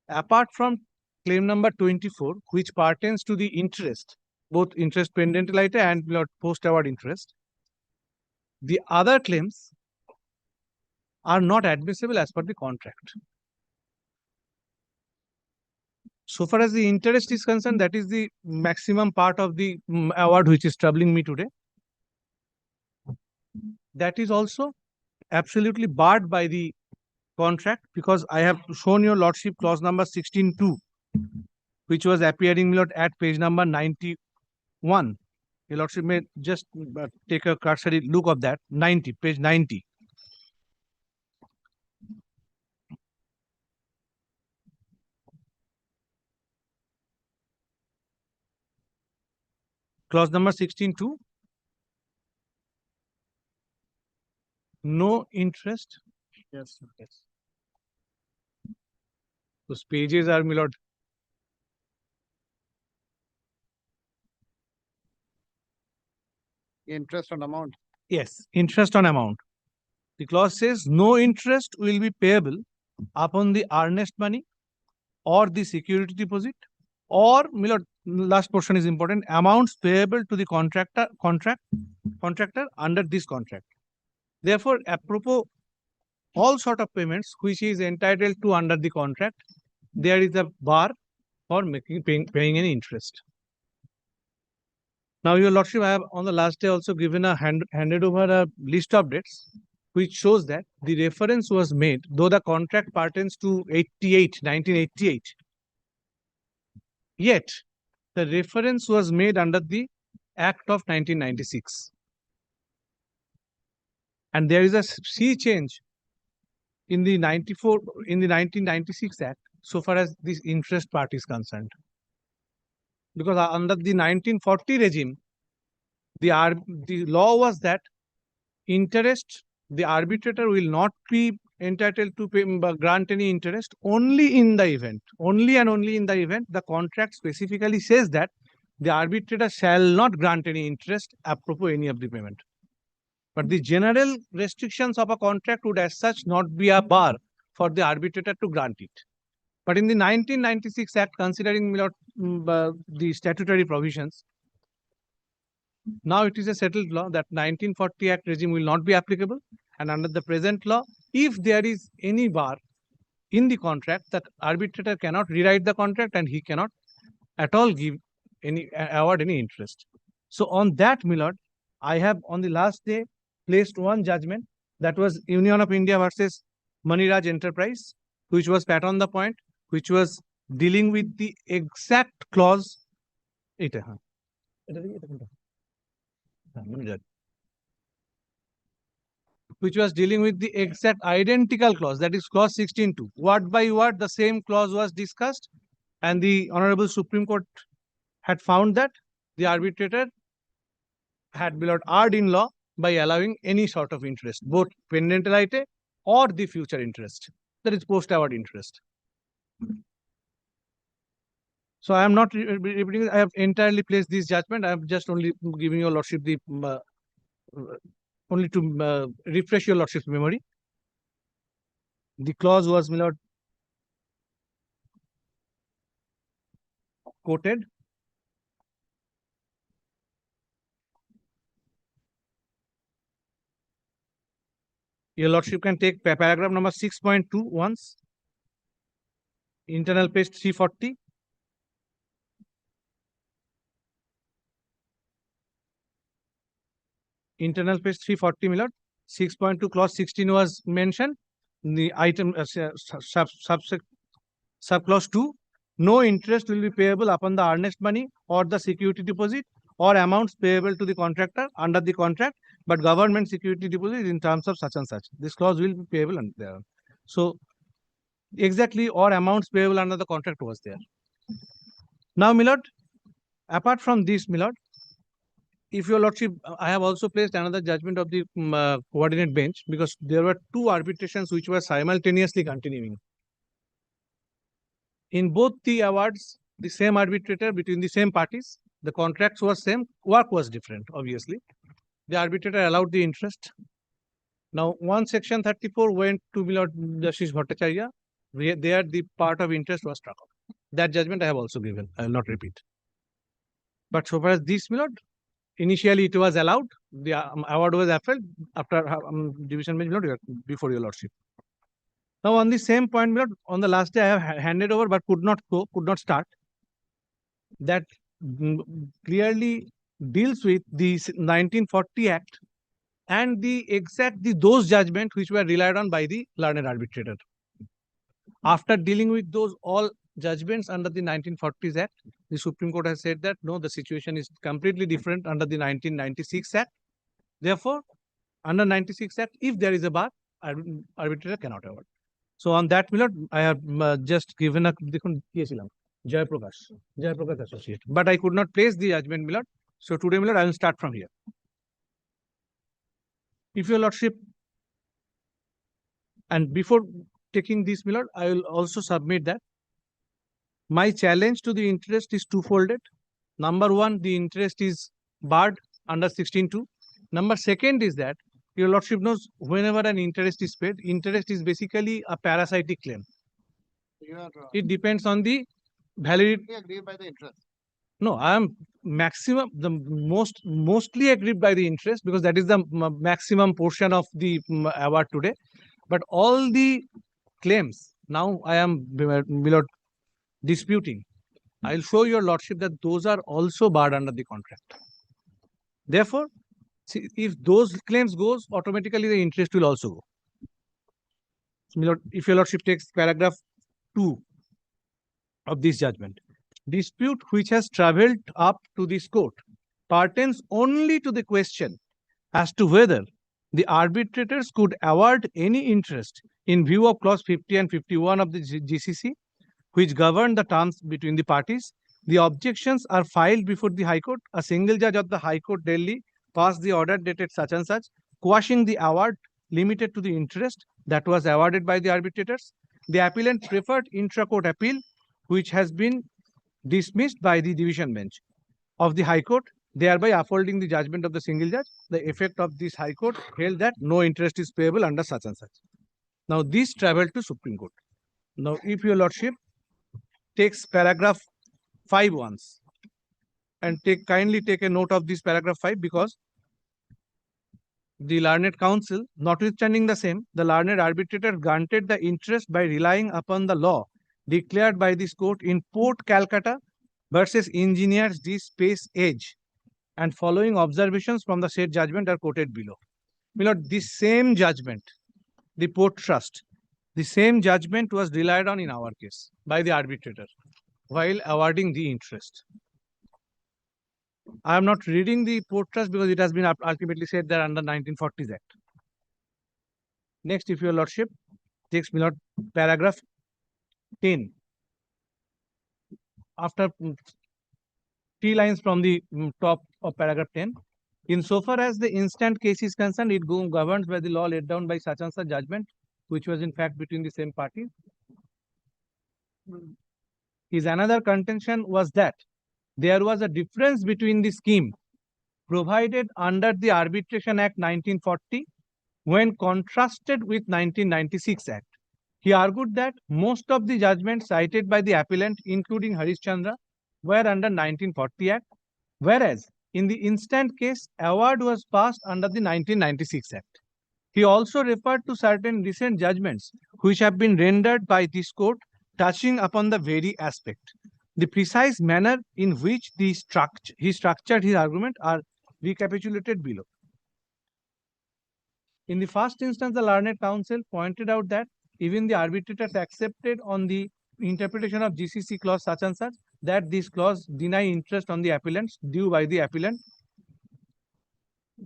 apart from claim number 24, which pertains to the interest, both interest pendente lite and post-award interest, the other claims are not admissible as per the contract. So far as the interest is concerned, that is the maximum part of the award which is troubling me today. That is also absolutely barred by the contract, because I have shown your lordship clause number 16.2, which was appearing at page number 91. Your lordship may just take a cursory look of that. 90, page 90. Clause number 16.2. No interest. Yes. Yes. Those pages are, my lord. Interest on amount. Yes, interest on amount. The clause says no interest will be payable upon the earnest money or the security deposit, or, my lord, last portion is important, amounts payable to the contractor under this contract. Therefore, apropos all sort of payments which is entitled to under the contract, there is a bar for paying any interest. Now, your lordship, I have on the last day also given handed over a list of dates which shows that the reference was made, though the contract pertains to 1988, yet the reference was made under the Act of 1996. And there is a sea change in the 1996 Act so far as this interest part is concerned. Because under the 1940 regime, the law was that interest, the arbitrator will not be entitled to grant any interest only in the event, only and only in the event the contract specifically says that the arbitrator shall not grant any interest apropos any of the payment. But the general restrictions of a contract would as such not be a bar for the arbitrator to grant it. But in the 1996 Act, considering the statutory provisions, now it is a settled law that 1940 Act regime will not be applicable, and under the present law, if there is any bar in the contract, that arbitrator cannot rewrite the contract and he cannot at all give any award any interest. So on that, my lord, I have on the last day placed one judgment, that was Union of India versus Maniraj Enterprise, which was pat on the point, which was dealing with the exact clause. Which was dealing with the exact identical clause, that is clause 16.2. Word by word, the same clause was discussed, and the Honorable Supreme Court had found that the arbitrator had erred in law by allowing any sort of interest, both pendente lite or the future interest, that is post-award interest. So I am not repeating. I have entirely placed this judgment. I am just only giving your lordship the only to refresh your lordship's memory. The clause was, my lord, quoted. Your lordship can take paragraph number 6.2 once. Internal page 340. Internal page 340, my lord. 6.2 clause 16 was mentioned. The item subclause 2. No interest will be payable upon the earnest money or the security deposit or amounts payable to the contractor under the contract, but government security deposit in terms of such and such. This clause will be payable and there. So exactly, or amounts payable under the contract was there. Now, my lord, apart from this, my lord, if your lordship, I have also placed another judgment of the coordinate bench, because there were two arbitrations which were simultaneously continuing. In both the awards, the same arbitrator between the same parties, the contracts were same, work was different, obviously. The arbitrator allowed the interest. Now, one section 34 went to Milord Justice Bhattacharya. There, the part of interest was struck off. That judgment I have also given. I will not repeat. But so far as this, Milord, initially it was allowed. The award was upheld after division bench, Milord, before your lordship. Now, on the same point, Milord, on the last day I have handed over but could not start. That clearly deals with the 1940 Act and those judgments which were relied on by the learned arbitrator. After dealing with those all judgments under the 1940s Act, the Supreme Court has said that no, the situation is completely different under the 1996 Act. Therefore, under 96 Act, if there is a bar, arbitrator cannot award. So on that, Milord, I have just given a Jai Prakash Associate. But I could not place the judgment, Milord. So today, Milord, I will start from here. If your lordship, and before taking this, Milord, I will also submit that my challenge to the interest is twofolded. Number one, the interest is barred under 16.2. Number second is that your lordship knows whenever an interest is paid, interest is basically a parasitic claim. It depends on the validity. Agree by the interest. No, I am mostly aggrieved by the interest because that is the maximum portion of the award today. But all the claims now I am disputing. I will show your lordship that those are also barred under the contract. Therefore, see, if those claims goes, automatically the interest will also go. So, if your lordship takes paragraph 2 of this judgment, dispute which has travelled up to this court pertains only to the question as to whether the arbitrators could award any interest in view of clause 50 and 51 of the GCC, which govern the terms between the parties. The objections are filed before the High Court. A single judge of the High Court, Delhi, passed the order dated such and such, quashing the award limited to the interest that was awarded by the arbitrators. The appellant preferred intra-court appeal, which has been dismissed by the division bench of the High Court, thereby upholding the judgment of the single judge. The effect of this High Court held that no interest is payable under such and such. Now, this travelled to Supreme Court. Now, if your lordship takes paragraph 5 once and kindly take a note of this paragraph 5, because the learned counsel, notwithstanding the same, the learned arbitrator granted the interest by relying upon the law declared by this court in Port Calcutta versus Engineers D. Space Age, and following observations from the said judgment are quoted below. Milord, this same judgment, the Port Trust, the same judgment was relied on in our case by the arbitrator while awarding the interest. I am not reading the Port Trust because it has been ultimately said that under 1940s Act. Next, if your lordship takes, Milord, paragraph 10. After 3 lines from the top of paragraph 10, insofar as the instant case is concerned, it governs by the law laid down by such and such judgment, which was in fact between the same parties. His another contention was that there was a difference between the scheme provided under the Arbitration Act 1940 when contrasted with 1996 Act. He argued that most of the judgments cited by the appellant, including Harish Chandra, were under 1940 Act, whereas in the instant case, award was passed under the 1996 Act. He also referred to certain recent judgments which have been rendered by this court touching upon the very aspect. The precise manner in which he structured his argument are recapitulated below. In the first instance, the learned counsel pointed out that even the arbitrators accepted on the interpretation of GCC clause such and such that this clause deny interest on the appellants due by the appellant,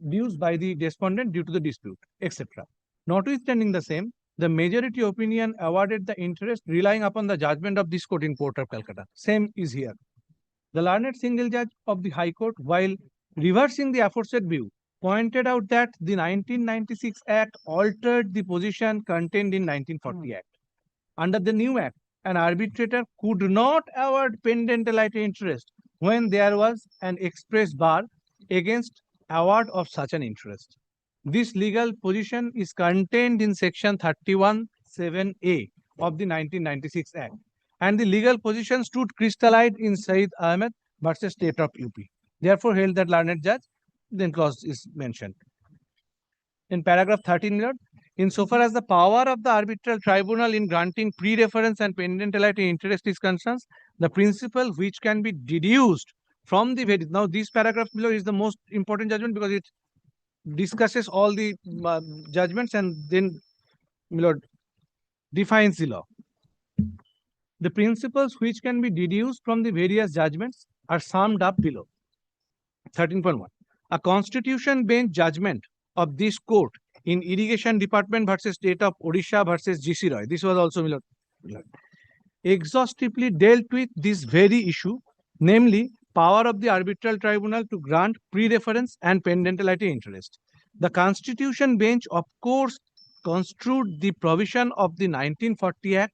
dues by the respondent due to the dispute, etc. Notwithstanding the same, the majority opinion awarded the interest relying upon the judgment of this court in Port of Calcutta. Same is here. The learned single judge of the High Court, while reversing the aforesaid view, pointed out that the 1996 Act altered the position contained in 1940 Act. Under the new Act, an arbitrator could not award pendentalite interest when there was an express bar against award of such an interest. This legal position is contained in section 31(7)(a) of the 1996 Act, and the legal position stood crystallized in Saeed Ahmed versus State of UP. Therefore, held that learned judge, then clause is mentioned. In paragraph 13, Lord, insofar as the power of the arbitral tribunal in granting pre-reference and pendentality interest is concerned, the principle which can be deduced from the very, now this paragraph below is the most important judgment because it discusses all the judgments and then, Lord, defines the law. The principles which can be deduced from the various judgments are summed up below. 13.1. A constitution bench judgment of this court in Irrigation Department versus State of Odisha versus G.C. Roy. This was also exhaustively dealt with this very issue, namely power of the arbitral tribunal to grant pre-reference and pendentality interest. The Constitution bench, of course, construed the provision of the 1940 Act,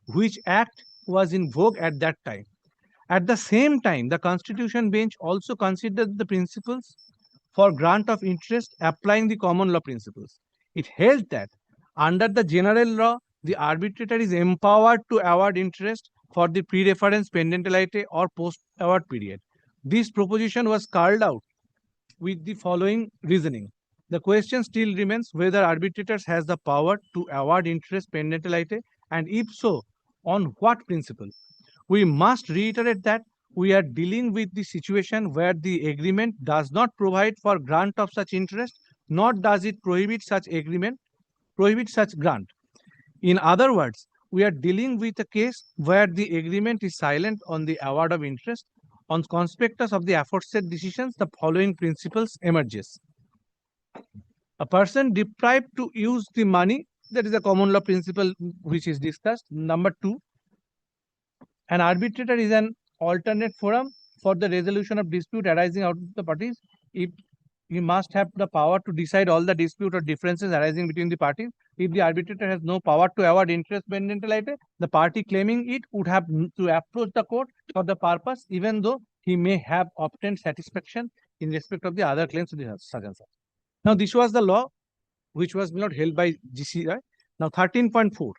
which Act was in vogue at that time. At the same time, the Constitution bench also considered the principles for grant of interest applying the common law principles. It held that under the general law, the arbitrator is empowered to award interest for the pre-reference, pendentality or post-award period. This proposition was carved out with the following reasoning. The question still remains whether arbitrators has the power to award interest, pendentality, and if so, on what principle. We must reiterate that we are dealing with the situation where the agreement does not provide for grant of such interest, nor does it prohibit such grant. In other words, we are dealing with a case where the agreement is silent on the award of interest. On conspectus of the aforesaid decisions, the following principles emerges. A person deprived to use the money, that is a common law principle which is discussed. Number 2, an arbitrator is an alternate forum for the resolution of dispute arising out of the parties. If he must have the power to decide all the dispute or differences arising between the parties. If the arbitrator has no power to award interest, pendentality, the party claiming it would have to approach the court for the purpose, even though he may have obtained satisfaction in respect of the other claims to the such and such. Now, this was the law which was not held by GCI. Now, 13.4.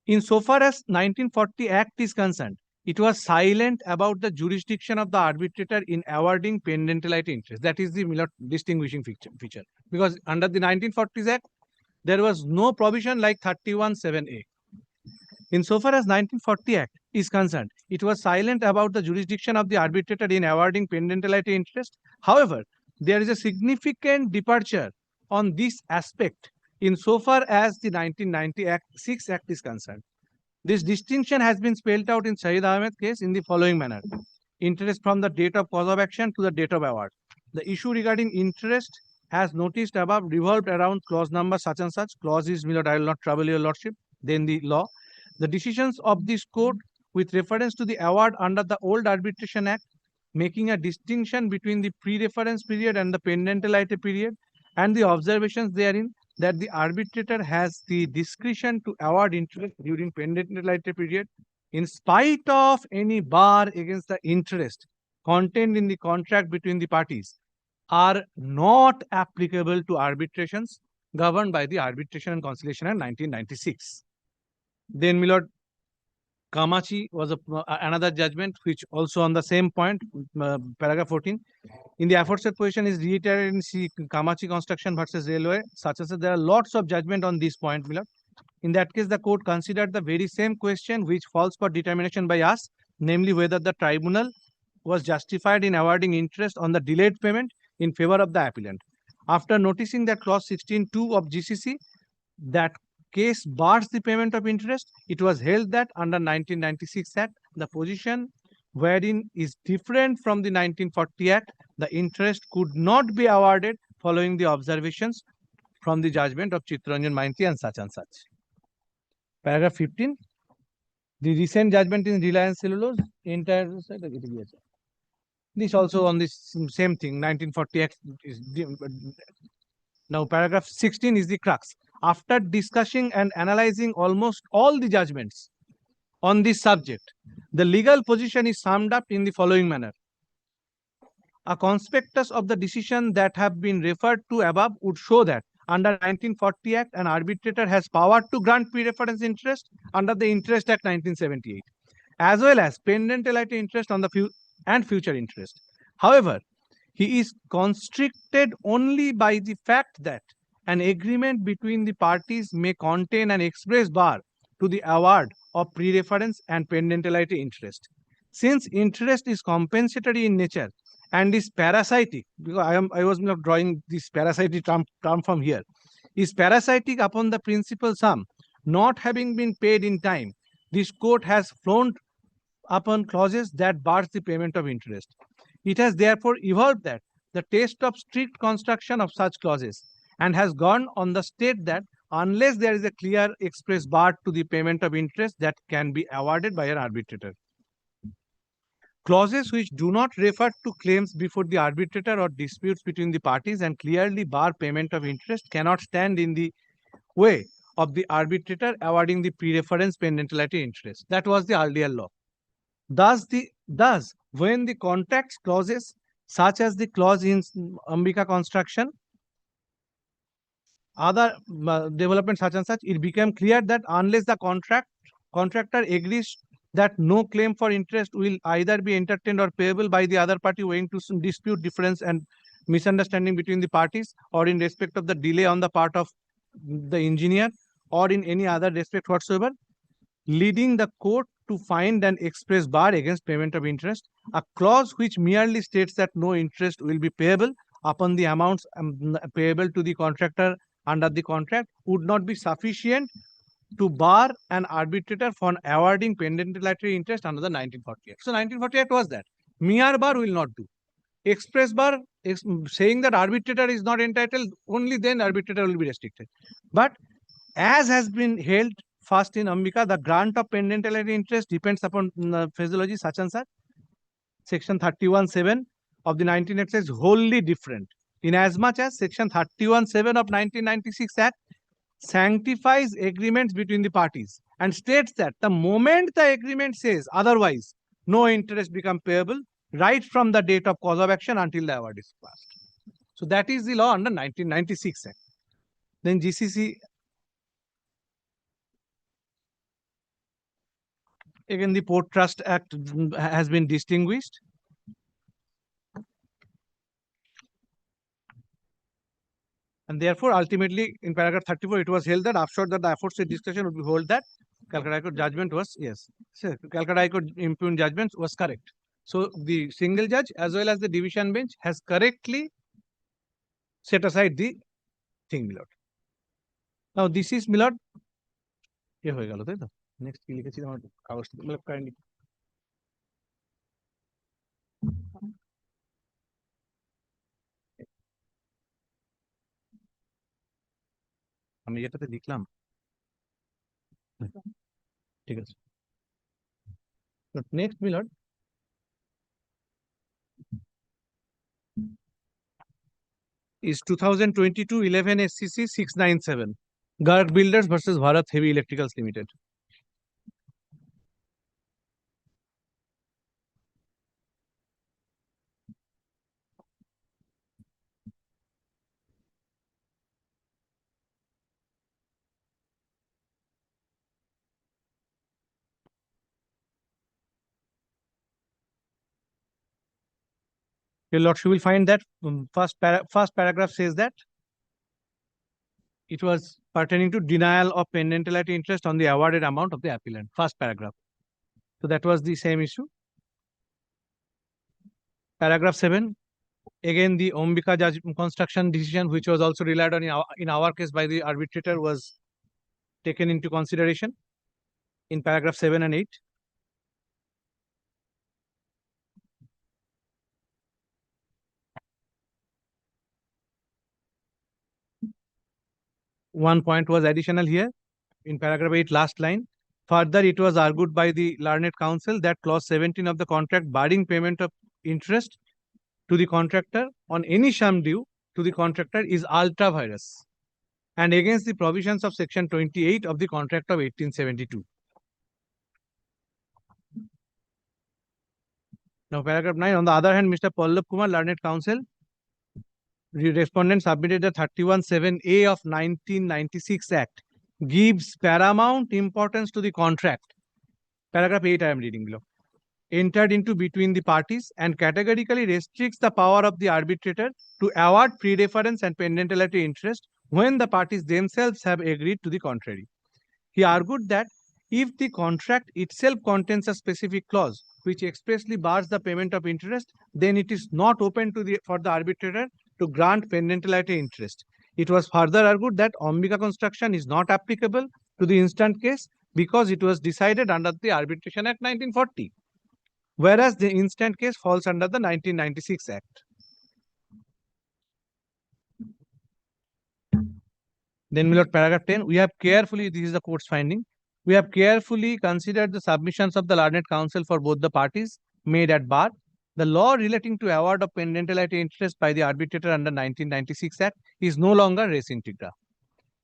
Insofar as 1940 Act is concerned, it was silent about the jurisdiction of the arbitrator in awarding pendentality interest. That is the distinguishing feature. Because under the 1940s Act, there was no provision like 31(7)(a). Insofar as 1940 Act is concerned, it was silent about the jurisdiction of the arbitrator in awarding pendentality interest. However, there is a significant departure on this aspect insofar as the 1996 Act is concerned. This distinction has been spelled out in Saeed Ahmed case in the following manner. Interest from the date of cause of action to the date of award. The issue regarding interest as noticed above revolved around clause number such and such. Clause is, I will not trouble your lordship. Then the law. The decisions of this court with reference to the award under the old Arbitration Act, making a distinction between the pre-reference period and the pendentality period, and the observations therein that the arbitrator has the discretion to award interest during pendentality period in spite of any bar against the interest contained in the contract between the parties, are not applicable to arbitrations governed by the Arbitration and Conciliation Act 1996. Then, my lord, Kamachi was another judgment which also on the same point, paragraph 14. In the aforesaid position is reiterated in Kamachi Construction versus Railway, such as there are lots of judgment on this point, my lord. In that case, the court considered the very same question which falls for determination by us, namely whether the tribunal was justified in awarding interest on the delayed payment in favor of the appellant. After noticing that clause 16(2) of GCC, that case bars the payment of interest, it was held that under 1996 Act, the position wherein is different from the 1940 Act, the interest could not be awarded following the observations from the judgment of Chittaranjan Mainti and such and such. Paragraph 15. The recent judgment in Reliance Cellulose, entire this also on this same thing, 1940 Act is. Now, paragraph 16 is the crux. After discussing and analyzing almost all the judgments on this subject. The legal position is summed up in the following manner. A conspectus of the decision that have been referred to above would show that under 1940 Act, an arbitrator has power to grant preference interest under the Interest Act 1978, as well as pendentality interest on the future interest. However, he is constricted only by the fact that an agreement between the parties may contain an express bar to the award of preference and pendentality interest. Since interest is compensatory in nature and is parasitic, because I was not drawing this parasitic term from here, is parasitic upon the principal sum not having been paid in time, this court has flown upon clauses that bars the payment of interest. It has therefore evolved that the test of strict construction of such clauses and has gone on the state that unless there is a clear express bar to the payment of interest that can be awarded by an arbitrator. Clauses which do not refer to claims before the arbitrator or disputes between the parties and clearly bar payment of interest cannot stand in the way of the arbitrator awarding the preference pendentality interest. That was the earlier law. Thus, when the contract clauses, such as the clause in Ambika construction, other development such and such, it became clear that unless the contractor agrees that no claim for interest will either be entertained or payable by the other party owing to some dispute, difference and misunderstanding between the parties, or in respect of the delay on the part of the engineer, or in any other respect whatsoever, leading the court to find an express bar against payment of interest, a clause which merely states that no interest will be payable upon the amounts payable to the contractor under the contract would not be sufficient to bar an arbitrator for awarding pendentality interest under the 1940 Act. So 1940 Act was that. Mere bar will not do. Express bar is saying that arbitrator is not entitled, only then arbitrator will be restricted. But as has been held first in Ambika, the grant of pendentality interest depends upon phraseology such and such. Section 31(7) of the 19 Act is wholly different, inasmuch as Section 31(7) of 1996 Act sanctifies agreements between the parties and states that the moment the agreement says otherwise, no interest become payable right from the date of cause of action until the award is passed. So that is the law under 1996 Act. Then GCC, again the Port Trust Act has been distinguished. And therefore, ultimately, in paragraph 34, it was held that after that the aforesaid discussion would be held that Calcutta High Court judgment was, yes, so Calcutta High Court impugned judgment was correct. So the single judge as well as the division bench has correctly set aside the thing, my lord. Now this is, my lord, next kindly. আমি যেটাতে লিখলাম ঠিক আছে। Next, my lord, is 2022-11 SCC 697 Garg Builders versus Bharat Heavy Electricals Limited. Your lordship will find that first paragraph says that it was pertaining to denial of pendentality interest on the awarded amount of the appellant. First paragraph. So that was the same issue. Paragraph 7. Again, the Ambika judge construction decision, which was also relied on in our case by the arbitrator, was taken into consideration in paragraph 7 and 8. One point was additional here in paragraph 8, last line. Further, it was argued by the learned counsel that clause 17 of the contract barring payment of interest to the contractor on any sum due to the contractor is ultra vires and against the provisions of section 28 of the contract of 1872. Now, paragraph 9. On the other hand, Mr. Pallab Kumar, Learned Counsel, respondent submitted the 31(7)(a) of 1996 Act, gives paramount importance to the contract. Paragraph 8 I am reading below. Entered into between the parties and categorically restricts the power of the arbitrator to award pre-reference and pendentality interest when the parties themselves have agreed to the contrary. He argued that if the contract itself contains a specific clause which expressly bars the payment of interest, then it is not open to for the arbitrator to grant pendentality interest. It was further argued that Ambika construction is not applicable to the instant case because it was decided under the Arbitration Act 1940, whereas the instant case falls under the 1996 Act. Then, my lord, paragraph 10, we have carefully, this is the court's finding, we have carefully considered the submissions of the Learned Counsel for both the parties made at bar. The law relating to award of pendentality interest by the arbitrator under 1996 Act is no longer res integra.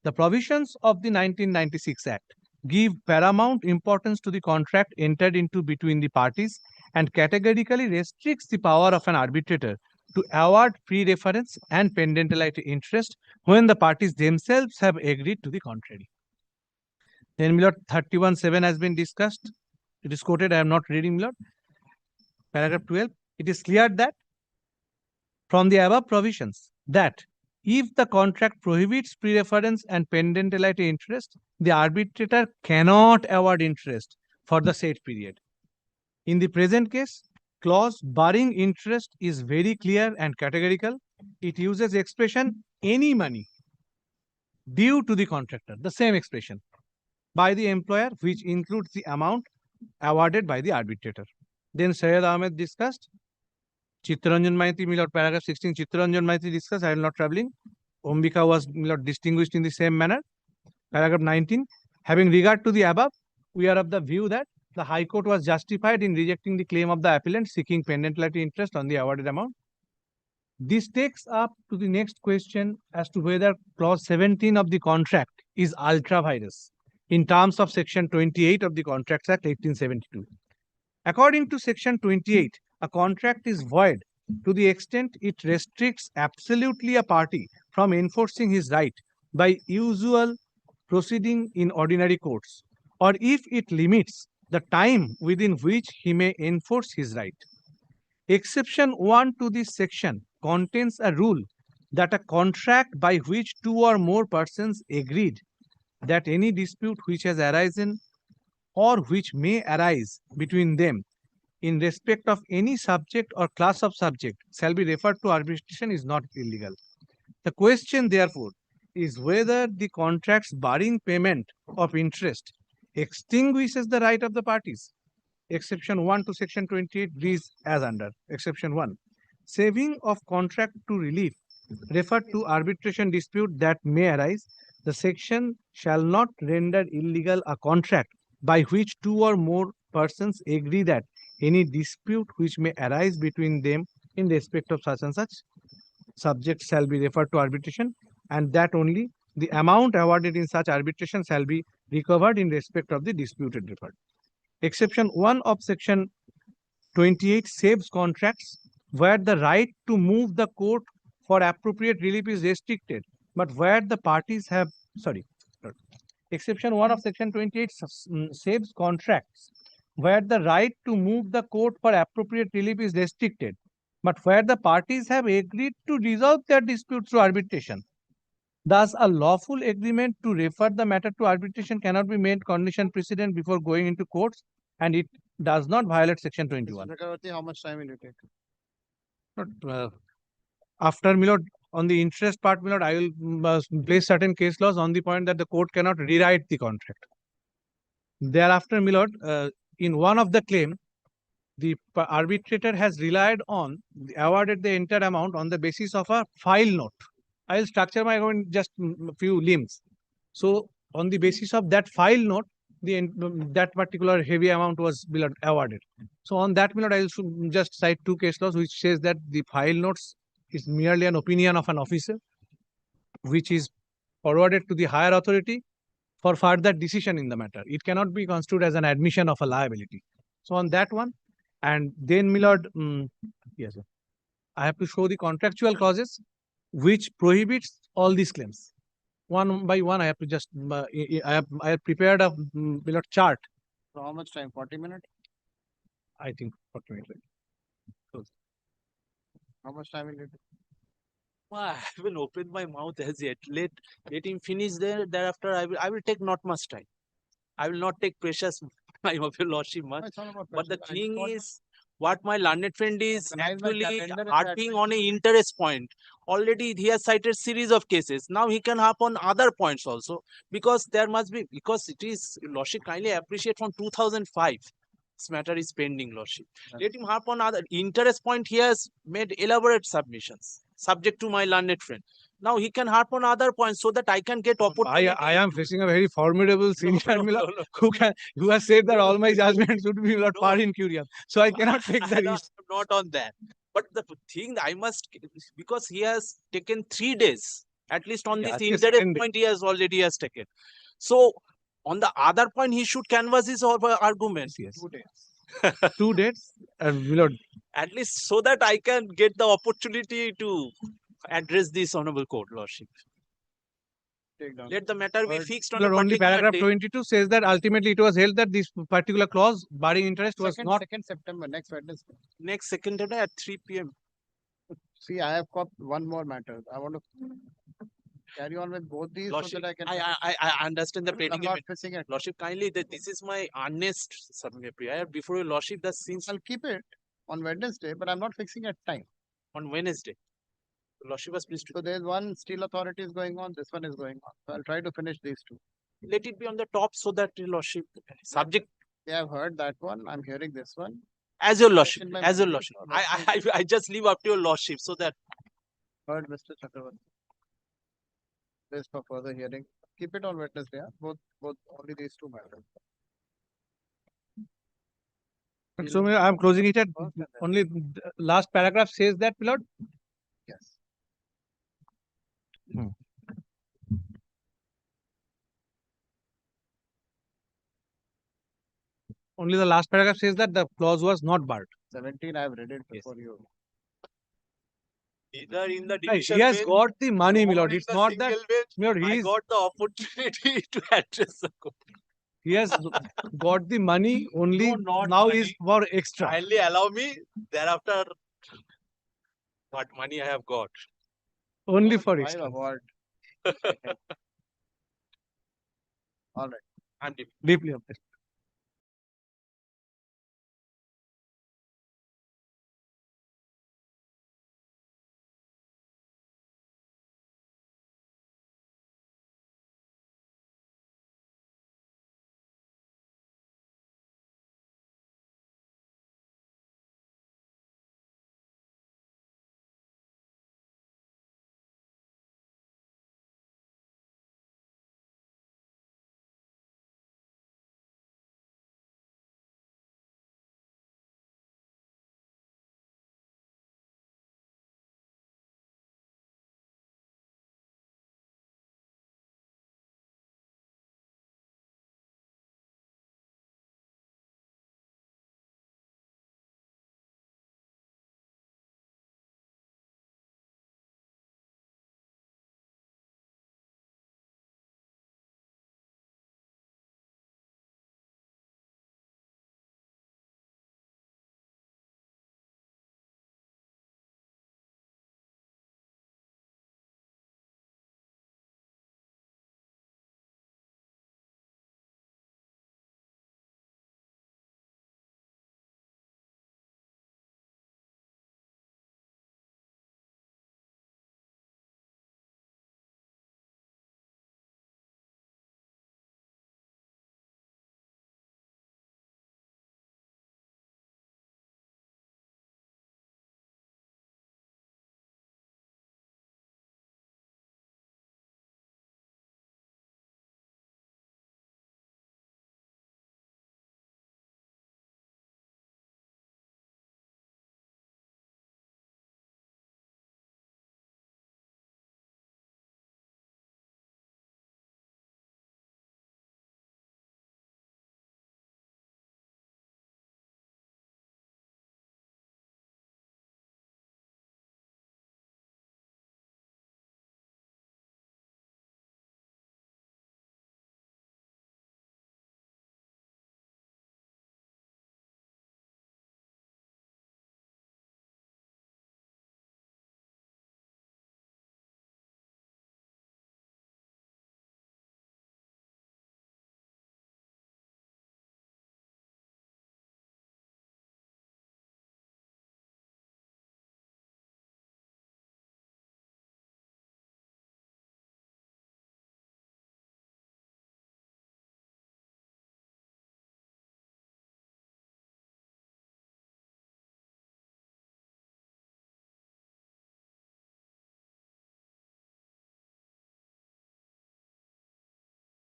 The provisions of the 1996 Act give paramount importance to the contract entered into between the parties and categorically restricts the power of an arbitrator to award pre-reference and pendentality interest when the parties themselves have agreed to the contrary. Then, my lord, 31(7) has been discussed. It is quoted. I am not reading, my lord. Paragraph 12. It is clear that from the above provisions that if the contract prohibits pre-reference and pendentality interest, the arbitrator cannot award interest for the said period. In the present case, clause barring interest is very clear and categorical. It uses expression any money due to the contractor, the same expression, by the employer, which includes the amount awarded by the arbitrator. Then Syed Ahmed discussed. Chittaranjan Maiti, my lord, paragraph 16, Chittaranjan Maiti discussed. I am not traveling. Ambika was, my lord, distinguished in the same manner. Paragraph 19, having regard to the above, we are of the view that the High Court was justified in rejecting the claim of the appellant seeking pendentality interest on the awarded amount. This takes up to the next question as to whether clause 17 of the contract is ultra vires in terms of section 28 of the Contracts Act 1872. According to section 28, a contract is void to the extent it restricts absolutely a party from enforcing his right by usual proceeding in ordinary courts, or if it limits the time within which he may enforce his right. Exception 1 to this section contains a rule that a contract by which 2 or more persons agreed that any dispute which has arisen or which may arise between them in respect of any subject or class of subject shall be referred to arbitration is not illegal. The question, therefore, is whether the contract's barring payment of interest extinguishes the right of the parties. Exception 1 to section 28 reads as under. Exception 1. Saving of contract to relief refer to arbitration dispute that may arise. The section shall not render illegal a contract by which 2 or more persons agree that any dispute which may arise between them in respect of such and such subject shall be referred to arbitration, and that only the amount awarded in such arbitration shall be recovered in respect of the disputed referred. Exception 1 of section 28 saves contracts where the right to move the court for appropriate relief is restricted, but where the parties have, Exception 1 of section 28 saves contracts where the right to move the court for appropriate relief is restricted, but where the parties have agreed to resolve their dispute through arbitration. Thus, a lawful agreement to refer the matter to arbitration cannot be made condition precedent before going into courts, and it does not violate section 21. How much time will you take? After, my lord, on the interest part, my lord, I will place certain case laws on the point that the court cannot rewrite the contract. Thereafter, my lord, in one of the claim, the arbitrator has relied on, awarded the entire amount on the basis of a file note. I will structure my own just a few limbs. So, on the basis of that file note, that particular heavy amount was awarded. So, on that, my lord, I will just cite 2 case laws which says that the file notes is merely an opinion of an officer which is forwarded to the higher authority for further decision in the matter. It cannot be construed as an admission of a liability. So, on that one, And then, my lord, yes, sir. I have to show the contractual clauses which prohibits all these claims. One by one, I have to just I have prepared a my lord chart. So how much time? 40 minutes? I think 40 minutes. How much time will it take? I haven't opened my mouth as yet. Let him finish there. Thereafter, I will take not much time. I will not take precious time of your lordship much. It's not about But the pressure. I just thing want is, what my learned friend is organize my actually calendar and harping on an interest point. Already he has cited series of cases. Now he can harp on other points also, because there must be, because it is, lordship kindly appreciate from 2005. This matter is pending, lordship. Let him harp on other interest point. He has made elaborate submissions subject to my learned friend. Now he can harp on other points so that I can get opportunity. I am facing a very formidable senior who has said that all my judgments would be not par incuriam. So I cannot take the risk. Not on that. But the thing I must, because he has taken 3 days, at least on Yeah, this yes, interest and- point, he has already has taken. So on the other point, he should canvass his argument. Yes. 2 days. 2 dates, and my lord, At least so that I can get the opportunity to address this honorable court, lordship. Take down. Let the matter be Third- fixed on Lord, a only particular paragraph date. 22 says that ultimately it was held that this particular clause barring interest was not. 2nd September, next Wednesday. Next second day at 3 p.m. See, I have got one more matter. I want to carry on with both these Lordship, so that I can. I understand the I'm predicament. not fixing it. Lordship, kindly that this is my earnest submit prayer before your lordship that since I'll keep it on Wednesday, but I'm not fixing at time. on Wednesday. Lordship was pleased to So there's one steel authority is going on, this one is going on. So I'll try to finish these two. let it be on the top so that your lordship subject They have heard that one. I'm hearing this one. as your lordship, In my as your memory, lordship. so I just leave up to your lordship so that heard Mr. Chakravarti. This for further hearing. Keep it on Wednesday. Huh? Both only these two matters. So I am closing it at only last paragraph says that, my lord. Yes. Only the last paragraph says that the clause was not barred. 17, I've read it before you. either in the Right, division he has bench got the money, my or lord. in It's the not that, single bench, my lord, I he is, got the opportunity to address the court. he has got the money only No, not now money. is for extra. Kindly allow me thereafter what money I have got. Only for 5 extra. award. All right. I'm deep. Deeply impressed.